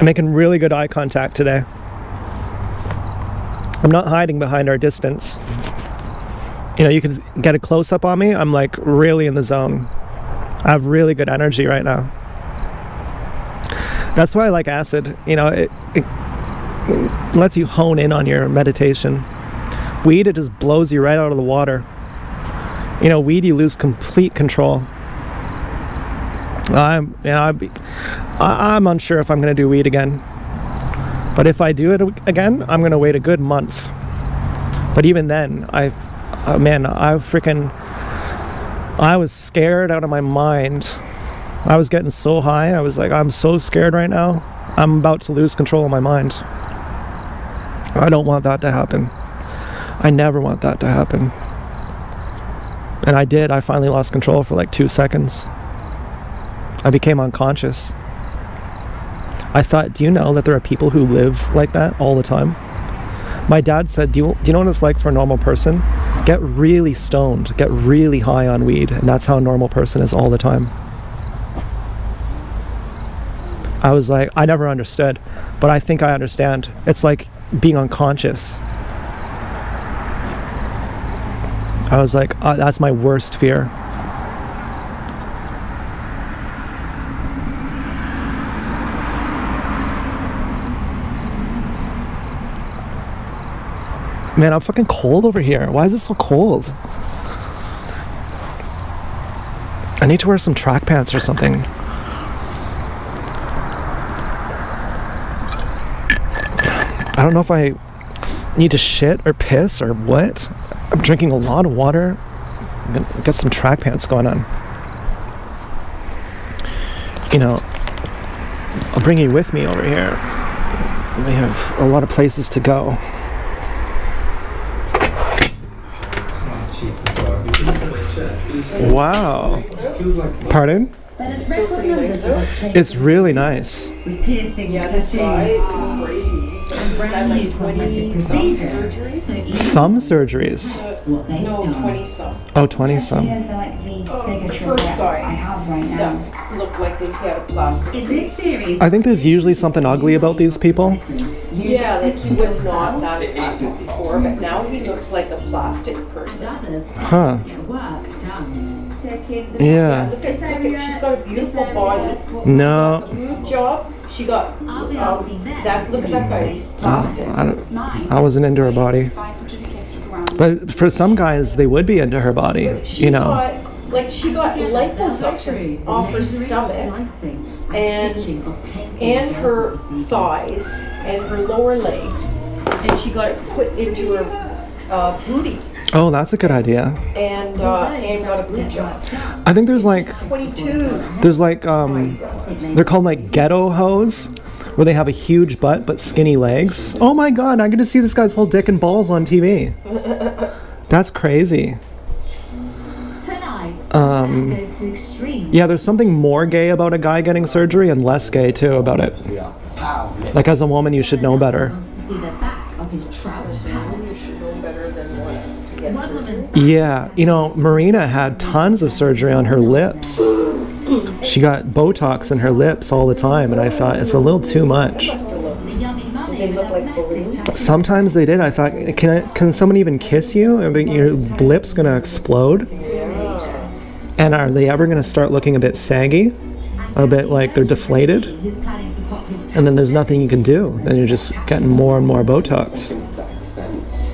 I'm making really good eye contact today. I'm not hiding behind our distance. You know, you can get a close-up on me. I'm like really in the zone. I have really good energy right now. That's why I like acid. You know, it lets you hone in on your meditation. Weed, it just blows you right out of the water. You know, weed, you lose complete control. I'm unsure if I'm going to do weed again. But if I do it again, I'm going to wait a good month. But even then, I was scared out of my mind. I was getting so high. I was like, I'm so scared right now. I'm about to lose control of my mind. I don't want that to happen. I never want that to happen. And I did. I finally lost control for like 2 seconds. I became unconscious. I thought, do you know that there are people who live like that all the time? My dad said, do you know what it's like for a normal person? Get really stoned, get really high on weed, and that's how a normal person is all the time. I was like, I never understood, but I think I understand. It's like being unconscious. I was like, that's my worst fear. Man, I'm fucking cold over here. Why is it so cold? I need to wear some track pants or something. I don't know if I need to shit or piss or what. I'm drinking a lot of water. I'm gonna get some track pants going on. You know, I'll bring you with me over here. We have a lot of places to go. Wow. Pardon? It's really nice. With piercing Yeah, this guy is crazy. and brand new cosmetic procedures. Thumb surgeries. What they've No, done. 20-some. Oh, 20-some. Here's like the The biggest first regret guy I have right now. that looked like they had a plastic Is this face. series? I think there's usually something ugly about these people. Yeah, like he was not that plastic before, but now he looks like a plastic person. Others Huh. to get work done. Yeah. Look at, she's got a beautiful body. No. A boob job. She got I'll be asking them. that. Look at that guy. He's plastic. I wasn't into her body. But for some guys, they would be into her body, She you know. got she got liposuction off her stomach and her thighs and her lower legs, and she got it put into her booty, Oh, that's a good idea. and got a boob job. I think there's like 22. they're called like ghetto hoes, where they have a huge butt but skinny legs. Oh my god, I get to see this guy's whole dick and balls on TV. That's crazy. Tonight, goes to extreme. Yeah, there's something more gay about a guy getting surgery and less gay too about it. Like as a woman, you should know better. Wants to see the back of his trousers. You should know better than what to get One surgery. woman's Yeah, you know, Marina had tons of surgery on her lips. She got Botox in her lips all the time, and I thought it's a little too much. the yummy money They with look a like massive balloons. tattoo. Sometimes they did. I thought, can someone even kiss you? I think your lips gonna explode. And are they ever gonna start looking a bit saggy, a bit like they're deflated? Who's planning to pop his And then there's nothing you can do. Then you're just getting more and more Botox.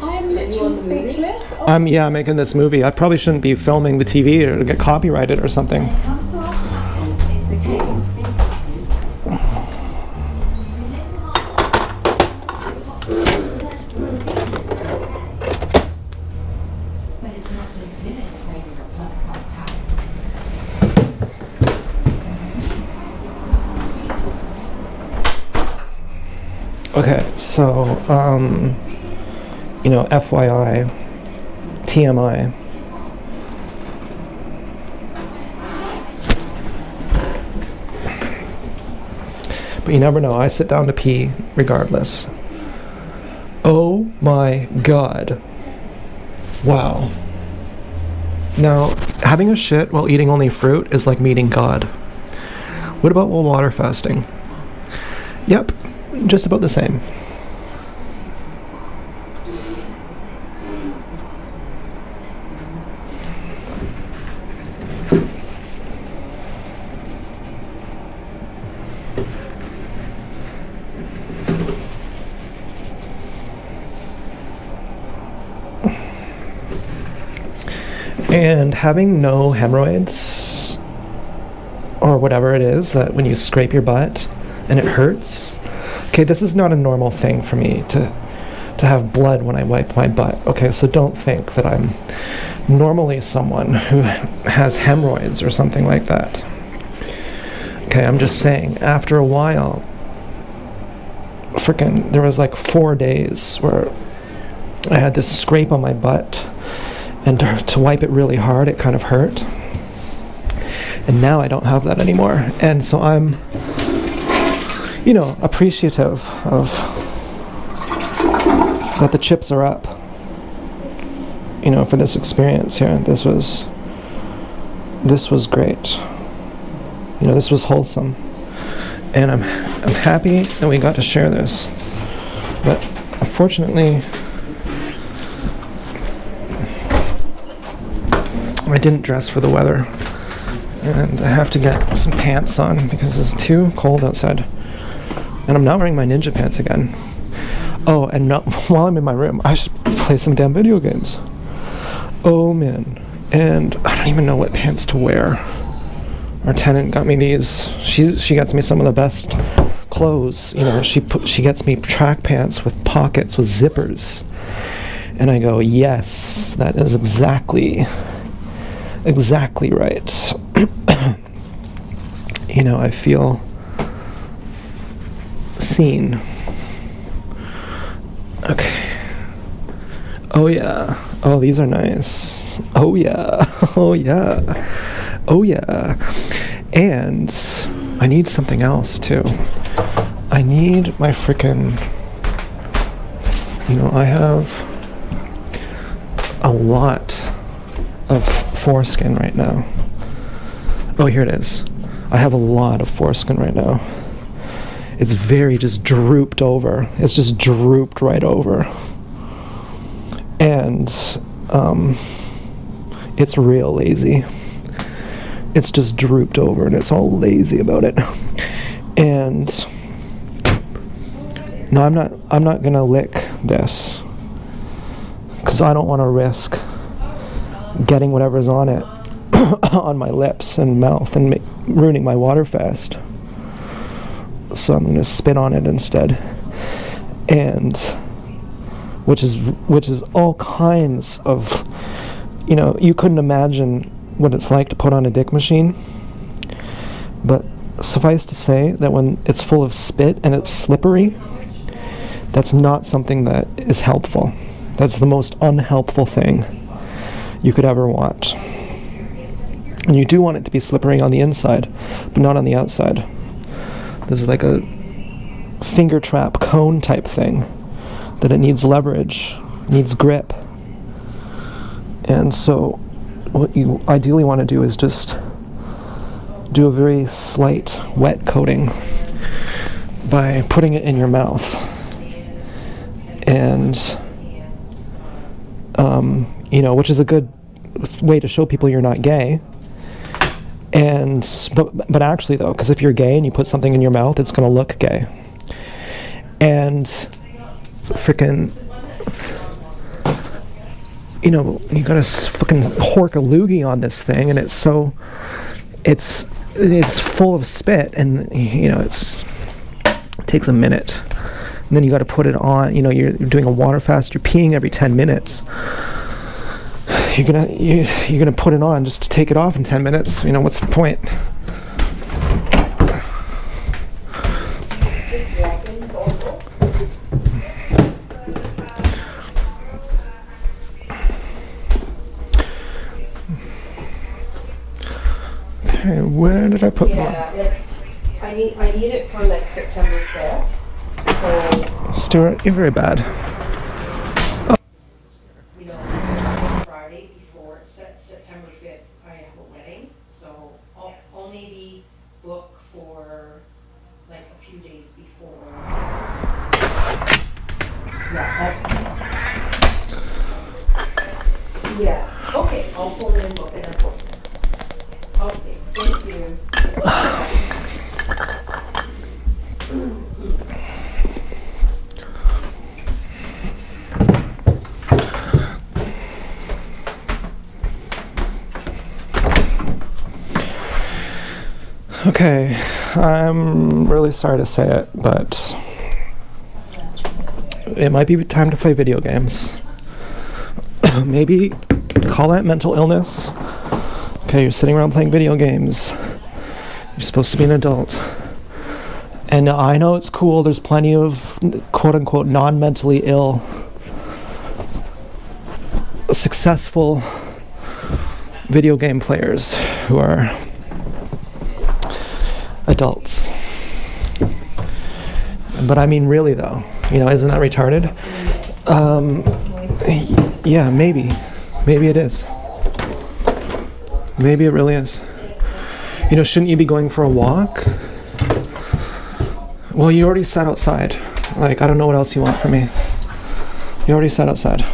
I'm literally speechless. I'm making this movie. I probably shouldn't be filming the TV or get copyrighted or something. comes to our tobacco, it's the case of big copies. But it's not just women craving for perfect size packs. Okay, so, FYI, TMI. But you never know. I sit down to pee regardless. Oh my god. Wow. Now, having a shit while eating only fruit is like meeting God. What about while water fasting? Yep, just about the same. And having no hemorrhoids, or whatever it is, that when you scrape your butt and it hurts. Okay, this is not a normal thing for me to have blood when I wipe my butt. Okay, so don't think that I'm normally someone who has hemorrhoids or something like that. Okay, I'm just saying, after a while, there was like 4 days where I had this scrape on my butt, and to wipe it really hard, it kind of hurt. And now I don't have that anymore. And so I'm, appreciative of that the chips are up, for this experience here. This was great. This was wholesome. And I'm happy that we got to share this. But unfortunately, I didn't dress for the weather, and I have to get some pants on because it's too cold outside. And I'm not wearing my ninja pants again. Oh, and while I'm in my room, I should play some damn video games. Oh man, and I don't even know what pants to wear. Our tenant got me these. She gets me some of the best clothes. She gets me track pants with pockets with zippers, and I go, yes, that is exactly right. I feel seen. Okay. Oh yeah. Oh, these are nice. Oh yeah. Oh yeah. Oh yeah. And I need something else too. I need my frickin', I have a lot of foreskin right now. Oh, here it is. I have a lot of foreskin right now. It's very just drooped over. It's just drooped right over. And it's real lazy. It's just drooped over and it's all lazy about it. And no, I'm not gonna lick this because I don't want to risk getting whatever's on it on my lips and mouth and ruining my water fast. So I'm going to spit on it instead. And which is all kinds of, you know, you couldn't imagine what it's like to put on a dick machine. But suffice to say that when it's full of spit and it's slippery, that's not something that is helpful. That's the most unhelpful thing you could ever want. And you do want it to be slippery on the inside, but not on the outside. There's like a finger trap cone type thing that it needs leverage, needs grip. And so what you ideally want to do is just do a very slight wet coating by putting it in your mouth. And you know, which is a good way to show people you're not gay. And but actually though, because if you're gay and you put something in your mouth, it's going to look gay. And freaking, you know, you got to fucking hork a loogie on this thing, and it's full of spit, and you know, it takes a minute. And then you got to put it on. You know, you're doing a water fast. You're peeing every 10 minutes. You're gonna put it on just to take it off in 10 minutes. You know, what's the point? Okay, where did I put Yeah, like, I need it for like September 5th. So Stuart, you're very bad. you know, Friday before September 5th, I have a wedding. So I'll maybe book for like a few days before. Yeah. Okay. I'll phone in and book it. Okay. Thank you. Okay, I'm really sorry to say it, but it might be time to play video games. Maybe call that mental illness. Okay, you're sitting around playing video games. You're supposed to be an adult. And I know it's cool, there's plenty of quote-unquote non-mentally ill, successful video game players who are adults. But I mean, really though, you know, isn't that retarded? Yeah, maybe it is. Maybe it really is. You know, shouldn't you be going for a walk? Well, you already sat outside. Like, I don't know what else you want from me. You already sat outside.